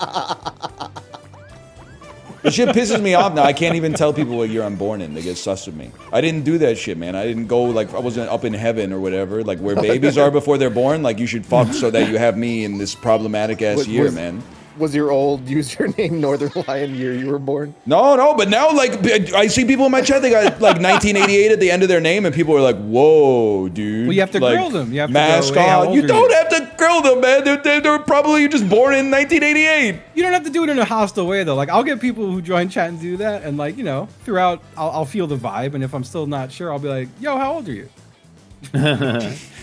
The shit pisses me off now. I can't even tell people what year I'm born in. They get sus of me. I didn't do that shit, man. I didn't go like I wasn't up in heaven or whatever. Like where babies are before they're born. Like you should fuck so that you have me in this problematic ass year, man. Was your old username Northern Lion year you were born? No, but now like I see people in my chat. They got like 1988 at the end of their name, and people are like, "Whoa, dude!" Well, you have to like, grill them. You have to mask go, "Hey, how on. old You are don't you?" have to grill them, man. They're probably just born in 1988. You don't have to do it in a hostile way though. Like I'll get people who join chat and do that, and like throughout, I'll feel the vibe, and if I'm still not sure, I'll be like, "Yo, how old are you?"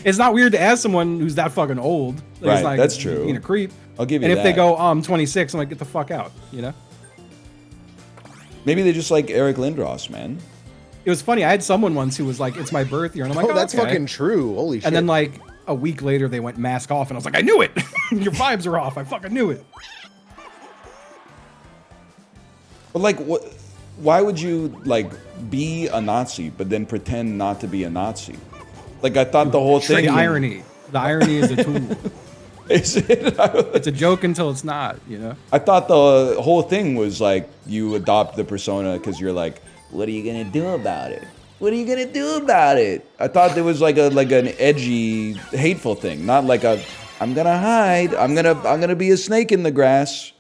It's not weird to ask someone who's that fucking old. Like, Right, it's like that's true. Being a creep. I'll give you And if they that. go, I'm 26, I'm like, get the fuck out. Maybe they just like Eric Lindros, man. It was funny. I had someone once who was like, it's my birth year, and I'm like, Oh, that's okay. fucking true. Holy shit. And then like a week later, they went mask off, and I was like, I knew it. Your vibes are off. I fucking knew it. But like, what? Why would you like be a Nazi but then pretend not to be a Nazi? Like I thought the whole thing. The irony. The irony is a tool. Is it? It's a joke until it's not. I thought the whole thing was like you adopt the persona because you're like, what are you gonna do about it? What are you gonna do about it? I thought there was like an edgy, hateful thing, not like I'm gonna hide. I'm gonna be a snake in the grass.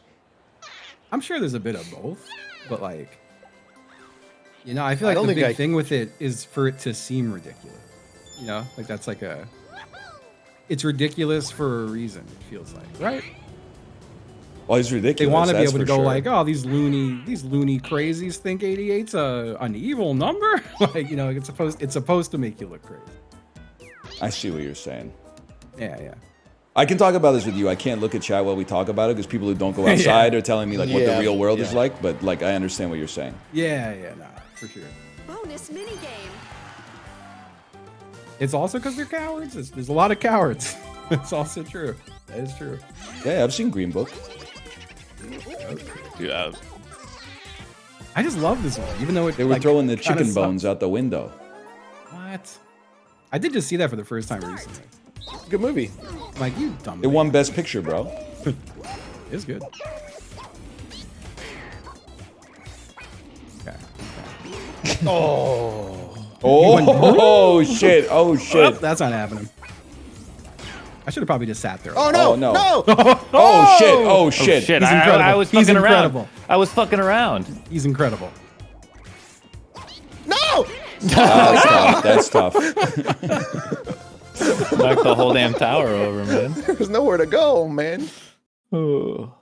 I'm sure there's a bit of both, but like, I feel like don't the think big thing with it is for it to seem ridiculous. Like that's like it's ridiculous for a reason. It feels like, right? Well, it's ridiculous. They want to be that's able to for go sure. like, oh, these loony crazies think 88's an evil number. Like, it's supposed to make you look crazy. I see what you're saying. Yeah. I can talk about this with you. I can't look at chat while we talk about it because people who don't go outside are telling me like what the Yeah, real world is yeah. like. But like, I understand what you're saying. Yeah, nah, for sure. Bonus minigame. It's also because they're cowards. There's a lot of cowards. It's also true. That is true. Yeah, I've seen Green Book. Yeah. I just love this one, even though They were throwing the kinda chicken sucks. bones out the window. What? I did just see that for the first time recently. good movie. I'm like, you dumb. It won Best Picture, bro. It's good. Okay. Oh shit! Oh shit! That's not happening. I should have probably just sat there. Oh no! Oh, no. No! Oh shit! Oh shit! Shit, He's I incredible. was He's fucking incredible. around. I was fucking around. He's incredible. No! That's tough. Knocked the whole damn tower over, man. There's nowhere to go, man. Oh.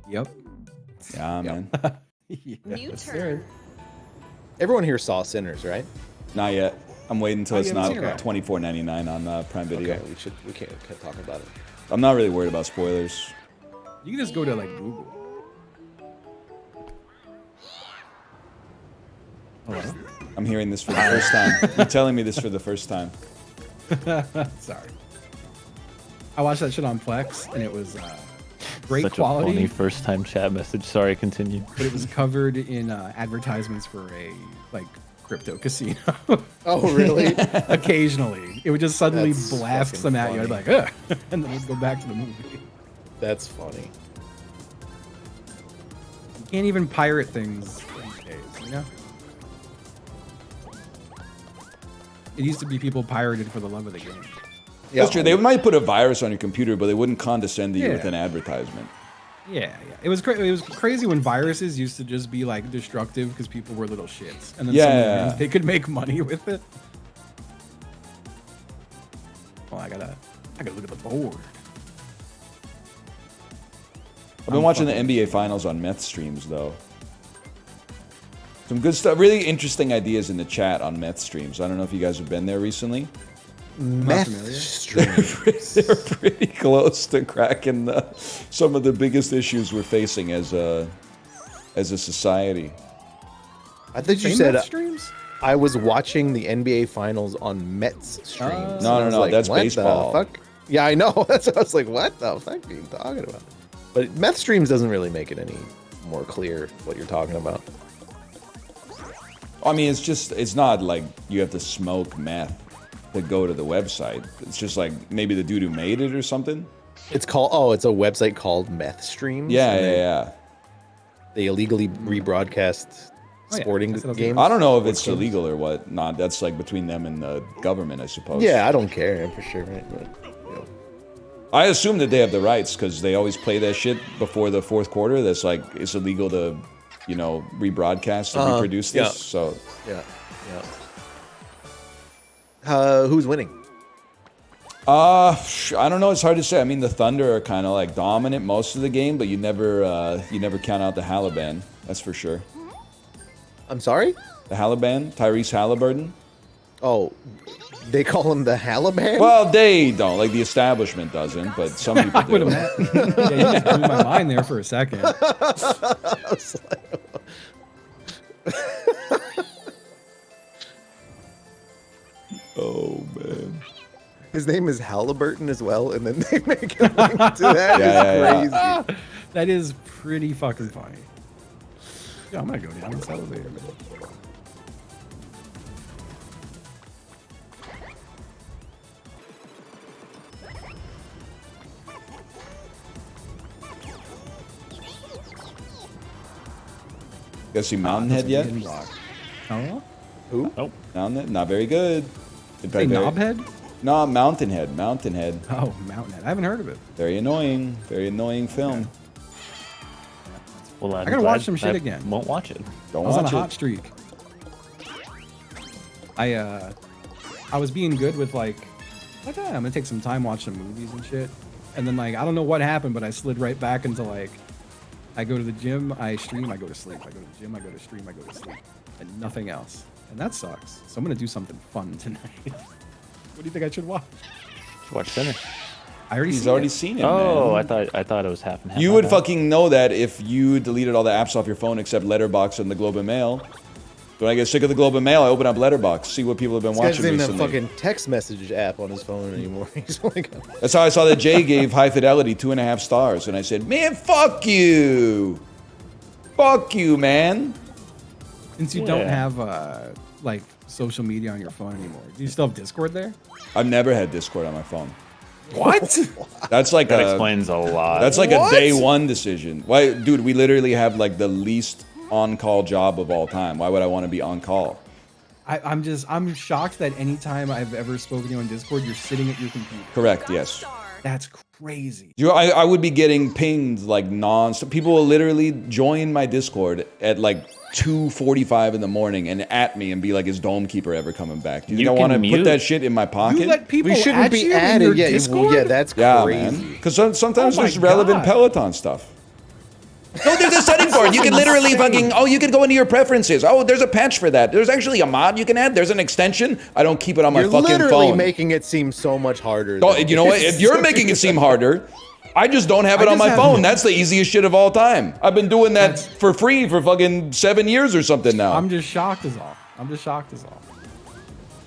Yep. Yeah, man. New Yes, sir. turn. Everyone here saw Sinners, right? Not yet. I'm waiting until Oh, it's you not haven't seen it? $24.99 on Prime Video. Okay, we can't talk about it. I'm not really worried about spoilers. You can just go to like Google. Hello? I'm hearing this for the first time. You're telling me this for the first time. Sorry. I watched that shit on Plex, and it was great Such a quality, funny first time chat message. Sorry, continue. but it was covered in advertisements for a like crypto casino. Oh, really? Occasionally, it would just suddenly That's blast fucking some at you. I'd be like, ugh, and then we'd go back to the movie. That's funny. You can't even pirate things these days, you know? It used to be people pirated for the love of the game. Yeah, That's true. They might put a virus on your computer, but they wouldn't condescend to you Yeah. with an advertisement. Yeah. It was it was crazy when viruses used to just be like destructive because people were little shits, and then Yeah. they could make money with it. Oh, I gotta look at the board. I've been watching the NBA Finals on meth streams, though. Some good stuff. Really interesting ideas in the chat on meth streams. I don't know if you guys have been there recently. Meth familiar. streams. They're pretty close to cracking some of the biggest issues we're facing as a society. I thought you Same said Mets streams? I was watching the NBA Finals on Mets streams. No, And I was like, that's what the baseball. fuck? Yeah, I know. That's what I was like, what the fuck are you talking about? But meth streams doesn't really make it any more clear what you're talking about. I mean, it's not like you have to smoke meth to go to the website. It's just like maybe the dude who made it or something. It's a website called Meth Streams. Yeah, and yeah. They illegally rebroadcast Oh, yeah. sporting That's what I was games. I don't know if it's Sports games. illegal or what. Not. That's like between them and the government, I suppose. Yeah, I don't care for sure. Right? But, you know. I assume that they have the rights because they always play that shit before the fourth quarter. That's like it's illegal to, rebroadcast and reproduce this. yeah. So Yeah, yeah. Who's winning? I don't know. It's hard to say. I mean, the Thunder are kind of like dominant most of the game, but you never count out the Halliburton. That's for sure. I'm sorry? The Halliburton, Tyrese Halliburton. Oh, they call him the Halliburton? Well, they don't. Like the establishment doesn't, but some people I would do. have yeah, you just blew my mind there for a second. Oh man. His name is Halliburton as well, and then they make him link to that. Yeah, It's yeah, crazy. That is pretty fucking funny. Yeah, I'm gonna go down this elevator. You guys see Mountain Head yet? Oh? Who? Nope. Mountain Head, not very good. Hey, Knobhead? No, Mountain Head. Mountain Head. Oh, Mountain Head. I haven't heard of it. Very annoying. Very annoying film. Well, I'm gotta watch glad some shit I again. Won't watch it. Don't I was on a watch hot it. streak. I was being good with like I'm gonna take some time, watch some movies and shit. And then like I don't know what happened, but I slid right back into like I go to the gym, I stream, I go to sleep. I go to the gym, I go to stream, I go to sleep. And nothing else. And that sucks. So I'm gonna do something fun tonight. What do you think I should watch? Watch Sinner. I already He's seen already it. seen it, Oh, man. I thought it was half and half. You My would bad. fucking know that if you deleted all the apps off your phone except Letterboxd and the Globe and Mail. When I get sick of the Globe and Mail, I open up Letterboxd, see what people have been This guy watching doesn't even have a recently. fucking text message app on his phone anymore. He's like, That's how I saw that Jay gave High Fidelity 2.5 stars, and I said, "Man, fuck you, man." Since you don't Yeah. have like social media on your phone anymore, do you still have Discord there? I've never had Discord on my phone. What? That's like That a explains a lot. that's like What? a day one decision. Why, dude? We literally have like the least on-call job of all time. Why would I want to be on call? I'm shocked that anytime I've ever spoken to you on Discord, you're sitting at your computer. Correct. Yes. Star. That's crazy. I would be getting pinged like non-stop. People will literally join my Discord at like 2:45 in the morning and at me and be like, "Is Domekeeper ever coming back?" Do you think I want to put that shit in my pocket? You let people We shouldn't add be you in added. your Yeah, Discord? yeah, that's Yeah, crazy. man. Because sometimes Oh my there's relevant God. Peloton stuff. No, there's a setting for it. You can literally fucking, you can go into your preferences. Oh, there's a patch for that. There's actually a mod you can add. There's an extension. I don't keep it on my You're fucking literally phone. making it seem so much harder. Oh, than you know what? it If is. you're making it seem harder, I just don't have it I on just my have- phone. That's the easiest shit of all time. I've been doing that for free for fucking 7 years or something now. I'm just shocked as all.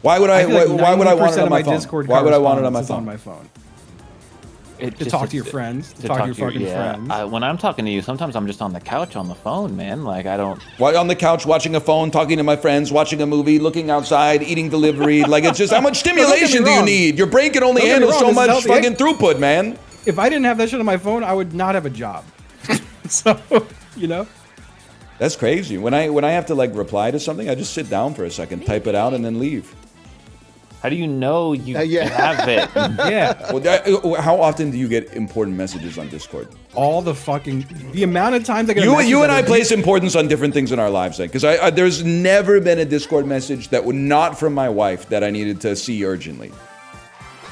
Why would I? feel like Why would I want it 90% on my of phone? Discord Why would I want it on my correspondence is phone? on my phone. To talk to your friends. To talk to your fucking friends. When I'm talking to you, sometimes I'm just on the couch on the phone, man. Like I don't. Why on the couch watching a phone, talking to my friends, watching a movie, looking outside, eating delivery? Like it's just how much stimulation do you wrong. need? Your brain can only Don't get me handle wrong, so this is much healthy. fucking throughput, man. If I didn't have that shit on my phone, I would not have a job. So, you know. That's crazy. When I have to like reply to something, I just sit down for a second, type it out, and then leave. How do you know you yeah. have it? Yeah. Well, how often do you get important messages on Discord? All the amount of times I get a You message and that I is- place importance on different things in our lives, then, because there's never been a Discord message that was not from my wife that I needed to see urgently.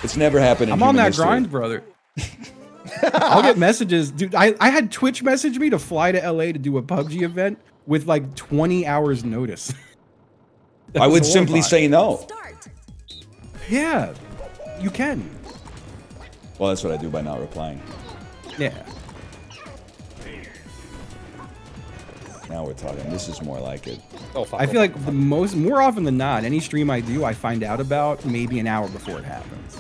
It's never happened in I'm on human that history. grind, brother. I'll get messages. Dude, I had Twitch message me to fly to LA to do a PUBG event with like 20 hours notice. I would That's simply horrifying. say no. Start. Yeah, you can. Well, that's what I do by not replying. Yeah. Now we're talking. This is more like it. Oh, fuck, I oh, feel fuck, like more often than not, any stream I do, I find out about maybe an hour before it happens.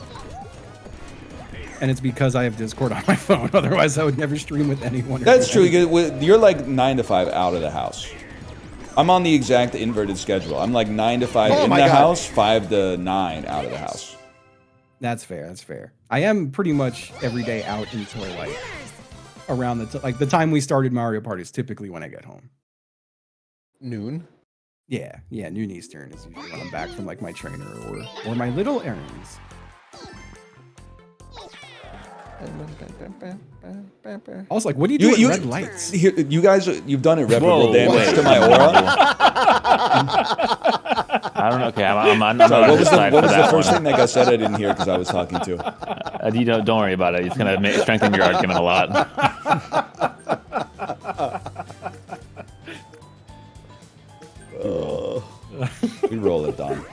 And it's because I have Discord on my phone. Otherwise, I would never stream with anyone. or That's do true. anything. You're like 9 to 5 out of the house. I'm on the exact inverted schedule. I'm like 9 to 5 Oh in my the God. house, 5 to 9 out of the house. That's fair. That's fair. I am pretty much every day out until like around the time we started Mario Party is typically when I get home. noon. Yeah, noon Eastern is usually when I'm back from like my trainer or my little errands. Also, like, what do you do at red lights? You guys, you've done irreparable Whoa, damage wait. to my aura. I don't know. Okay, I'm on Sorry, the what was the, side what for was the that first one. thing that got said I didn't hear because I was talking to? You don't worry about it. It's gonna strengthen your argument a lot. We roll it down.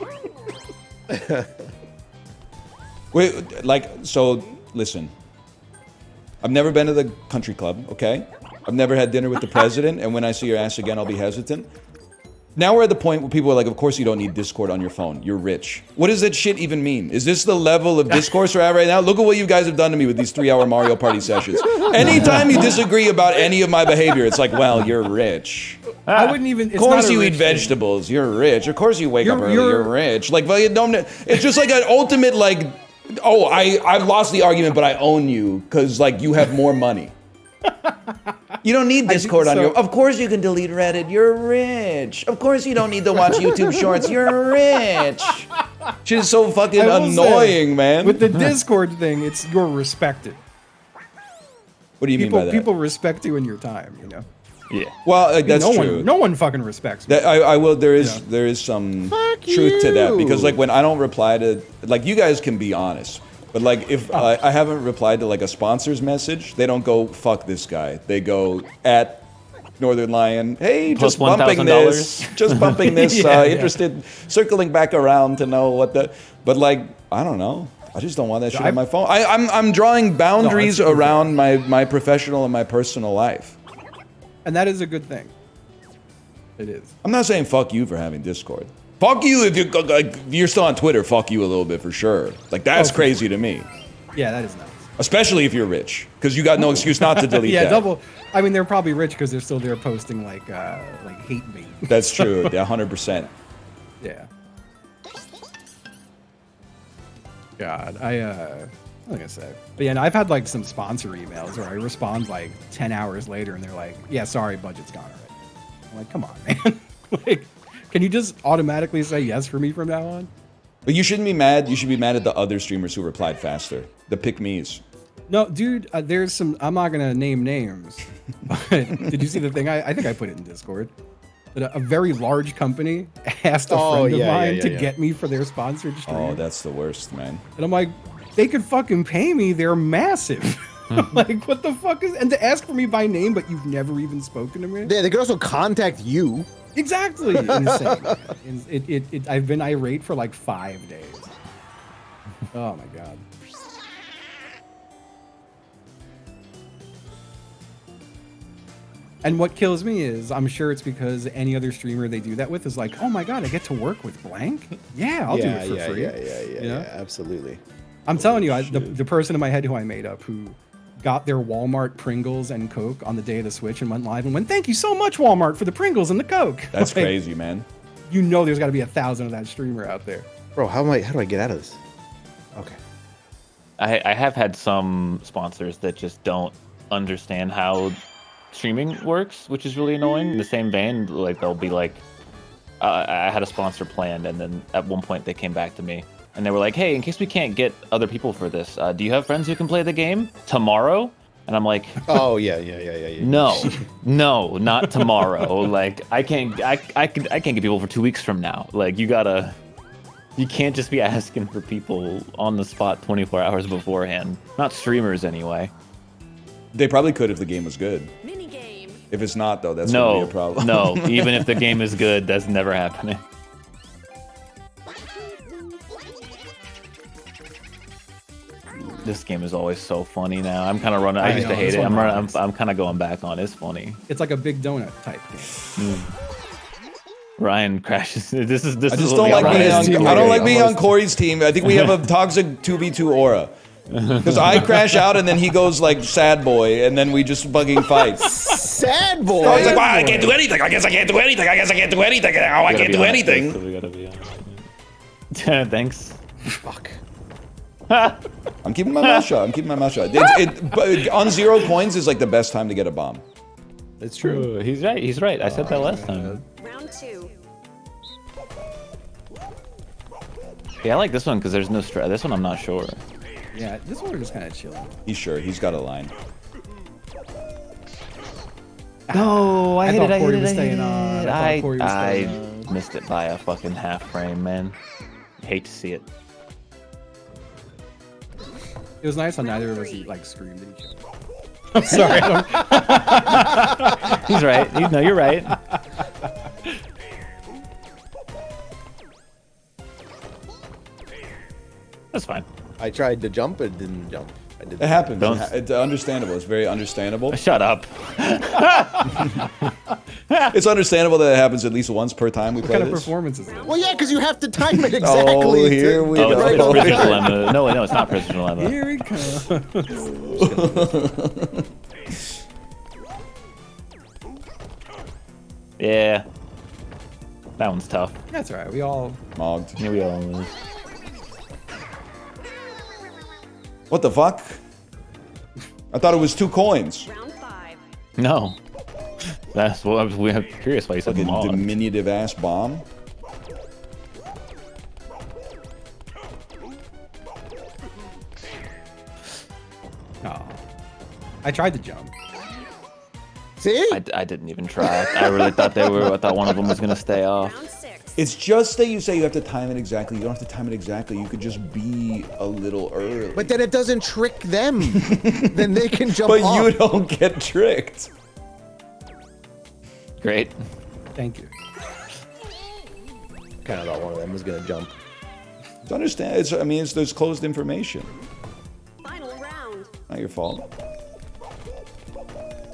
Wait, like, so, listen. I've never been to the country club, okay? I've never had dinner with the president, and when I see your ass again, I'll be hesitant. Now we're at the point where people are like, of course you don't need Discord on your phone. You're rich. What does that shit even mean? Is this the level of discourse we're at right now? Look at what you guys have done to me with these 3-hour Mario Party sessions. Anytime you disagree about any of my behavior, it's like, well, you're rich. I wouldn't even. It's Of course not a you rich eat thing. vegetables. You're rich. Of course you wake up early. You're rich. Like, well, it's just like an ultimate, like, oh, I've lost the argument, but I own you because, like, you have more money. You don't need Discord on so. your. Of course you can delete Reddit. You're rich. Of course you don't need to watch YouTube Shorts. You're rich. She's so fucking I will annoying, say, man. With the Discord thing, it's you're respected. What do you mean by that? People respect you in your time. You know. Yeah. Well, that's no true. one. No one fucking respects me. That I will. There is Yeah. there is some truth to that because like when I don't reply to like you guys can be honest, but like if I haven't replied to like a sponsor's message, they don't go fuck this guy. They go at Northern Lion. Hey, Plus just bumping $1,000. this. Just bumping this. Yeah, yeah. Interested. Circling back around to know what the. But like I don't know. I just don't want that shit on my phone. I'm drawing boundaries No, that's- around my professional and my personal life. And that is a good thing. It is. I'm not saying fuck you for having Discord. Fuck you if you're still on Twitter. Fuck you a little bit for sure. Like that's crazy to me, Yeah, that is nice. especially if you're rich, because you got no excuse not to delete Yeah, that. double. I mean, they're probably rich because they're still there posting like hate bait. That's true. 100%. Yeah. God, like I said, but yeah, and I've had like some sponsor emails where I respond like 10 hours later, and they're like, "Yeah, sorry, budget's gone already." I'm like, "Come on, man! Like, can you just automatically say yes for me from now on?" But you shouldn't be mad. You should be mad at the other streamers who replied faster. The pick-me's. No, dude, there's some. I'm not gonna name names, but did you see the thing? I think I put it in Discord. That a very large company asked a friend of mine to get me for their sponsored stream. Oh, that's the worst, man. And I'm like, they could fucking pay me. They're massive. Like, what the fuck is? And to ask for me by name, but you've never even spoken to me. Yeah, they could also contact you. Exactly. Insane. I've been irate for like 5 days. Oh my god. And what kills me is, I'm sure it's because any other streamer they do that with is like, oh my god, I get to work with blank? Yeah, I'll do it for free. Yeah, absolutely. I'm telling you, the person in my head who I made up, who got their Walmart Pringles and Coke on the day of the Switch and went live and went, thank you so much, Walmart, for the Pringles and the Coke. That's like, crazy, man. You know there's got to be 1,000 of that streamer out there. Bro, how do I get out of this? Okay. I have had some sponsors that just don't understand how streaming works, which is really annoying. In the same vein, like they'll be like, I had a sponsor planned, and then at one point they came back to me and they were like, hey, in case we can't get other people for this, do you have friends who can play the game tomorrow? And I'm like, oh yeah. no, not tomorrow. Like I can't get people for 2 weeks from now. Like you can't just be asking for people on the spot 24 hours beforehand. Not streamers anyway. They probably could if the game was good. Mini game. If it's not, though, that's gonna be a problem. No, even if the game is good, that's never happening. This game is always so funny now. I'm kind of running. I used to hate it. I'm kind of going back on. It's funny. It's like a big donut type game. Ryan crashes. This I is. just what don't like being on. I don't like being on Almost. Corey's team. I think we have a toxic 2v2 aura. Because I crash out and then he goes like sad boy, and then we just fucking fight. Sad boy. So he's like, wow, I can't do anything. I guess I can't do anything. I guess I can't do anything. Oh, I can't do anything. We gotta be honest. Thanks. Fuck. I'm keeping my mouth shut. I'm keeping my mouth shut. But on 0 coins is like the best time to get a bomb. It's true. He's right. He's right. I said that last time. Round 2. Yeah, I like this one because there's no stress. This one I'm not sure. Yeah, this one we're just kind of chilling. He's sure. He's got a line. No, I hit thought it. Corey was staying on. I thought Corey was staying on. Missed it by a fucking half frame, man. Hate to see it. It was nice how neither of us like screamed at each other. I'm sorry. He's right. No, you're right. That's fine. I tried to jump, it didn't jump. I did. It happens. Don't- It's understandable. It's very understandable. Shut up. It's understandable that it happens at least once per time we What play kind of this. performance is it? Well, yeah, because you have to time it exactly. Oh, here we Oh, go. it's Prisoner Dilemma. No, it's not Prisoner Dilemma. Here it comes. Yeah. That one's tough. That's all right. We all. Mogged. Here we all lose. What the fuck? I thought it was 2 coins. Round 5. No. That's what I was curious why you said Fucking mod. diminutive ass bomb. Oh. I tried to jump. See? I didn't even try. I really thought I thought one of them was gonna stay off. Round 6. It's just that you say you have to time it exactly. You don't have to time it exactly. You could just be a little early. But then it doesn't trick them. Then they can jump But off. you don't get tricked. Great. Thank you. Kind of thought one of them was gonna jump. It's understand. It's, I mean, there's closed information. Final round. Not your fault.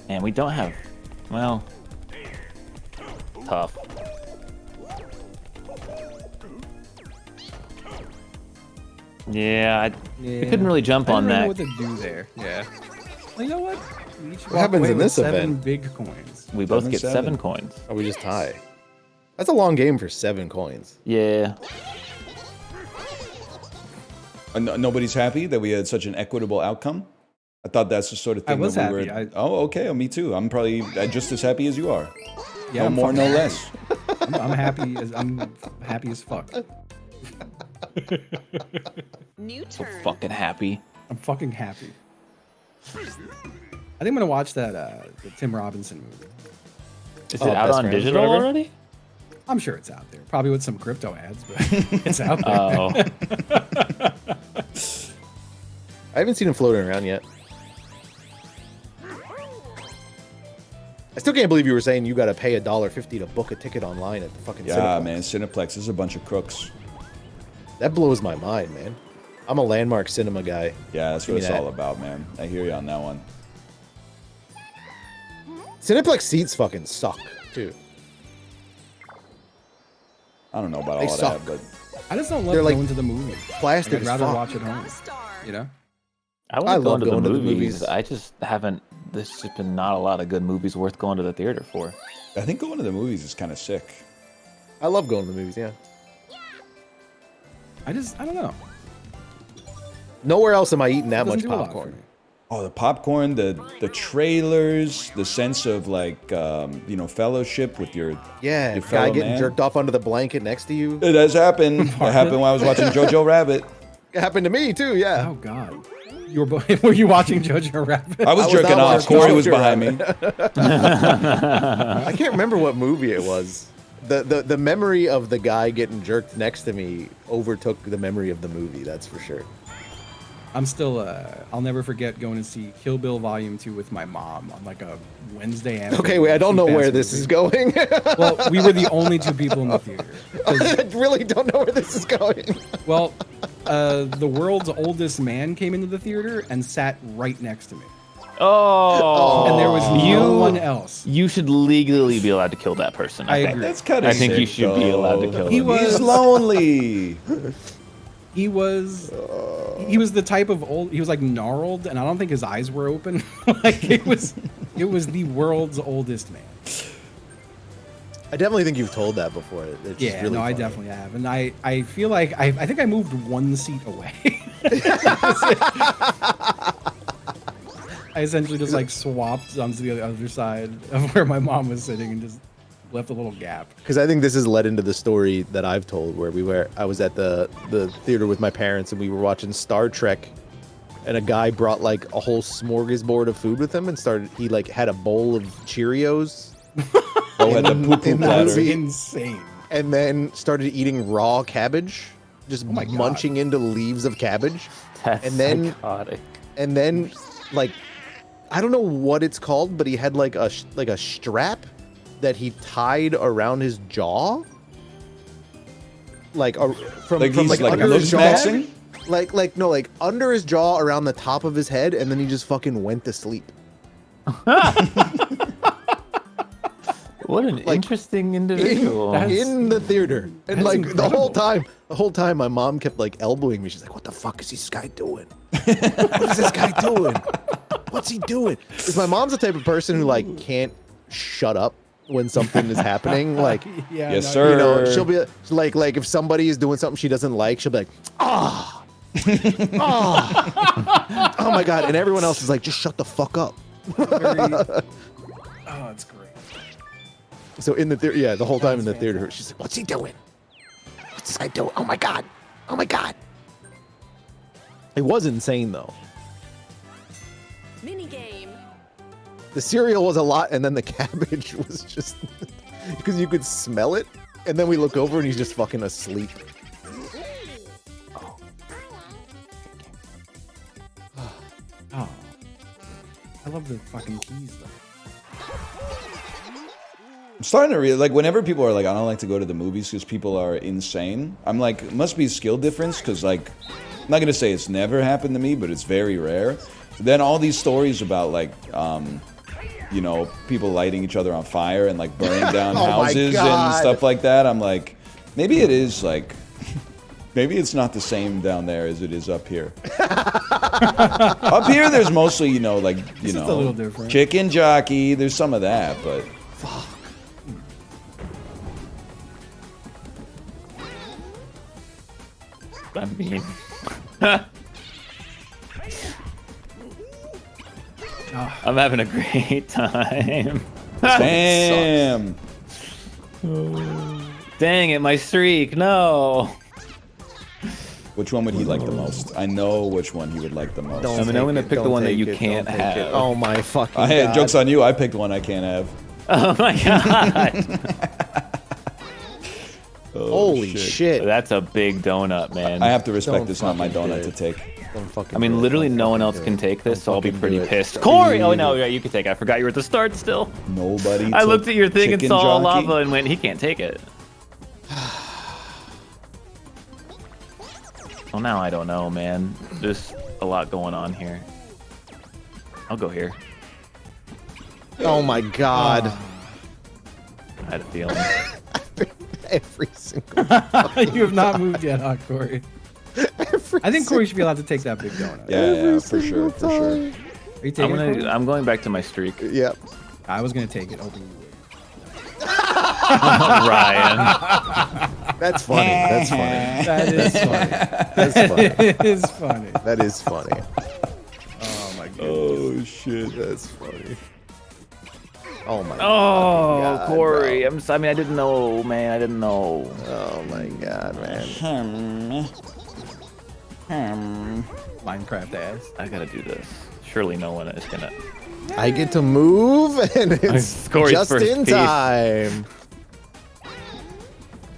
And we don't have. Well. Tough. Yeah, we couldn't really jump I on don't that. know what to do there. Yeah. Well, you know what? We each walk happens away in with this 7 event? big coins. We both get 7-7. 7 coins. Oh, we just tie. That's a long game for 7 coins. Yeah. Nobody's happy that we had such an equitable outcome. I thought that's the sort of thing I was that we happy. were. Oh, okay. Me too. I'm probably just as happy as you are. Yeah, No I'm more, no fucking- less. I'm happy as fuck. New So turn. fucking happy. I'm fucking happy. I think I'm gonna watch that the Tim Robinson movie. Is Oh, it out Best on Friends, digital whatever? already? I'm sure it's out there, probably with some crypto ads, but it's out there. Oh, I haven't seen him floating around yet. I still can't believe you were saying you got to pay $1.50 to book a ticket online at the fucking Yeah, Cineplex. man, Cineplex is a bunch of crooks. That blows my mind, man. I'm a landmark cinema guy. Yeah, that's Give what me it's that. all about, man. I hear you on that one. Cineplex seats fucking suck, too. I don't know about They all suck. that, but I just don't love They're like going to the movie. Plastic I'd as rather fuck. watch at home. Star. You know? I want I to go love into going the to the movies. movies. I just haven't. There's just been not a lot of good movies worth going to the theater for. I think going to the movies is kind of sick. I love going to the movies, yeah. I don't know. Nowhere else am I eating that Doesn't much do a lot for popcorn. me. Oh, the popcorn, the trailers, the sense of like fellowship with your Yeah, your guy fellow getting man. jerked off under the blanket next to you. It has happened. It happened when I was watching Jojo Rabbit. It happened to me, too, yeah. Oh God. Were you watching Jojo Rabbit? I was was jerking not off. jerking Corey off. was behind me. I can't remember what movie it was. The memory of the guy getting jerked next to me overtook the memory of the movie, that's for sure. I'm still. I'll never forget going to see Kill Bill Volume 2 with my mom on like a Wednesday afternoon. Okay, wait, I don't know where this is going. Well, we were the only two people in the theater. 'Cause, I really don't know where this is going. well, the world's oldest man came into the theater and sat right next to me, Oh, and there was no one else. You should legally be allowed to kill that person. I I think. agree. That's kind of. I think you should be allowed to kill He him. was- He's lonely. He was the type of old. He was like gnarled, and I don't think his eyes were open. Like it was the world's oldest man. I definitely think you've told that before. It's just Yeah, really no, I funny. definitely have, and I feel like I think I moved one seat away. I essentially just like swapped onto the other side of where my mom was sitting and just left a little gap. Because I think this has led into the story that I've told where I was at the theater with my parents and we were watching Star Trek and a guy brought like a whole smorgasbord of food with him and he like had a bowl of Cheerios Oh, had the poo poo in the platter. That's movie. insane. and then started eating raw cabbage, just my God. munching into leaves of cabbage. That's and then- psychotic. And then like I don't know what it's called, but he had like a strap that he tied around his jaw. Like from Like from he's like under his jaw. nose-maxing? Like under his jaw around the top of his head, and then he just fucking went to sleep. What an interesting individual. In the theater. And That's like incredible. the whole time my mom kept like elbowing me. She's like, what the fuck is this guy doing? What is this guy doing? What's he doing? Because my mom's the type of person who like can't shut up when something is happening. Like, Yeah, Yes, no, sir. you know, she'll be like if somebody is doing something she doesn't like, she'll be like, oh my God. And everyone else is like, just shut the fuck up. Oh, it's great. So in the theater, yeah, the whole time in the theater, she's like, what's he doing? What's this guy doing? Oh my God. Oh my God. It was insane though. Mini game. The cereal was a lot, and then the cabbage was just because you could smell it. And then we look over, and he's just fucking asleep. Oh, I love the fucking keys though. I'm starting to realize, like, whenever people are like, I don't like to go to the movies because people are insane, I'm like, it must be a skill difference because, like, I'm not going to say it's never happened to me, but it's very rare. Then all these stories about, like, you know, people lighting each other on fire and, like, burning down Oh my houses and God. stuff like that, I'm like, maybe it is, like, maybe it's not the same down there as it is up here. Up here, there's mostly, you know, like, you It's just know, a little different. chicken jockey, there's some of that, but... I mean, I'm having a great time. Damn. Dang it, my streak. No. Which one would he like the most? I know which one he would like the most. I'm gonna pick the one that you can't have. Oh my fucking god. Joke's on you. I picked one I can't have. Oh my god. Holy shit. That's a big donut, man. I have to respect Don't it's not my fucking do donut it. to take. Don't fucking I mean, do it. literally Don't no one fucking else do can it. take this, so I'll be fucking pretty do it. pissed. Corey! Oh no, yeah, you can take it. I forgot you were at the start still. Nobody. I looked at your thing and Chicken saw jockey? lava and went, he can't take it. Well, now I don't know, man. There's a lot going on here. I'll go here. Oh my god. I had a feeling. Every single You have not moved yet, huh, Corey? I think Corey should be allowed to take that big donut. Yeah, for sure, for sure. Are you taking it, Corey? I'm going back to my streak. Yep. I was gonna take it, hoping you would. Ryan. That's funny. That's funny. That is funny. That's funny. It is funny. That is funny. Oh my god. Oh shit. That's funny. Oh my Oh, God, Corey. bro. I mean, I didn't know, man. I didn't know. Oh my god, man. Minecraft ass. I gotta do this. Surely no one is gonna. I get to move and it's Corey's just first in piece. time.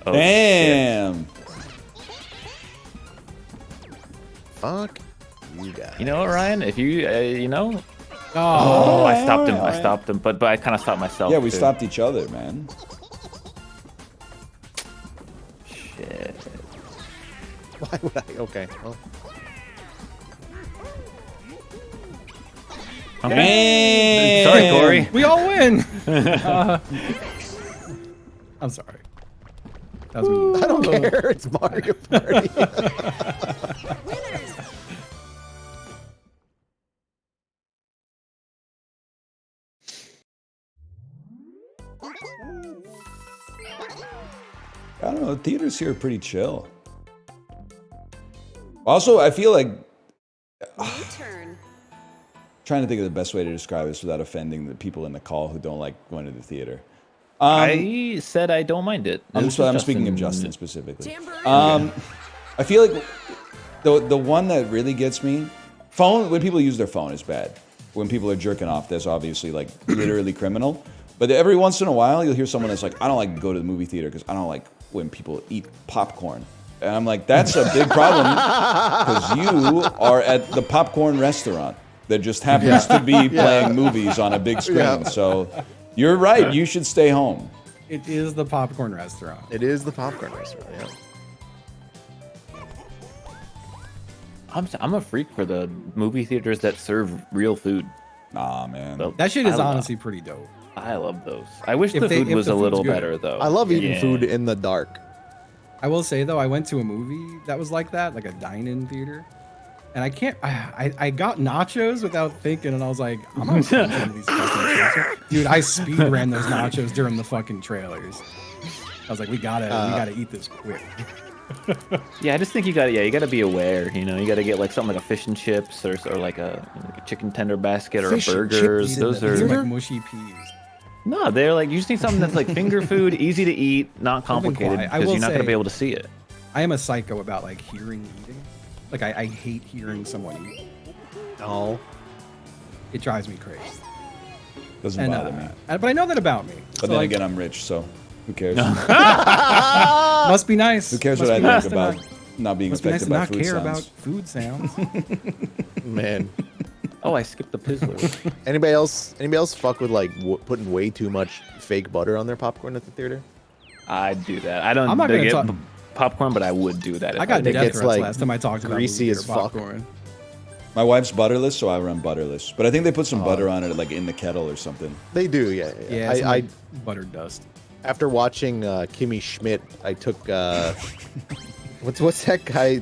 Oh, Damn. Fuck you guys. shit. You know what, Ryan? If you, you know. Oh, Oh, I stopped him. I stopped him, but I kind of stopped myself. Yeah, we too. stopped each other, man. Shit. Why would I? Okay. Well, Okay. Damn. Sorry, Corey. we all win. I'm sorry. That was me. I don't care. It's Mario Party. I don't know. Theaters here are pretty chill. Also, I feel like New turn. trying to think of the best way to describe this without offending the people in the call who don't like going to the theater. I said I don't mind it. I'm This is speaking of Justin specifically. Jamboree. I feel like the one that really gets me, phone, when people use their phone is bad. When people are jerking off, that's obviously like literally criminal. But every once in a while, you'll hear someone that's like, I don't like to go to the movie theater because I don't like when people eat popcorn. And I'm like, that's a big problem because you are at the popcorn restaurant that just happens to be playing movies on a big screen. Yeah. So you're right. You should stay home. It is the popcorn restaurant. It is the popcorn restaurant. Yeah. I'm a freak for the movie theaters that serve real food. Nah, man. So That shit is I honestly pretty dope. I love those. I wish If the they- food if was the a little food's good. better though. I love eating Yeah. food in the dark. I will say though, I went to a movie that was like that, like a dine-in theater, and I can't. I got nachos without thinking, and I was like, I'm gonna try some of these fucking nachos. Dude, I speed ran those nachos during the fucking trailers. I was like, we gotta eat this quick. Yeah, I just think you gotta be aware. You know, you gotta get like something like a fish and chips or like a chicken tender basket or Fish a and burgers. chips in Those the are These are theater? like mushy peas. no, they're like you just need something that's like finger food, easy to eat, not Something complicated quiet. I because will you're not gonna say- be able to see it. I am a psycho about like hearing eating. Like I hate hearing someone eat. Oh. It drives me crazy. Doesn't And bother me. but I know that about me. But So, then like, again, I'm rich, so who cares? must be nice. Who cares Must what I be nice think to about not- not being Must be nice affected to by not food care sounds? about food sounds. Man. Oh, I skipped the Pizzler. Anybody else fuck with like putting way too much fake butter on their popcorn at the theater? I'd do that. I don't I'm not gonna get talk- popcorn, but I would do that. If I got did. it death gets, threats like, last time I talked about greasy movie as theater fuck. popcorn. My wife's butterless, so I run butterless. But I think they put some butter on it, like in the kettle or something. They do, yeah. Yeah, I, some, I like, butter dust. after watching Kimmy Schmidt, I took what's that guy?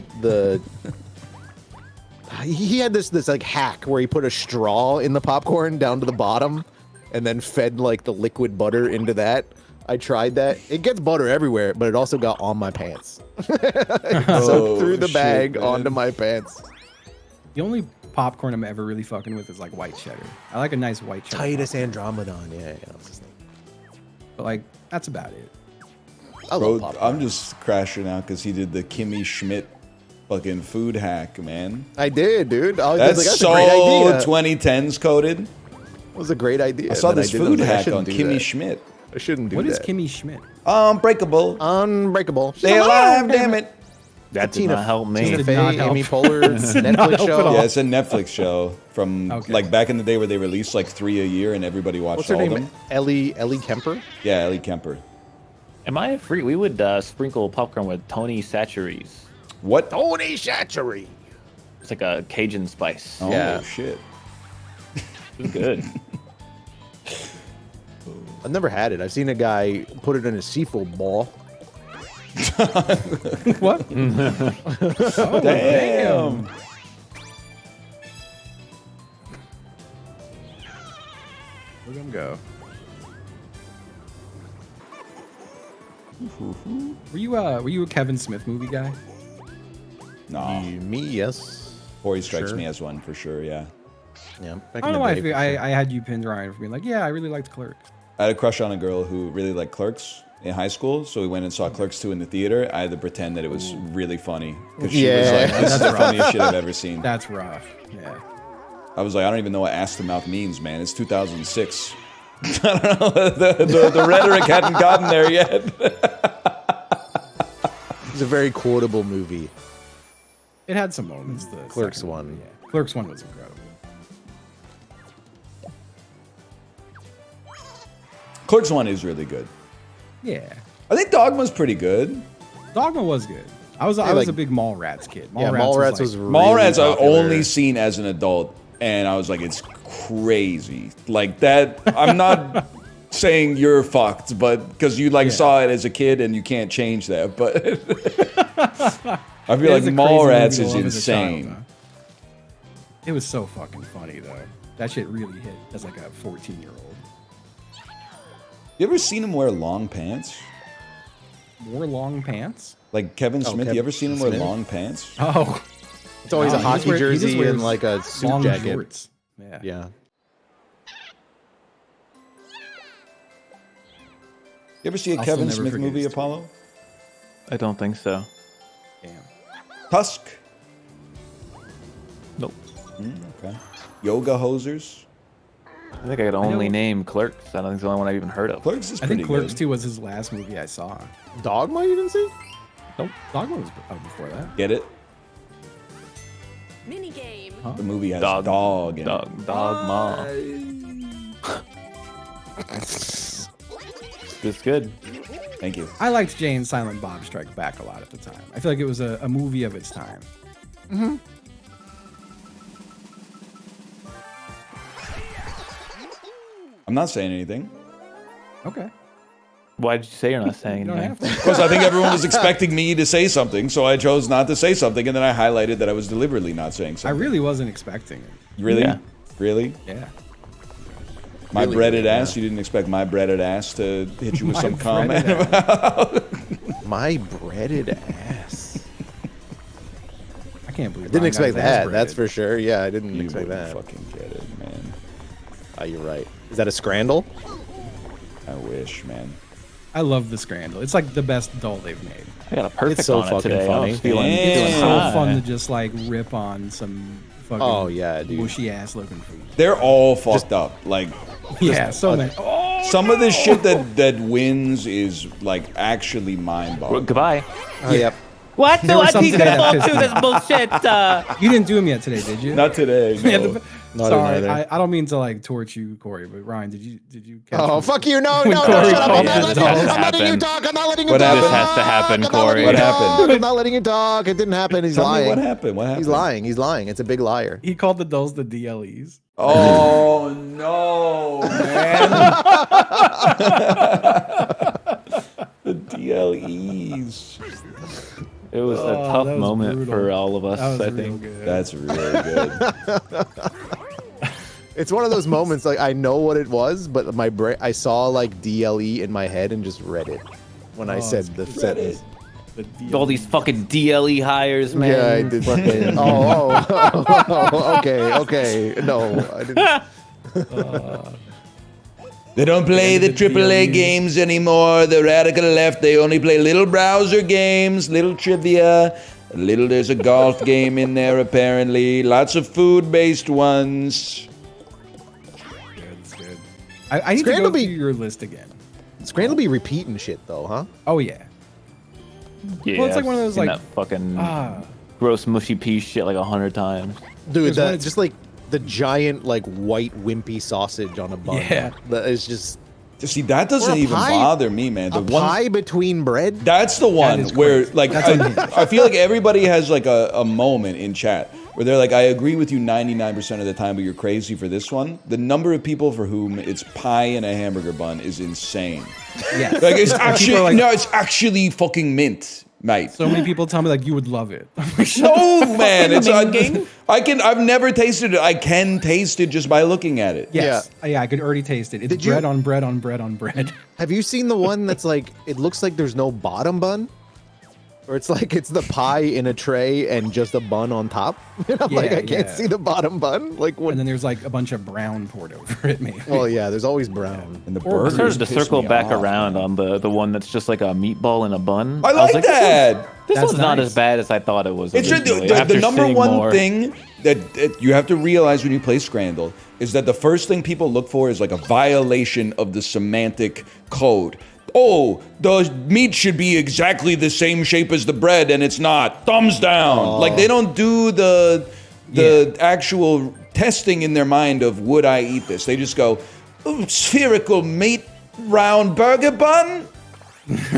He had this like hack where he put a straw in the popcorn down to the bottom, and then fed like the liquid butter into that. I tried that. It gets butter everywhere, but it also got on my pants. So through the shit, bag man. onto my pants. The only popcorn I'm ever really fucking with is like white cheddar. I like a nice white cheddar. Titus popcorn, Andromedon, yeah. What's his name? but like that's about it. I love Bro, popcorn. I'm just crashing out because he did the Kimmy Schmidt fucking food hack, man. I did, dude. I was That's like, so a great idea. 2010s coded. It was a great idea. I saw and then this did it. I food was like, I hack shouldn't on do Kimmy that. Schmidt. I shouldn't do What is that. Kimmy Schmidt? Unbreakable. Unbreakable. Stay alive, damn it. That did not help me. Tina Did Fey, not help. Amy Poehler's Not Netflix help at show. all. Yeah, it's a Netflix show from Okay. like back in the day where they released like 3 a year and everybody watched What's her all of name? them. Ellie Kemper. Yeah, Ellie Kemper. Am I a freak? We would sprinkle popcorn with Tony Chachere's. What? Tony Chachery. It's like a Cajun spice. Oh Yeah. shit. It's good. I've never had it. I've seen a guy put it in a seafood ball. What? Oh, Damn. We're gonna go. Were you a Kevin Smith movie guy? No. Me, yes. Corey strikes Sure. me as one for sure, yeah. Yeah. I don't know why I had you pinned Ryan for being like, yeah, I really liked Clerks. I had a crush on a girl who really liked Clerks in high school, so we went and saw Clerks 2 in the theater. I had to pretend that it was really funny. Because she was Yeah. like, this is the funniest shit I've ever seen. That's rough. Yeah. I was like, I don't even know what ass to mouth means, man. It's 2006. I don't know. The rhetoric hadn't gotten there yet. It's a very quotable movie. It had some moments. The Clerks second 1. movie, yeah. Clerks 1 was incredible. Clerks 1 is really good. Yeah. I think Dogma's pretty good. Dogma was good. I was like- a big Mallrats kid. Mallrats was like, really Mallrats I've popular. only seen as an adult, and I was like, it's crazy. Like that, I'm not saying you're fucked, but because you like saw it as a kid and you can't change that. But I feel like It's a crazy Mallrats movie to is love as a child, insane. though. It was so fucking funny though. That shit really hit as like a 14-year-old. You ever seen him wear long pants? Wore long pants? Like Kevin Smith, Kev- you ever seen him wear Smith? long pants? Oh, It's always No, a he just hockey wear- he just jersey wears and like a suit long jacket. jorts. Yeah. Yeah. You ever see a I'll still Kevin never Smith forget movie, his Apollo? I don't think so. Damn. Tusk. Nope. Okay. Yoga Hosers. I think I could only name Clerks. I don't think it's the only one I've even heard of. Clerks is I pretty think Clerks good. 2 was his last movie I saw. Dogma you didn't see? Nope. Dogma was out before that. Get it? Minigame. The movie has Dog- dog in it. Dogma. It's good. Thank you. I liked Jay and Silent Bob Strike Back a lot at the time. I feel like it was a movie of its time. I'm not saying anything. Okay. Why did you say you're not saying You don't anything? have to. Because I think everyone was expecting me to say something, so I chose not to say something, and then I highlighted that I was deliberately not saying I something. really wasn't expecting it. Really? Yeah. Really? Yeah. My Really, breaded really, ass? You didn't expect my breaded ass to hit you with My some breaded comment about? My breaded ass. I can't believe Didn't Ryan got expect his ass that. That's breaded. for sure. Yeah, I didn't You expect wouldn't that. fucking get it, man. Oh, you're right. Is that a scrandle? I wish, man. I love the Scrandle. It's like the best doll they've made. I got a perfect It's so on it fucking today. I funny. was feeling, Damn. feeling It's so high. fun to just like rip on some fucking Oh, yeah, dude. bushy ass looking food. They're all fucked up. Like, Yeah, so many. Oh, some of the shit that wins is like actually mind Well, boggling. goodbye. Oh, yep. What? There was something that pissed me this bullshit. you didn't do them yet today, did you? Not today. Yeah, No. Not sorry, either. I don't mean to like torch you, Corey, but Ryan, did you catch Oh, me? fuck you. No, When no, Corey shut up. called I'm me not a letting doll. I'm not letting you Happened. talk. I'm not letting you What talk. happened? This has to happen, I'm not Corey. letting What you happened? talk. I'm not letting you talk. It didn't happen. He's Tell me lying. what happened. What happened? He's lying. He's lying. It's a big liar. He called the dolls the DLEs. Oh no, man! The DLEs. It was a Oh, tough that was moment brutal. for all of us, That was I real think. good. That's really good. It's one of those moments like I know what it was, but my brain I saw like DLE in my head and just read it when I said the sentence. The DLE. All these fucking DLE hires, man. Yeah, I did. Fucking- Okay. No, I didn't. They don't play the AAA DLEs. games anymore. The radical left, they only play little browser games, little trivia. There's a golf game in there apparently. Lots of food-based ones. Yeah, that's good. I need to go through your list again. Scrandle be repeating shit though, huh? Oh yeah. Yeah, Well, it's like I've one of those, seen like, that fucking Ah. gross mushy piece shit like 100 times. Dude, There's one that's- just like the giant like white wimpy sausage on a bun. Yeah. That is just See, that Or doesn't a even pie- bother me, man. a The one pie between bread. That's the one is where, crazy. like, That's unhinged. I feel like everybody has like a moment in chat where they're like, I agree with you 99% of the time, but you're crazy for this one. The number of people for whom it's pie and a hamburger bun is insane. Yeah. Like, it's People actually are like- no, it's actually fucking mint, mate. So many people tell me like you would love it. I'm like, shut No, man, it's Minging? I've never tasted it. I can taste it just by looking at it. Yes. Yeah, I could already taste it. It's Did you- bread on bread on bread on bread. Have you seen the one that's like it looks like there's no bottom bun? Or it's like it's the pie in a tray and just a bun on top. And I'm like, Yeah, I can't yeah. see the bottom bun. Like what? And then there's like a bunch of brown poured over it, maybe. Well, yeah, there's always brown. And the Or- burgers Started to piss circle me back off, around man. on the one that's just like a meatball in a bun. I was like this that. This That's one's not nice. as bad as I thought it was. It's just originally, the after number seeing one more. thing that you have to realize when you play Scrandle is that the first thing people look for is like a violation of the semantic code. Oh, the meat should be exactly the same shape as the bread, and it's not. Thumbs down. Like they don't do the actual testing in their mind of would I eat this. They just go, "Ooh, spherical meat round burger bun.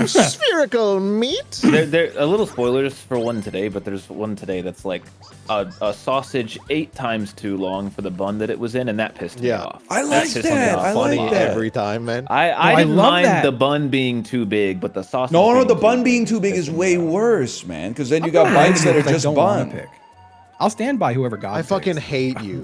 Spherical meat. There a little spoilers for one today, but there's one today that's like a sausage 8 times too long for the bun that it was in, and that pissed me Yeah. off. I like pissed me that. off I a like lot. that. Every time, man. I I didn't love mind that. the bun being too big, but the sausage. No, being the too bun being too big is way worse, man. Because then you got I'm bites that are because I just don't wanna bun. pick. I'll stand by whoever God I fucking picks. hate you.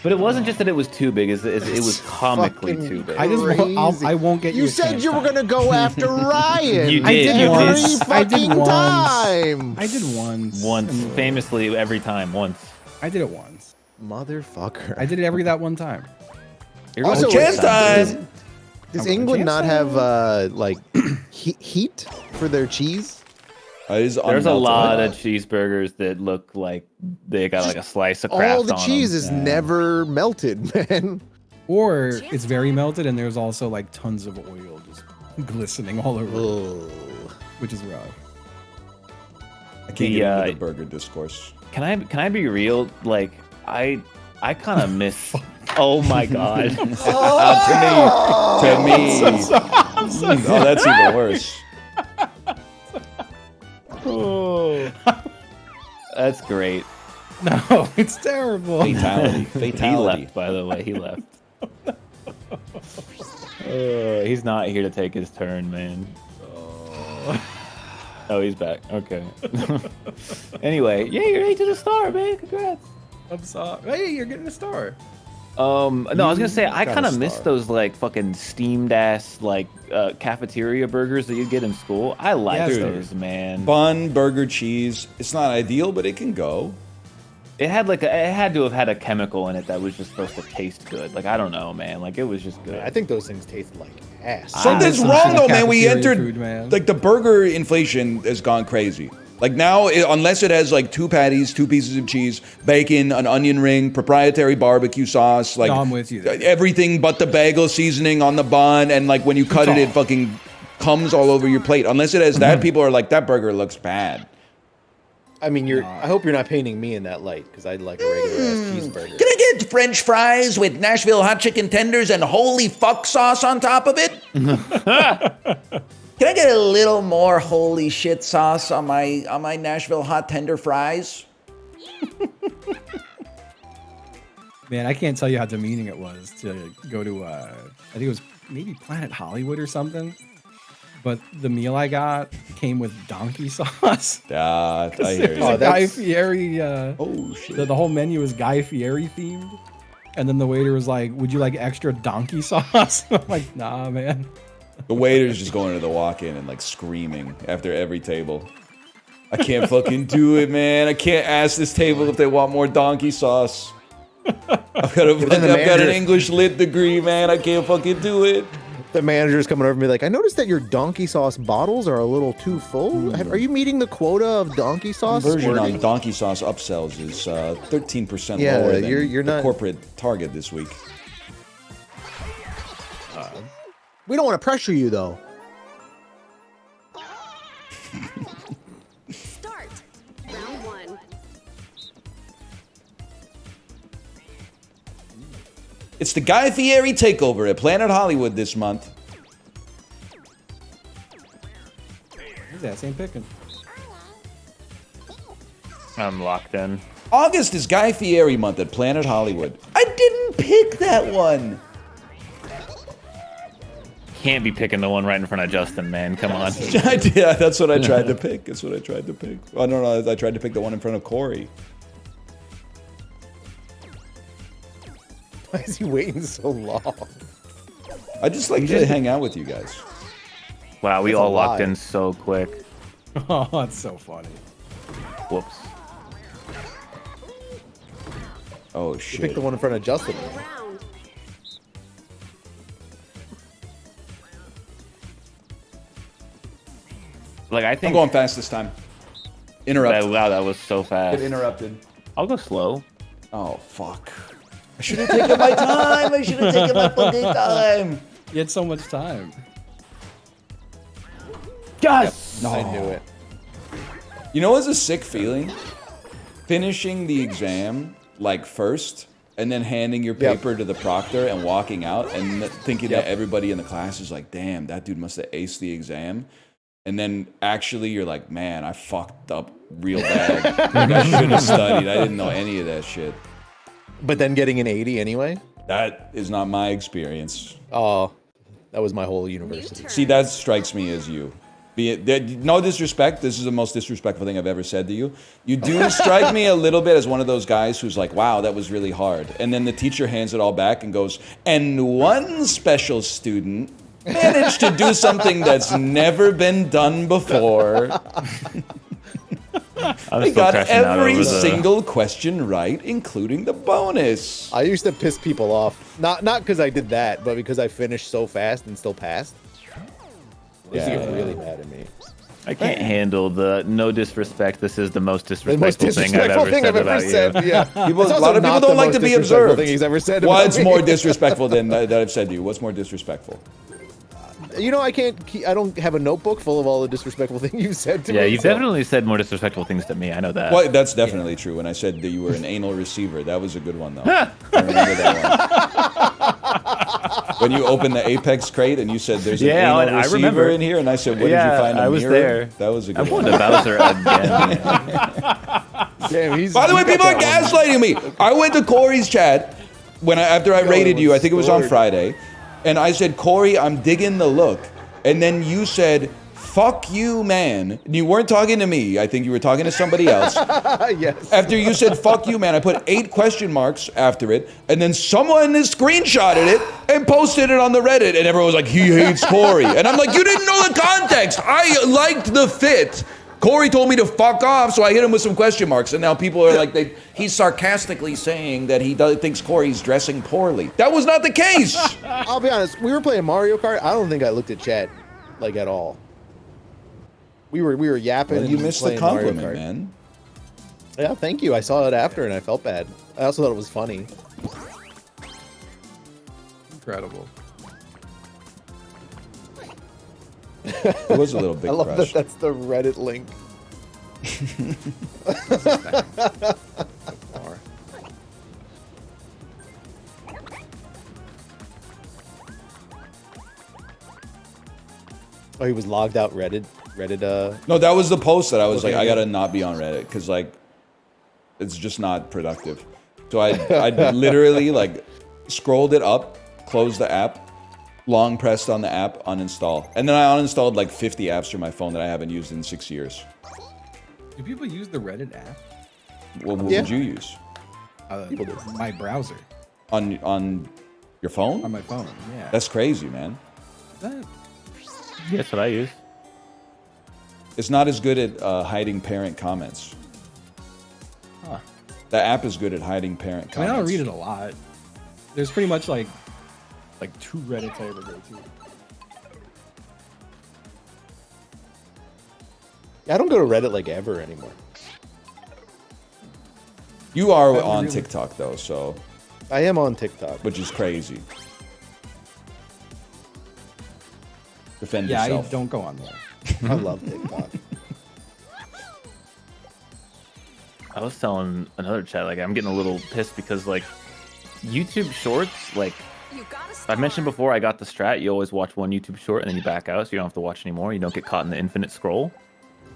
But it wasn't just that it was too big; it was comically Fucking too big. I just won't, I won't get you. You a said chance you were time. gonna go after Ryan. You I did. did You once. did. I did fucking once. time. I did once. Once, famously, every time. Once. I did it once. Motherfucker. I did it that one time. You're Also, going chance to- time. Does I'm England gonna not chance have like heat for their cheese? There's a unmelted. lot of cheeseburgers that look like they got like a slice of Kraft All the on cheese them. is never melted, man. Or it's very melted, and there's also like tons of oil just glistening all over, it, Ugh. which is rough. I can't The, get into the burger discourse. Can I be real? Like I kind of miss. Oh my god. To me. Oh, that's even worse. Oh. That's great. No, it's terrible. Fatality. He Fatality. left, by the way. He left. He's not here to take his turn, man. Oh, he's back. Okay. Anyway, yeah, you're 8 to the star, man. Congrats. I'm sorry. Hey, you're getting a star. No, I was gonna say I got a kind of miss star. those like fucking steamed ass like cafeteria burgers that you get in school. I like Yes, those, man. Bun, burger, cheese. It's not ideal, but it can go. It had to have had a chemical in it that was just supposed to taste good. Like I don't know, man. Like it was just good. I think those things taste like ass. Something's some wrong shit though, man. We cafeteria entered food, man. like the burger inflation has gone crazy. Like now, unless it has like 2 patties, 2 pieces of cheese, bacon, an onion ring, proprietary barbecue sauce, like No, I'm with you there. everything but the bagel seasoning on the bun, and like when you cut it, it fucking comes all over your plate. Unless it has that, people are like, that burger looks bad. I mean, I hope you're not painting me in that light because I'd like a regular ass cheeseburger. Can I get French fries with Nashville hot chicken tenders and holy fuck sauce on top of it? Can I get a little more holy shit sauce on my Nashville hot tender fries? Man, I can't tell you how demeaning it was to go to, I think it was maybe Planet Hollywood or something. But the meal I got came with donkey sauce. Yeah, I hear There's you. a Guy that's- Fieri, Oh shit. the whole menu is Guy Fieri themed. And then the waiter was like, would you like extra donkey sauce? I'm like, nah, man. The waiter's just going to the walk-in and like screaming after every table. I can't fucking do it, man. I can't ask this table if they want more donkey sauce. I've got an manager- English lit degree, man. I can't fucking do it. The manager's coming over and be like, I noticed that your donkey sauce bottles are a little too full. Are you meeting the quota of donkey sauce? Conversion squirting? on donkey sauce upsells is 13% Yeah, lower than you're the not- corporate target this week. We don't want to pressure you, though. Start. Round 1. It's the Guy Fieri takeover at Planet Hollywood this month. His ass ain't picking. I'm locked in. August is Guy Fieri month at Planet Hollywood. I didn't pick that one. Can't be picking the one right in front of Justin, man. Come on. Yeah, that's what I tried to pick. That's what I tried to pick. Oh, no, I tried to pick the one in front of Corey. Why is he waiting so long? I just like to hang out with you guys. Wow, we That's a all locked lie. in so quick. Oh, that's so funny. Whoops. Oh, You shit. picked the one in front of Justin. Round. Like, I I'm think. going fast this time. Interrupt. Wow, that was so fast. Get interrupted. I'll go slow. Oh, fuck. I should have taken my time. I should have taken my fucking time. You had so much time. Yes! I knew it. You know what's a sick feeling? Finishing the exam, like, first, and then handing your Yep. paper to the proctor and walking out and thinking Yep. that everybody in the class is like, damn, that dude must have aced the exam. And then actually you're like, man, I fucked up real bad. Like, I should have studied. I didn't know any of that shit. But then getting an 80 anyway? That is not my experience. Oh, that was my whole university. Turn. See, that strikes me as you. No disrespect. This is the most disrespectful thing I've ever said to you. You do strike me a little bit as one of those guys who's like, wow, that was really hard. And then the teacher hands it all back and goes, and one special student managed to do something that's never been done before. I'm They still got crashing out every over the- single question right, including the bonus. I used to piss people off. Not because I did that, but because I finished so fast and still passed. They used to get really mad at me. I can't handle the no disrespect. This is the most The disrespectful, most disrespectful thing I've ever said about you. Yeah. People, It's a also lot of people not don't the like most to be disrespectful observed. thing he's ever said about What's me. more disrespectful than that I've said to you? What's more disrespectful? You know, I don't have a notebook full of all the disrespectful things you've said to me. Yeah, you've so- definitely said more disrespectful things to me. I know that. Well, that's definitely true. When I said that you were an anal receiver, that was a good one, though. I remember that one. When you opened the Apex crate and you said there's an Yeah, anal I receiver remember. in here, and I said, what did you Yeah, find? A I was mirror? there. That was a I'm good going one. to Bowser again. Damn, he's, By the way, he's got people are that one. gaslighting me. I went to Corey's chat after I rated you. I think it was on story. Friday, and I said, Corey, I'm digging the look, and then you said, fuck you, man. And you weren't talking to me. I think you were talking to somebody else. Yes. After you said fuck you, man, I put 8 question marks after it, and then someone screenshotted it and posted it on the Reddit, and everyone was like, he hates Corey. And I'm like, you didn't know the context. I liked the fit. Corey told me to fuck off, so I hit him with some question marks, and now people are like, he's sarcastically saying that he thinks Corey's dressing poorly. That was not the case. I'll be honest. We were playing Mario Kart. I don't think I looked at chat like at all. We were yapping. Well, you and missed the playing Mario compliment, Kart. man. Yeah, thank you. I saw it after and I felt bad. I also thought it was funny. Incredible. It was a little big I love crush. that. That's the Reddit link. Oh, he was logged out Reddit. No, that was the post that I was Okay, like, I yeah. gotta not be on Reddit because like, it's just not productive. So I literally like scrolled it up, closed the app, long pressed on the app, uninstall, and then I uninstalled like 50 apps from my phone that I haven't used in 6 years. Do people use the Reddit app? What Yeah. would you use People do. My browser on your phone? on my phone. Yeah. That's crazy, man. That- Yeah, that's what I use. It's not as good at hiding parent comments. Huh. The app is good at hiding parent I comments. mean, I don't read it a lot. There's pretty much like 2 Reddits I ever go to. I don't go to Reddit like ever anymore. You are on TikTok though, so I am on TikTok. which is crazy. Defend Yeah, yourself. I don't go on there. I love TikTok. I was telling another chat, like, I'm getting a little pissed because, like, YouTube Shorts, like, I mentioned before, I got the strat. You always watch one YouTube short and then you back out, so you don't have to watch anymore. You don't get caught in the infinite scroll.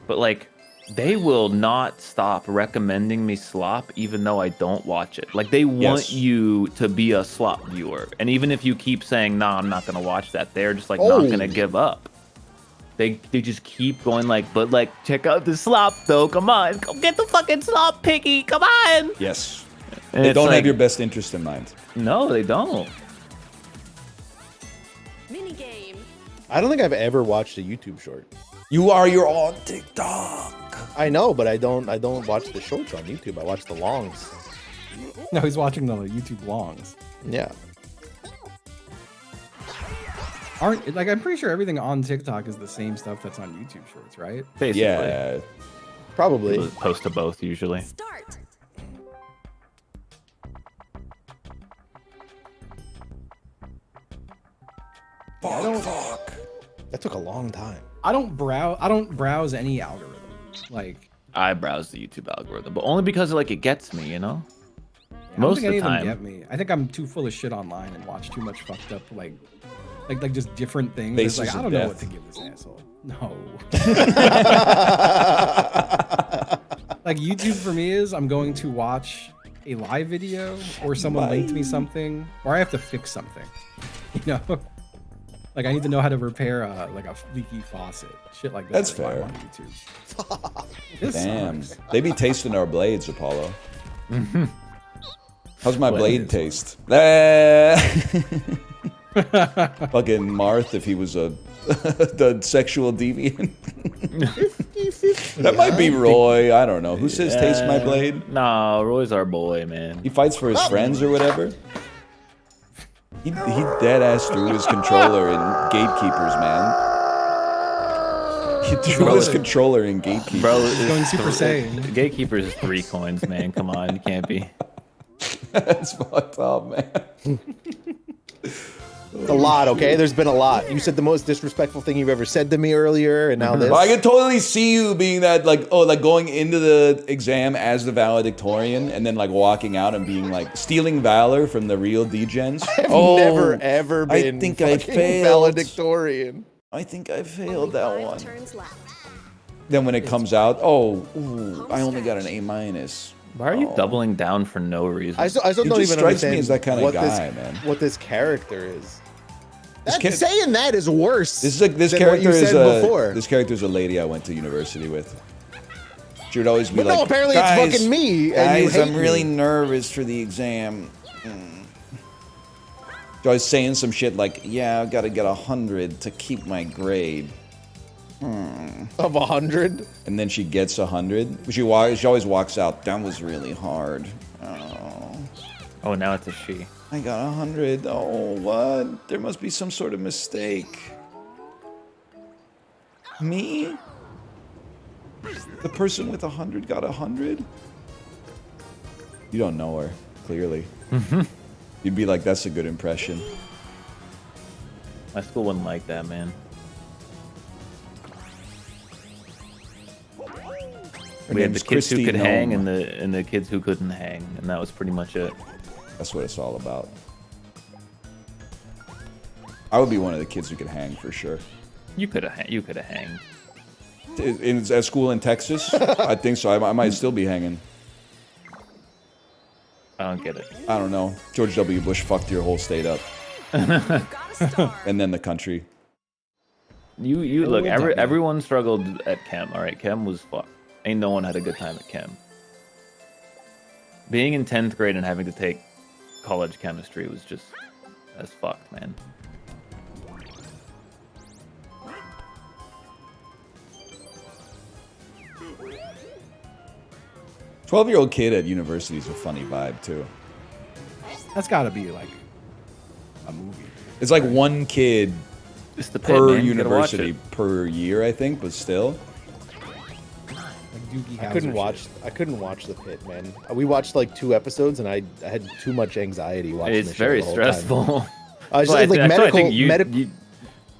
But, like, they will not stop recommending me slop even though I don't watch it. Like, they want you to be a slop viewer. And even if you keep saying, nah, I'm not going to watch that, they're just, like, not going to give up. They just keep going like, but like, check out the slop though. Come on, go get the fucking slop, Piggy. Come on. Yes. And They it's don't like, have your best interest in mind. No, they don't. Mini game. I don't think I've ever watched a YouTube short. You're on TikTok. I know, but I don't watch the shorts on YouTube. I watch the longs. No, he's watching the YouTube longs. Yeah. Aren't like I'm pretty sure everything on TikTok is the same stuff that's on YouTube Shorts, right? Basically. Yeah. Probably. We'll post to both usually. Start. Fuck. That took a long time. I don't browse any algorithm. Like I browse the YouTube algorithm, but only because like it gets me, you know. I don't Most think of any the of them time. get me. I think I'm too full of shit online and watch too much fucked up like just different things. Faces It's like I of don't know death. what to give this asshole. No. Like YouTube for me is I'm going to watch a live video or someone linked me something or I have to fix something. You know? Like I need to know how to repair like a leaky faucet. Shit like that. That's why I'm fair. on YouTube. This Damn. sucks. They be tasting our blades, Apollo. How's my Blade blade is taste? Fucking Marth if he was a the sexual deviant. That might be Roy. I don't know. Who says taste my blade? Nah, Roy's our boy, man. He fights for his friends or whatever. He dead ass threw his controller in Gatekeepers, man. He threw his controller in Gatekeepers. Bro, He's going Super Saiyan. Gatekeepers is 3 coins, man. Come on, you can't be. That's fucked up, man. A lot, okay? There's been a lot. You said the most disrespectful thing you've ever said to me earlier, and now this. Well, I can totally see you being that, like, oh, like going into the exam as the valedictorian and then like walking out and being like stealing valor from the real degens. I've never ever I been think I fucking failed. valedictorian. I think I failed that 5 one. turns left. Then when it comes out, oh, ooh, I only got an A minus. Why are you doubling down for no reason? I still don't just even strikes me understand as that kinda what guy, man. What this character is. kid- Saying that is worse. This is like this than character what you is said before. this character is a lady I went to university with. She would always be But like, no, apparently it's "Guys, fucking me, and you Guys, hate I'm really me." nervous for the exam." She's always saying some shit like, "Yeah, I've got to get 100 to keep my grade." Of 100. And then she gets 100. She always walks out. That was really hard. Oh, Oh, now it's a she. I got 100. Oh, what? There must be some sort of mistake. Me? The person with 100 got 100? You don't know her, clearly. You'd be like, that's a good impression. My school wouldn't like that, man. Her We had the name's kids who Christy could hang Gnome. and the kids who couldn't hang, and that was pretty much it. That's what it's all about. I would be one of the kids who could hang for sure. You could have hanged. At school in Texas? I think so. I might still be hanging. I don't get it. I don't know. George W. Bush fucked your whole state up. Got a star. And then the country. You look. well done, man. Everyone struggled at chem. All right, chem was fucked. Ain't no one had a good time at chem. Being in 10th grade and having to take college chemistry was just as fucked, man. "12-year-old kid at university is a funny vibe too. That's gotta be like a movie. It's like one kid It's the pit, per man. You gotta watch university it. per year, I think, but still. Doogie I couldn't Howser watch. I couldn't watch The Pit, man. We watched like 2 episodes, and I had too much anxiety watching. It's the show very the whole time. stressful. I was Well, like that's why I medical, think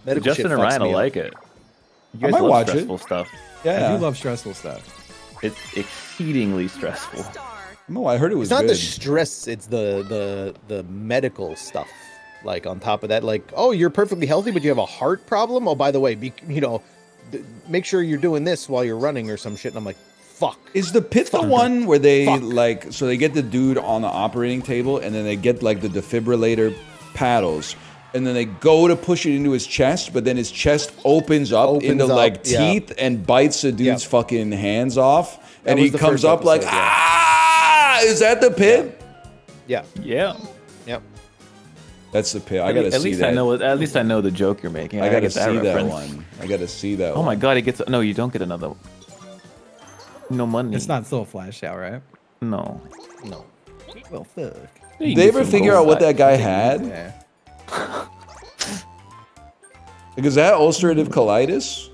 medical Justin shit and fucks Ryan will me up. like it. You I guys might love watch it. stressful stuff. I Yeah. do love stressful stuff. It's exceedingly stressful. No, I heard it was It's not good. the stress; it's the medical stuff. Like on top of that, like, oh, you're perfectly healthy, but you have a heart problem. Oh, by the way, make sure you're doing this while you're running or some shit. And I'm like, fuck. Is the Pit the one where they Fuck. like, so they get the dude on the operating table and then they get like the defibrillator paddles and then they go to push it into his chest, but then his chest opens up into like teeth and bites the dude's fucking hands off, and he was the comes first up like, episode, yeah. ah, is that the Pit? Yeah, Yeah. yep. That's the Pit. I gotta At see least that. I know. At least I know the joke you're making. I gotta get see that reference. one. I gotta see that Oh one. my god, he gets. No, you don't get another. No money. It's not still a flash out, right? No. No. Well, fuck. You Did they get ever some figure gold out what back. that guy had? Yeah. Because that ulcerative colitis?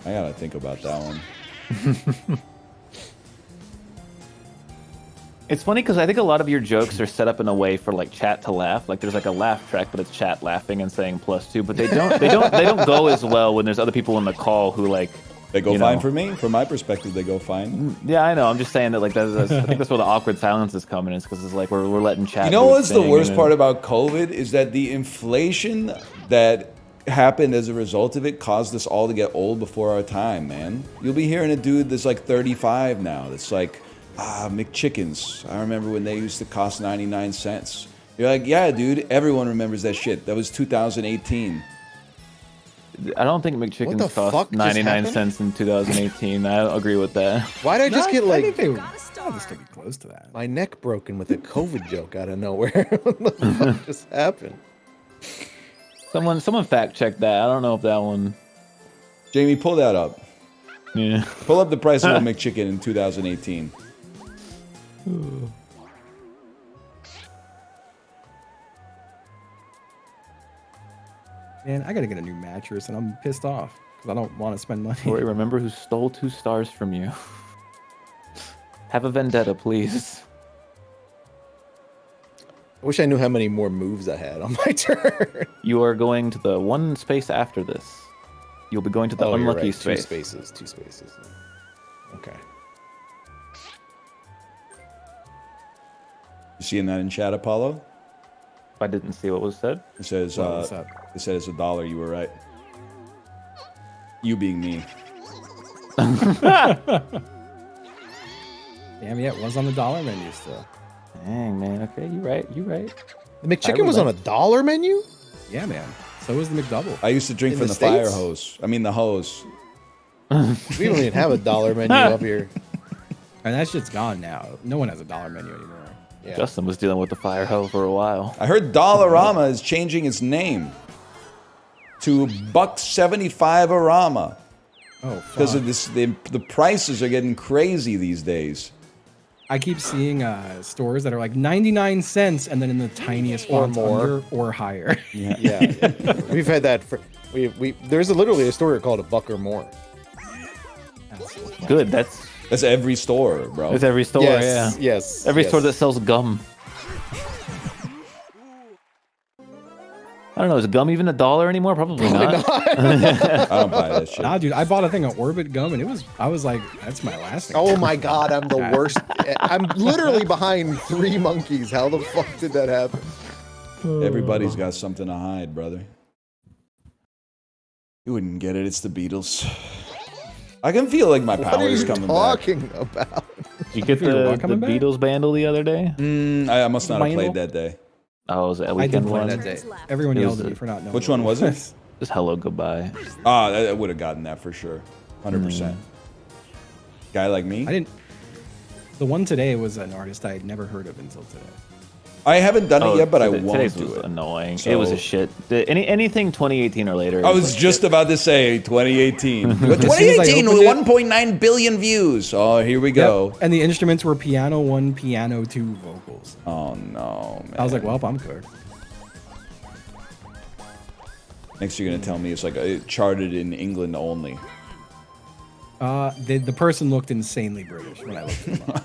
I gotta think about that one. It's funny because I think a lot of your jokes are set up in a way for like chat to laugh. Like there's like a laugh track, but it's chat laughing and saying +2. But they don't go as well when there's other people in the call who like. They go you fine know. for me. From my perspective, they go fine. Yeah, I know. I'm just saying that like that's I think that's where the awkward silence is coming. Is because it's like we're letting chat. You know do what's its the thing, worst and part then- about COVID is that the inflation that happened as a result of it caused us all to get old before our time, man. You'll be hearing a dude that's like 35 now that's like, McChickens. I remember when they used to cost 99 cents. You're like, yeah, dude, everyone remembers that shit. That was 2018. I don't think the McChickens fuck cost just 99 happened? cents in 2018. I don't agree with that. Why did I just get I like think they would still be close to that. my neck broken with a COVID joke out of nowhere? What the fuck just happened? Someone fact check that. I don't know if that one. Jamie, pull that up. Yeah. Pull up the price of a McChicken in 2018. Man, I gotta get a new mattress, and I'm pissed off because I don't want to spend money. Corey, remember who stole 2 stars from you. Have a vendetta, please. I wish I knew how many more moves I had on my turn. You are going to the one space after this. You'll be going to the Oh, you're unlucky right. space. 2 spaces. Okay. You seeing that in chat, Apollo? I didn't see what was said. It says, What's up? it says $1. You were right. You being me. Damn, yeah, it was on the dollar menu still. Dang, man. Okay, you right. You right. The McChicken was on a $1 menu? Yeah, man. So was the McDouble. I used to drink In from the the fire States? hose. I mean the hose. We don't even have a $1 menu up here. And that shit's gone now. No one has a dollar menu anymore. Yeah. Justin was dealing with the fire hell for a while. I heard Dollarama is changing its name to $1.75 a Rama Oh, because fuck. of this. The prices are getting crazy these days. I keep seeing stores that are like 99 cents and then in the tiniest Or fonts more. under or higher. Yeah. We've had that for there's literally a store called $1 or more. Good. That's Every store, bro. every store. Yes, Yeah. yes. Every yes. store that sells gum. I don't know. Is gum even $1 anymore? Probably not. I don't buy that shit. Nah, dude, I bought a thing of Orbit gum and I was like, that's my last thing. Oh my god, I'm the worst. I'm literally behind 3 monkeys. How the fuck did that happen? Everybody's got something to hide, brother. You wouldn't get it. It's the Beatles. I can feel like my What power are is you coming talking about? Did you get Figure what the coming back? Beatles bundle the other day? back. I must not have Vinyl? played that day. Oh, was it a I did weekend play one? that day. Everyone It yelled was at me a- for not knowing. Which one was it? Just hello, goodbye. I would have gotten that for sure. 100%. Guy like me? I didn't. The one today was an artist I had never heard of until today. I haven't done it yet, but I won't today's do was it. annoying. So- It was a shit. Anything 2018 or later. I it was like just shit. about to say 2018. As soon as I 2018 with opened 1.9 billion views. Oh, here we go. Yep. And the instruments were piano 1, piano 2 vocals. Oh no, man. I was like, well, I'm cooked. Next, you're gonna tell me it's like charted in England only. The person looked insanely British when I looked him up.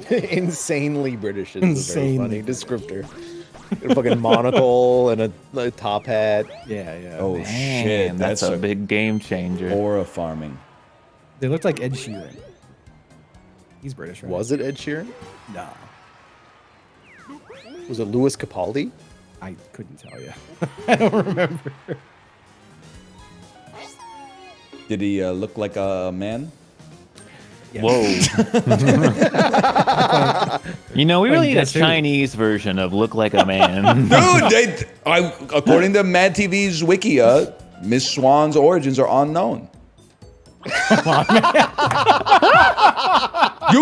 Insanely British is a Insanely very funny descriptor. A fucking monocle and a top hat. Yeah. Oh Man, shit, that's a big game changer. aura farming. They looked like Ed Sheeran. He's British, right? Was it Ed Sheeran? Nah, Was it Louis Capaldi? I couldn't tell you. I don't remember. Did he look like a man? Yeah. Whoa. You know, we really need a guess who? Chinese version of Look Like a Man. Dude, according to Mad TV's Wikia, Miss Swan's origins are unknown. You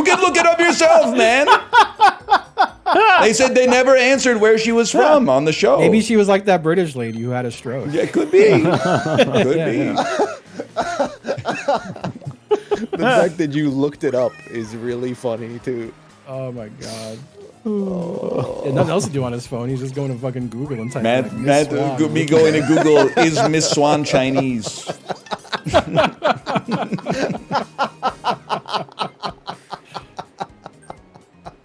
can look it up yourself, man. They said they never answered where she was from on the show. Maybe she was like that British lady who had a stroke. Yeah, it could be. Could be. The fact that you looked it up is really funny too. Oh my god. Yeah, nothing else to do on his phone. He's just going to fucking Google and typing like, Matt, Miss Swan. me going to Google, is Miss Swan Chinese?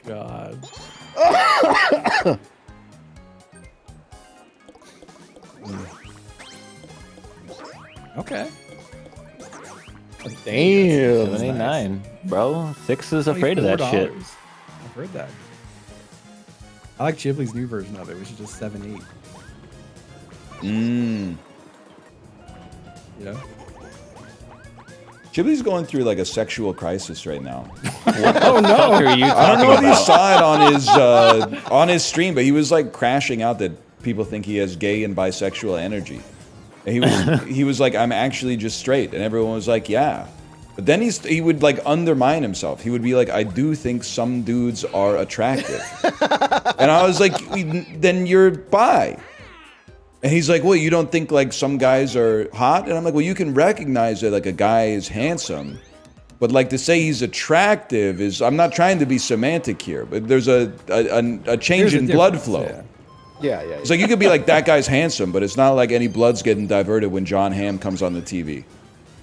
God. Okay. Damn. 789, bro. 6 is afraid of that shit. $24. I've heard that. I like Chibley's new version of it, which is just 7.8. Mmm. You know? Chibley's going through like a sexual crisis right now. Oh no! Fuck are you I don't know if talking you about? saw it on his stream, but he was like crashing out that people think he has gay and bisexual energy. And he was like, I'm actually just straight, and everyone was like, yeah. But then he would like undermine himself. He would be like, I do think some dudes are attractive, and I was like, then you're bi. And he's like, well, you don't think like some guys are hot? And I'm like, well, you can recognize that like a guy is handsome, but like to say he's attractive is, I'm not trying to be semantic here, but there's a change There's a in blood difference, flow. yeah. Yeah. It's like you could be like, that guy's handsome, but it's not like any blood's getting diverted when John Hamm comes on the TV.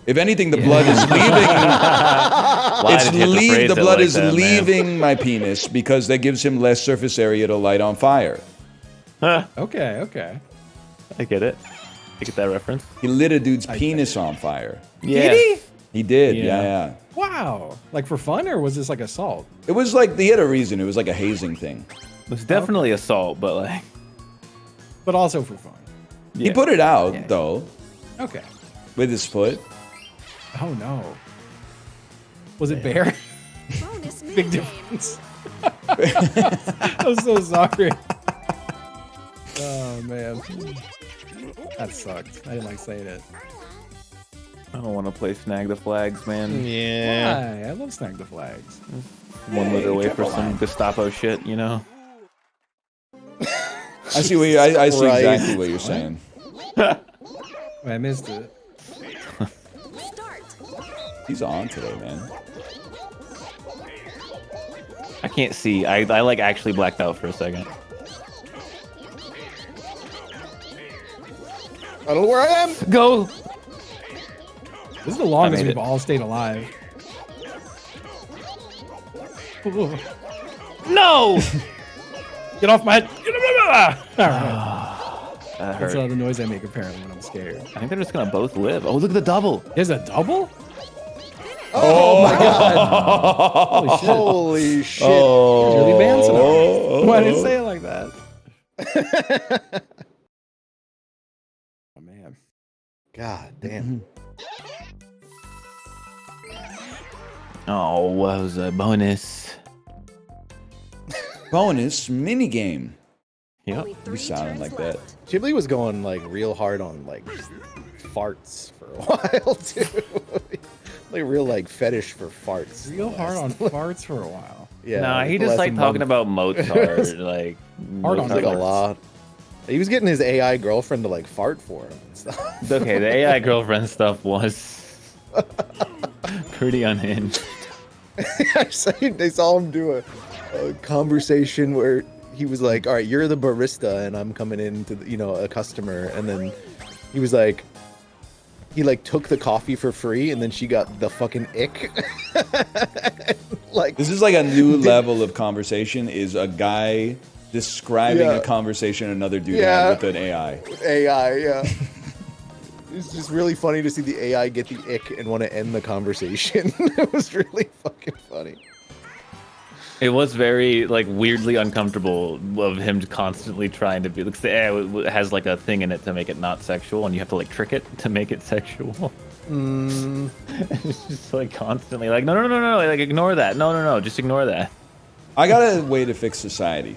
If anything, the blood is leaving. Why did you have to phrase The it blood like is that, man? leaving my penis because that gives him less surface area to light on fire. Okay. I get it. I get that reference. He lit a dude's penis on fire. Yeah. Did He did, Yeah. yeah. he? Wow. Like for fun, or was this like assault? It was like, he had a reason. It was like a hazing thing. It was definitely assault, but like, But also for fun. He yeah. put it out, Yeah. though, Okay. with his foot. Oh no. Was it bear? Bonus Big minigame. difference. I'm so sorry. Oh man. That sucked. I didn't like saying it. I don't want to play Snag the Flags, man. Yeah. Why? I love Snag the Flags. One litter away for some Gestapo shit, you know? I see what I see Christ. exactly what you're saying. Wait, I missed it. Start. He's on today, man. I can't see. I like actually blacked out for a second. I don't know where I am. Go! This is the longest made we've it. all stayed alive. Ooh. No! Get off my head! All right. That That's hurt. the noise I make apparently when I'm scared. I think they're just gonna both live. Oh, look at the double. There's a double? Oh my god. Holy shit. Holy shit. He's really bouncing on me. Why did you say it like that? Oh man. God damn. Oh, what was a bonus? Bonus minigame. Yep. Only 3 sounding turns like left. Ghibli was going like real hard on like farts for a while too. Like real like fetish for farts. Real hard on farts for a while. Yeah. Nah, he the just last like talking month. about Mozart, like Hard on Like a Mozart. lot. He was getting his AI girlfriend to like fart for him and stuff. Okay, the AI girlfriend stuff was pretty unhinged. They saw him do a conversation where he was like, all right, you're the barista and I'm coming in to, a customer. And then he was like, he like took the coffee for free and then she got the fucking ick. Like, This is like a new level of conversation, is a guy describing Yeah. a conversation another dude Yeah. had with an AI. AI, yeah. It's just really funny to see the AI get the ick and want to end the conversation. It was really fucking funny. It was very like weirdly uncomfortable of him constantly trying to be. Looks the AI has like a thing in it to make it not sexual, and you have to like trick it to make it sexual. It's just like constantly like no, like ignore that. No, just ignore that. I got a way to fix society.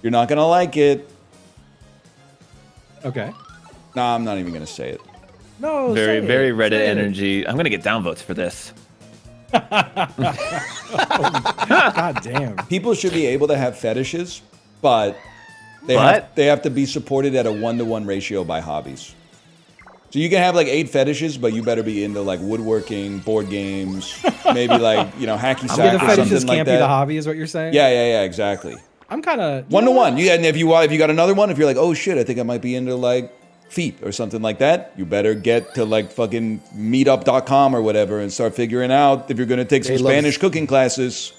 You're not gonna like it. Okay. Nah, I'm not even gonna say it. No. Very, say very it, Reddit say it. energy. I'm gonna get downvotes for this. God damn. People should be able to have fetishes, but they What? have to be supported at a 1-to-1 ratio by hobbies. So you can have like 8 fetishes, but you better be into like woodworking, board games, maybe like hacky Yeah, sack the or fetishes something like can't be the that. hobby, is what you're saying? Yeah, exactly. I'm kind of 1-to-1. Yeah, and if you got another one, if you're like, oh shit, I think I might be into like feet or something like that, you better get to like fucking meetup.com or whatever and start figuring out if you're gonna take some They love- Spanish cooking classes.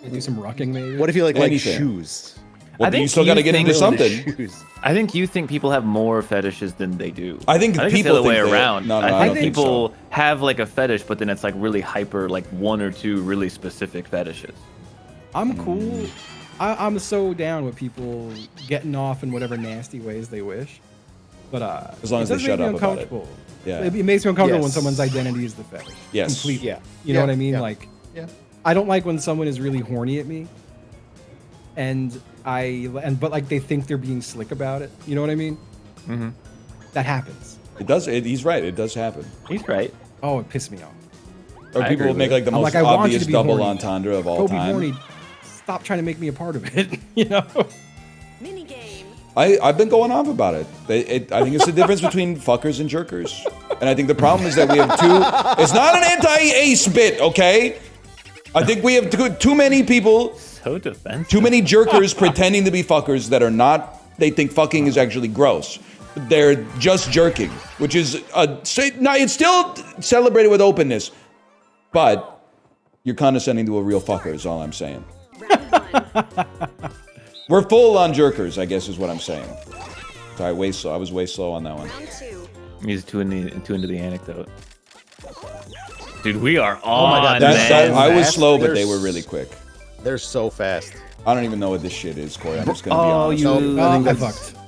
do some rucking maybe. What if you like Anything. shoes? Well, I then you think still got to you get think into really something. Shoes. I think you think people have more fetishes than they do. I think it's people the other way think they- around. no, I I don't think think people so. have like a fetish, but then it's like really hyper, like 1 or 2 really specific fetishes. I'm cool. I'm so down with people getting off in whatever nasty ways they wish. But As long as they does shut make me up about it. uncomfortable. Yeah. It makes me uncomfortable when Yes. someone's identity is the fetish. Yes. Completely. Yeah. You know Yeah, what I mean? yeah. Like, Yeah. I don't like when someone is really horny at me, but like they think they're being slick about it. You know what I mean? Mm-hmm. That happens. It does. He's right. It does happen. He's right. Oh, it pissed me off. Or I people agree will make with like the I'm most like, I want you obvious to be double horny. entendre of all Go be time. horny. Stop trying to make me a part of it. You know? Mini game. I've been going off about it. I think it's the difference between fuckers and jerkers. And I think the problem is that we have two. It's not an anti-ace bit, okay? I think we have too many people, So defensive. too many jerkers pretending to be fuckers that are not. They think fucking is actually gross. They're just jerking, which is it's still celebrated with openness, but you're condescending to a real fucker. Is all I'm saying. Round 1. We're full on jerkers, I guess is what I'm saying. Sorry, way slow. I was way slow on that one. Round 2. He's too into the anecdote. Dude, we are Oh my on, God, That, man. I was Fast. slow, but They're they were really quick. They're so fast. I don't even know what this shit is, Corey. I'm just gonna be Oh, honest. you- No, I think I that's- fucked.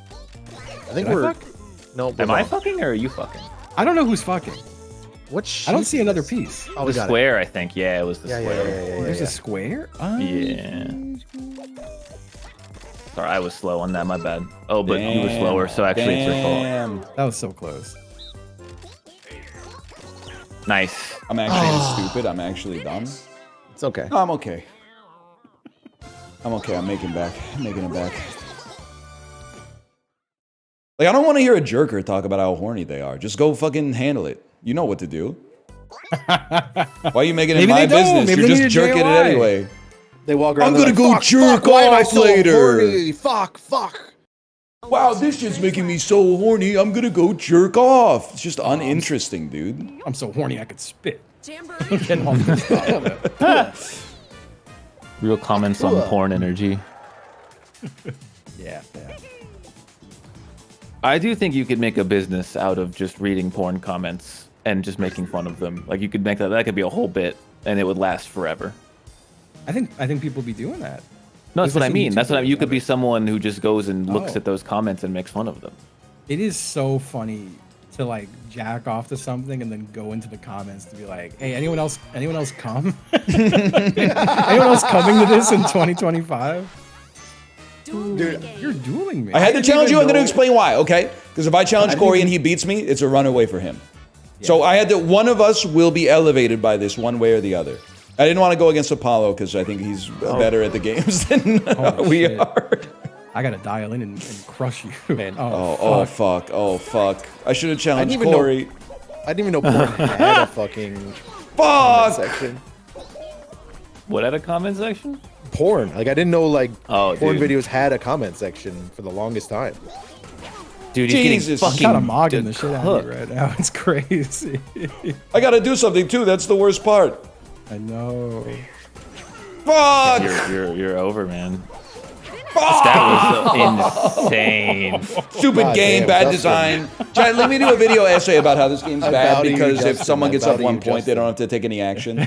I think Did I we're. fuck? No, we're Am I wrong. fucking or are you fucking? I don't know who's fucking. What? I don't sheet see is another this? piece. Oh, we The got square, I think. Yeah, it was the it. Yeah, yeah, square. yeah, yeah, yeah. There's yeah. a square? Yeah. Sorry, I was slow on that. My bad. Oh, but you were slower, so actually it's your fault. Damn. That was so close. Nice. I'm actually stupid. I'm actually dumb. It's okay. No, I'm okay. I'm okay. I'm making back. I'm making it back. Like, I don't want to hear a jerker talk about how horny they are. Just go fucking handle it. You know what to do. Why are you making it Maybe my they don't. business? Maybe You're they just need a jerking it JOI. anyway. They walk around. I'm they're gonna like, go fuck, jerk fuck, why am I off so later." horny? Fuck. Wow, this shit's making me so horny. I'm gonna go jerk off. It's just uninteresting, dude. I'm so horny I could spit. Jamboree. Getting all pissed off. Real comments on Cool. porn energy. Yeah. I do think you could make a business out of just reading porn comments and just making fun of them. Like you could make that could be a whole bit and it would last forever. I think people be doing that. No, that's what I Especially mean. That's what YouTubers you could of be it. someone who just goes and looks Oh. at those comments and makes fun of them. It is so funny to like jack off to something and then go into the comments to be like, "Hey, anyone else come? Anyone else coming to this in 2025? Duel Dude, game. You're dueling me." I had to didn't challenge you. even I'm going to know- explain why, okay? Because if I challenge didn't Corey even- and he beats me, it's a runaway for him. So I had to. One of us will be elevated by this, one way or the other. I didn't want to go against Apollo because I think he's better at the games than Oh, we shit. are. I gotta dial in and crush you. Man. Oh fuck! Oh fuck! I should have challenged even know- Corey. I didn't even know porn had a fucking Fuck! section. What at a comment section? Porn. Like I didn't know like Oh, porn dude. videos had a comment section for the longest time. Dude, he's Jesus. getting I'm fucking kind of mogging the shit out of cooked. you right now. It's crazy. I gotta do something too. That's the worst part. I know. Fuck! You're over, man. That was insane. Stupid God game, damn, bad Justin. design. Chad, let me do a video essay about how this game's I bad bow to you, because if Justin. someone I gets bow up to one you, point, they Justin. don't have to take any action.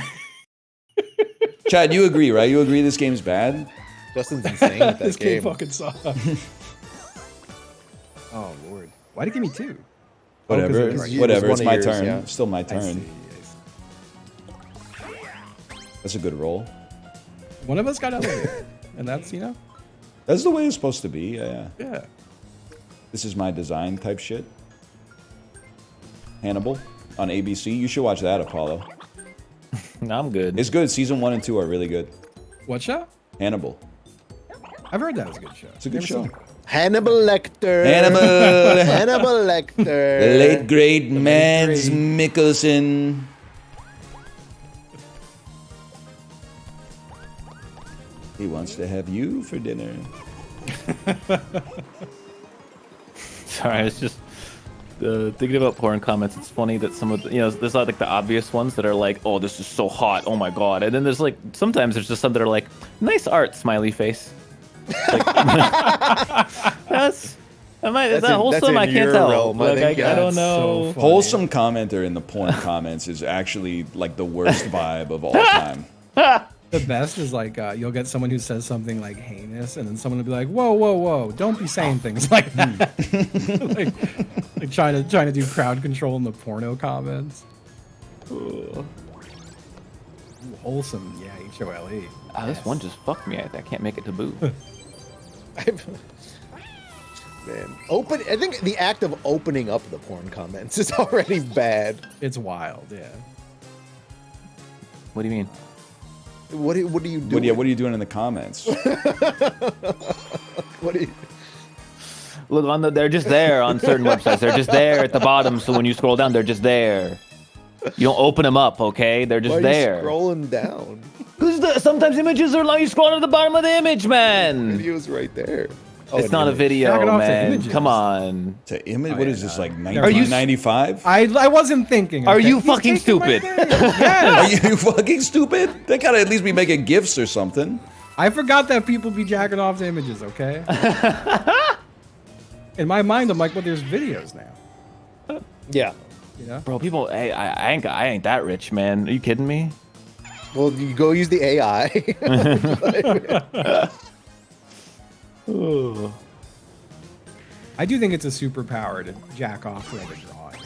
Chad, you agree, right? You agree this game's bad? Justin's insane with that This game. game fucking sucks. Oh lord, why'd it give me 2? Whatever. it was right. Whatever. It It's was one my of yours, turn. yeah. It's still my I see. turn. That's a good roll. One of us got elevated, and that's That's the way it's supposed to be. Yeah. yeah. This is my design type shit. Hannibal on ABC. You should watch that, Apollo. No, I'm good. It's good. Season 1 and 2 are really good. What show? Hannibal. I've heard that was a good show. It's a good show. Hannibal Lecter. Hannibal. Hannibal Lecter. Late great Mads Mikkelsen. He wants to have you for dinner. Sorry, I was just thinking about porn comments. It's funny that some of the, there's like the obvious ones that are like, oh, this is so hot, oh my god, and then there's like sometimes there's just some that are like, nice art, smiley face. Like, is that wholesome? I can't your tell. realm, I Like, think, I don't That's know. so funny. Wholesome commenter in the porn comments is actually like the worst vibe of all time. The best is like you'll get someone who says something like heinous, and then someone will be like, "Whoa, whoa, whoa! Don't be saying things like that." like trying to do crowd control in the porno comments. Ooh, wholesome, yeah, HOLE. Ah, this one just fucked me. I can't make it to boo. Man, I think the act of opening up the porn comments is already bad. It's wild, yeah. What do you mean? What are you doing? What are you doing in the comments? What are you? Look, they're just there on certain websites. They're just there at the bottom. So when you scroll down, they're just there. You don't open them up, okay? They're just Why are there. you scrolling down? Because sometimes images are long. You scroll to the bottom of the image, man. Video's right there. Oh, It's an not a image. video, Jack it off to man. images. Come on. To image? Oh, What yeah, is this, no. like Are you 1995? I wasn't thinking. Are okay? you He's fucking taking my stupid? thing. Yes. Are you fucking stupid? They gotta at least be making gifts or something. I forgot that people be jacking off to images. Okay. In my mind, I'm like, well, there's videos now. Yeah. You know. Bro, people, hey, I ain't that rich, man. Are you kidding me? Well, you go use the AI. I do think it's a superpower to jack off to like a drawing.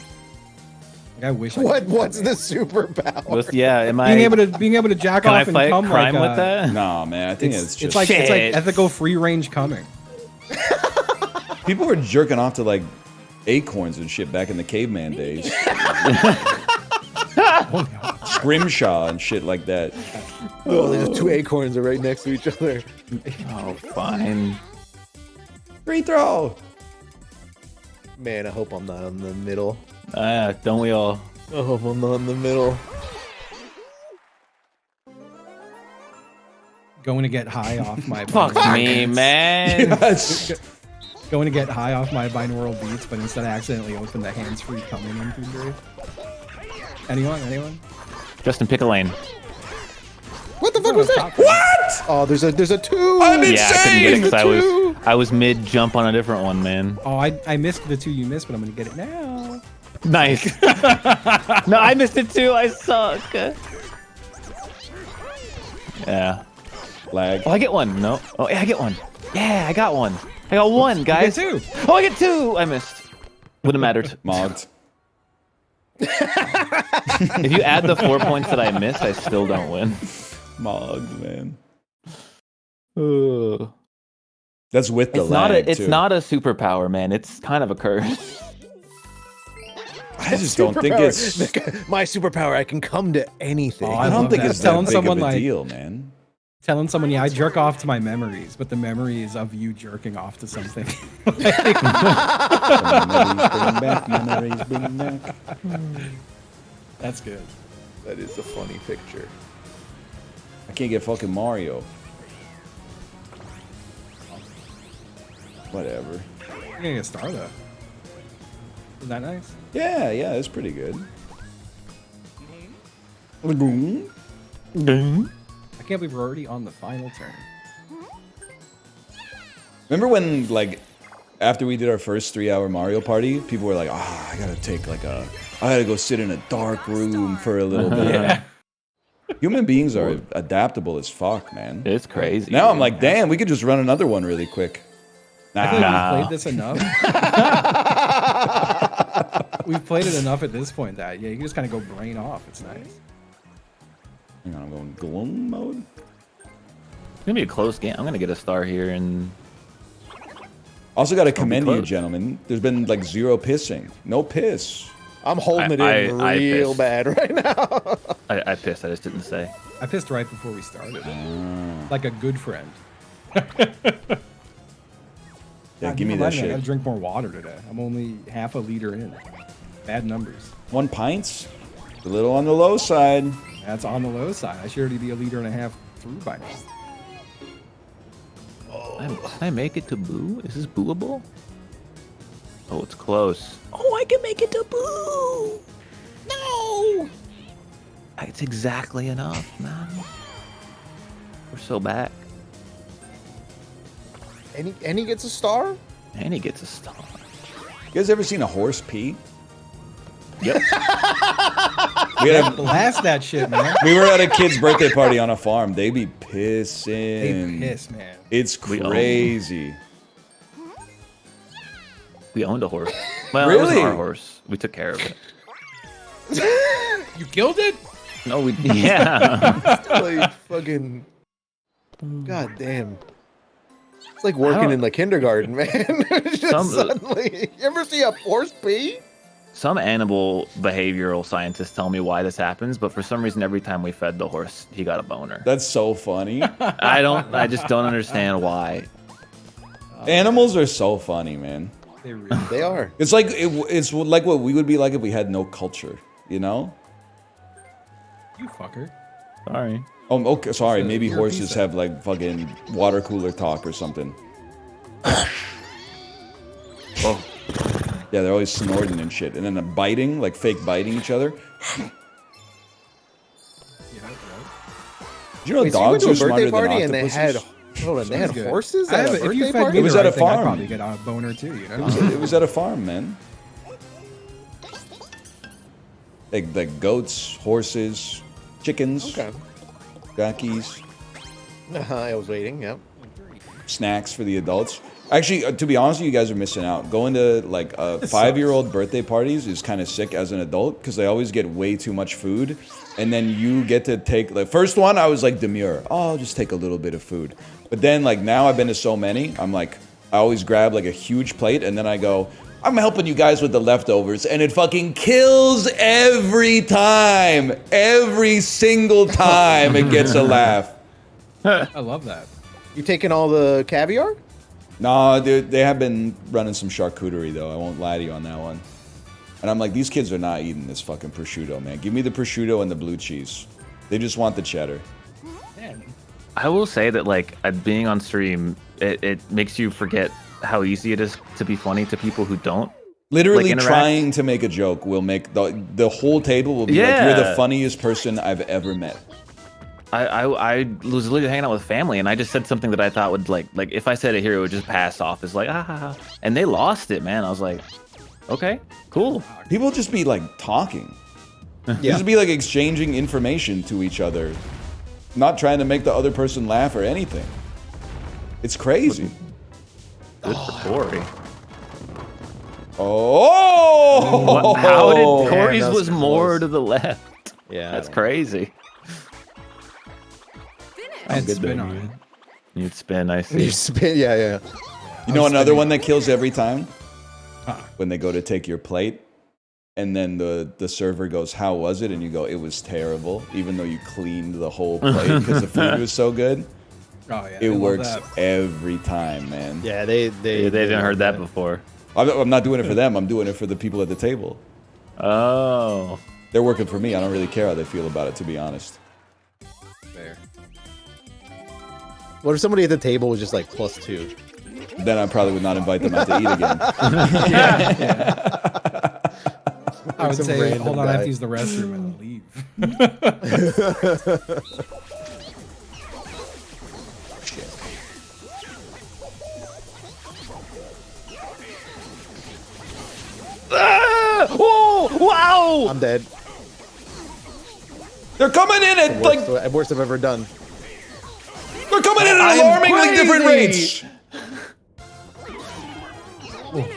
Like, I wish. I could do What's that. the superpower? Yeah, am I? Being able to jack Can I off and fight come crime like with that? Nah, man. I think it's just it's like Shit. ethical free range coming. people were jerking off to like acorns and shit back in the caveman days. Scrimshaw and shit like that. Oh, the two acorns are right next to each other. Oh, fine. Free throw. Man, I hope I'm not in the middle. Don't we all? I hope I'm not in the middle. Going to get high off my Fuck me, man. Yes. Going to get high off my binaural beats, but instead I accidentally opened the hands-free coming MP3. Anyone? Justin, pick a lane. What the fuck was that? What? Oh, there's a two. I'm Yeah, I couldn't get it insane. because I was mid jump on a different one, man. Oh, I missed the two you missed, but I'm gonna get it now. Nice. No, I missed it too. I suck. Yeah. Lag. Oh, I get one. No. Oh, yeah, I get one. Yeah, I got one. I got one, guys. You get two. Oh, I get two. I missed. Wouldn't have mattered. Mogged. If you add the 4 points that I missed, I still don't win. Mogged, man. Ugh. That's with the It's not lag, a. It's too. not a superpower, man. It's kind of a curse. I just don't think it's. my superpower. I can come to anything. Oh, I don't love think that. it's that Telling big someone of a like- deal, man. Telling someone, yeah, I jerk off to my memories, but the memories of you jerking off to something. Memories bring back. That's good. That is a funny picture. I can't get fucking Mario. Whatever. You're gonna get star though. Isn't that nice? Yeah, it's pretty good. I can't believe we're already on the final turn. Remember when, like, after we did our first 3-hour Mario Party, people were like, I gotta take, like, I gotta go sit in a dark room for a little bit. Yeah. Human beings are adaptable as fuck, man. It's crazy. Now I'm like, damn, we could just run another one really quick. I feel like Nah. we've played this enough. We've played it enough at this point that, yeah, you can just kind of go brain off. It's nice. Hang on, I'm going gloom mode. It's gonna be a close game. I'm gonna get a star here, and Also got to commend you, close. gentlemen. There's been, like, 0 pissing. No piss. I'm holding it in I real pissed. bad right now. I pissed. I just didn't say. I pissed right before we started. Like a good friend. Yeah, God, give me you that reminded I gotta shit. drink more water today. I'm only half a liter in. Bad numbers. 1 pint? A little on the low side. That's on the low side. I should already be a liter and a half through by now. Can I make it to Boo? Is this booable? Oh, it's close. Oh, I can make it to Boo! No! It's exactly enough, man. We're so back. And he gets a star? And he gets a star. You guys ever seen a horse pee? Yep. We, had a, Blast that shit, man. we were at a kid's birthday party on a farm. They be pissing. They piss, man. It's We own- crazy. We owned a horse. Well, it Really? wasn't our horse. We took care of it. You killed it? No, we... Yeah. Like fucking. God damn. It's like working don't- in the kindergarten, man. It's just Some- suddenly. You ever see a horse pee? Some animal behavioral scientists tell me why this happens, but for some reason, every time we fed the horse, he got a boner. That's so funny. I just don't understand why. Animals are so funny, man. They really They are. It's like it's like what we would be like if we had no culture, you know? You fucker. Sorry. Oh, okay. Sorry. So Maybe you're a horses piece of- have like fucking water cooler talk or something. Oh, Yeah, they're always snorting and shit, and then biting, like fake biting each other. Yeah, right. Did you know Wait, so you went dogs to a are smarter birthday party than and they had. octopuses? Hold on, they had Sounds good. horses I at have a if you birthday fed party? me It was the at a right thing, I'd farm. probably get a boner too, you know? It was at a farm, man. Like goats, horses, chickens, Okay. gackies, I was waiting, yep. snacks for the adults. Actually, to be honest with you, you guys are missing out. Going to like 5-year-old birthday parties is kind of sick as an adult because they always get way too much food, and then you get to take the first one. I was like demure. Oh, I'll just take a little bit of food. But then like now I've been to so many, I'm like I always grab like a huge plate, and then I go, I'm helping you guys with the leftovers, and it fucking kills every time. Every single time it gets a laugh. I love that. You taking all the caviar? No, dude, they have been running some charcuterie, though. I won't lie to you on that one. And I'm like, these kids are not eating this fucking prosciutto, man. Give me the prosciutto and the blue cheese. They just want the cheddar. Man, I will say that like being on stream, it makes you forget how easy it is to be funny to people who don't. Literally Like, interact? trying to make a joke will make the whole table will be like, you're the Yeah. funniest person I've ever met. I was literally hanging out with family, and I just said something that I thought would like if I said it here, it would just pass off as like ah ha, ha. And they lost it, man. I was like, okay, cool. People just be like talking. Yeah. Just be like exchanging information to each other, not trying to make the other person laugh or anything. It's crazy. Good for Corey. Oh! How did Damn, Corey's that was was more close. to the left? Yeah. That's crazy. I had good spin though, on it. man. You'd spin, I see. You spin, yeah. You know another one that kills every time? Huh. When they go to take your plate, and then the server goes, "How was it?" and you go, "It was terrible," even though you cleaned the whole plate because the food was so good. Oh yeah, It I love works that. every time, man. Yeah, they They didn't heard that before. I'm not doing it for them. I'm doing it for the people at the table. Oh. They're working for me. I don't really care how they feel about it, to be honest. There. What if somebody at the table was just like +2? Then I probably would not invite them out to eat again. I would some say, random hold on, I have guy. to use the restroom and then leave. Shit. Oh, wow! I'm dead. They're coming in at like Worst I've ever done. they're coming in I at am alarmingly different crazy. rates. Winner.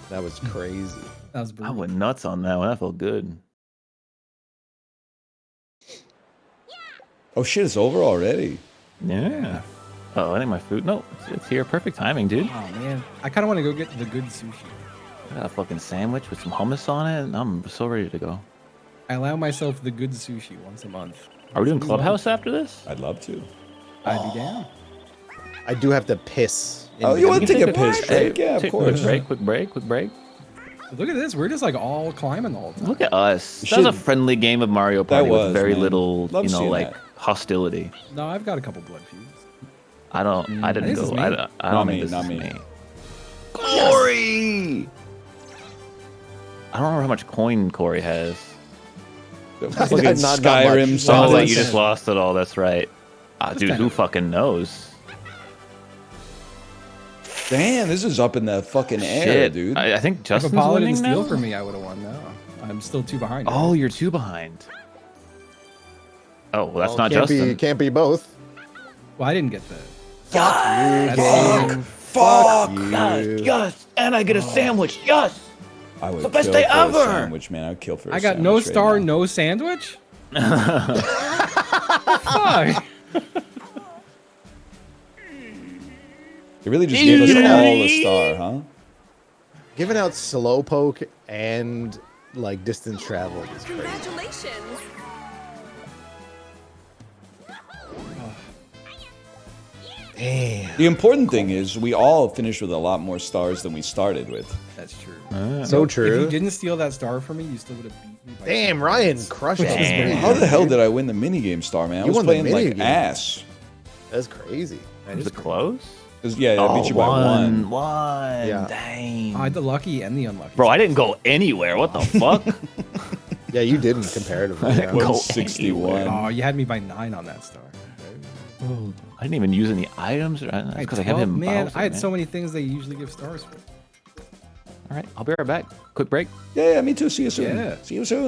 That was crazy. That was I brutal. went nuts on that one. That felt good. Oh shit, it's over already. Yeah. Oh, I think my food. No, it's here. Perfect timing, dude. Oh man, I kind of want to go get the good sushi. I got a fucking sandwich with some hummus on it, and I'm so ready to go. I allow myself the good sushi once a month. Are we doing Once a Clubhouse month. after this? I'd love to. I'd be down. I do have to piss. in Oh, the you want to beginning. take a piss break? Yeah, of Quick course. break, quick break, quick break. Look at this. We're just like all climbing the whole time. Look at us. That Shit. was a friendly game of Mario Party was, with very man. little, Love you know, seeing like that. hostility. No, I've got a couple blood feuds. I didn't I think this is go. me. I Not don't me, think this not is me. me. Corey! I don't remember how much coin Corey has. Fucking Not much. Skyrim Oh, Oh, songs. like you just lost it all. That's right. Dude, kinda- who fucking knows? Damn, this is up in the fucking air, Shit, dude. I think If Justin's Apollo winning didn't steal now. for me, I would have won. No, I'm still 2 behind. Oh, you're 2 behind. Oh, well, that's Well, not can't Justin. Be, can't be both. Well, I didn't get the. Fuck That's- Fuck! you. Yes, and I get a sandwich. Yes. I would the best kill day for a ever. sandwich, man. I would kill for a I got no sandwich right star, now. no sandwich. Fuck. They really just gave us all a star, huh? Giving out slowpoke and like distance travel is crazy. Congratulations. Damn. The important thing is we all finished with a lot more stars than we started with. That's true. So If true. you didn't steal that star from me, you still would have beat me. By Damn, 6 Ryan points. crushes. Damn. How the hell did I win the minigame star, man? I You was won the playing like minigame. ass. That's crazy. Is it close? Yeah, I beat you by one. One. Yeah. Dang. I had the lucky and the unlucky. Bro, I didn't go anywhere. What the fuck? Yeah, you didn't comparatively. Yeah. Go 161. Oh, you had me by 9 on that star. I didn't even use any items. Because I have him. Man, Bowser, I had so many things they usually give stars for. All right, I'll be right back. Quick break. Yeah, me too. See you soon. Yeah. See you soon.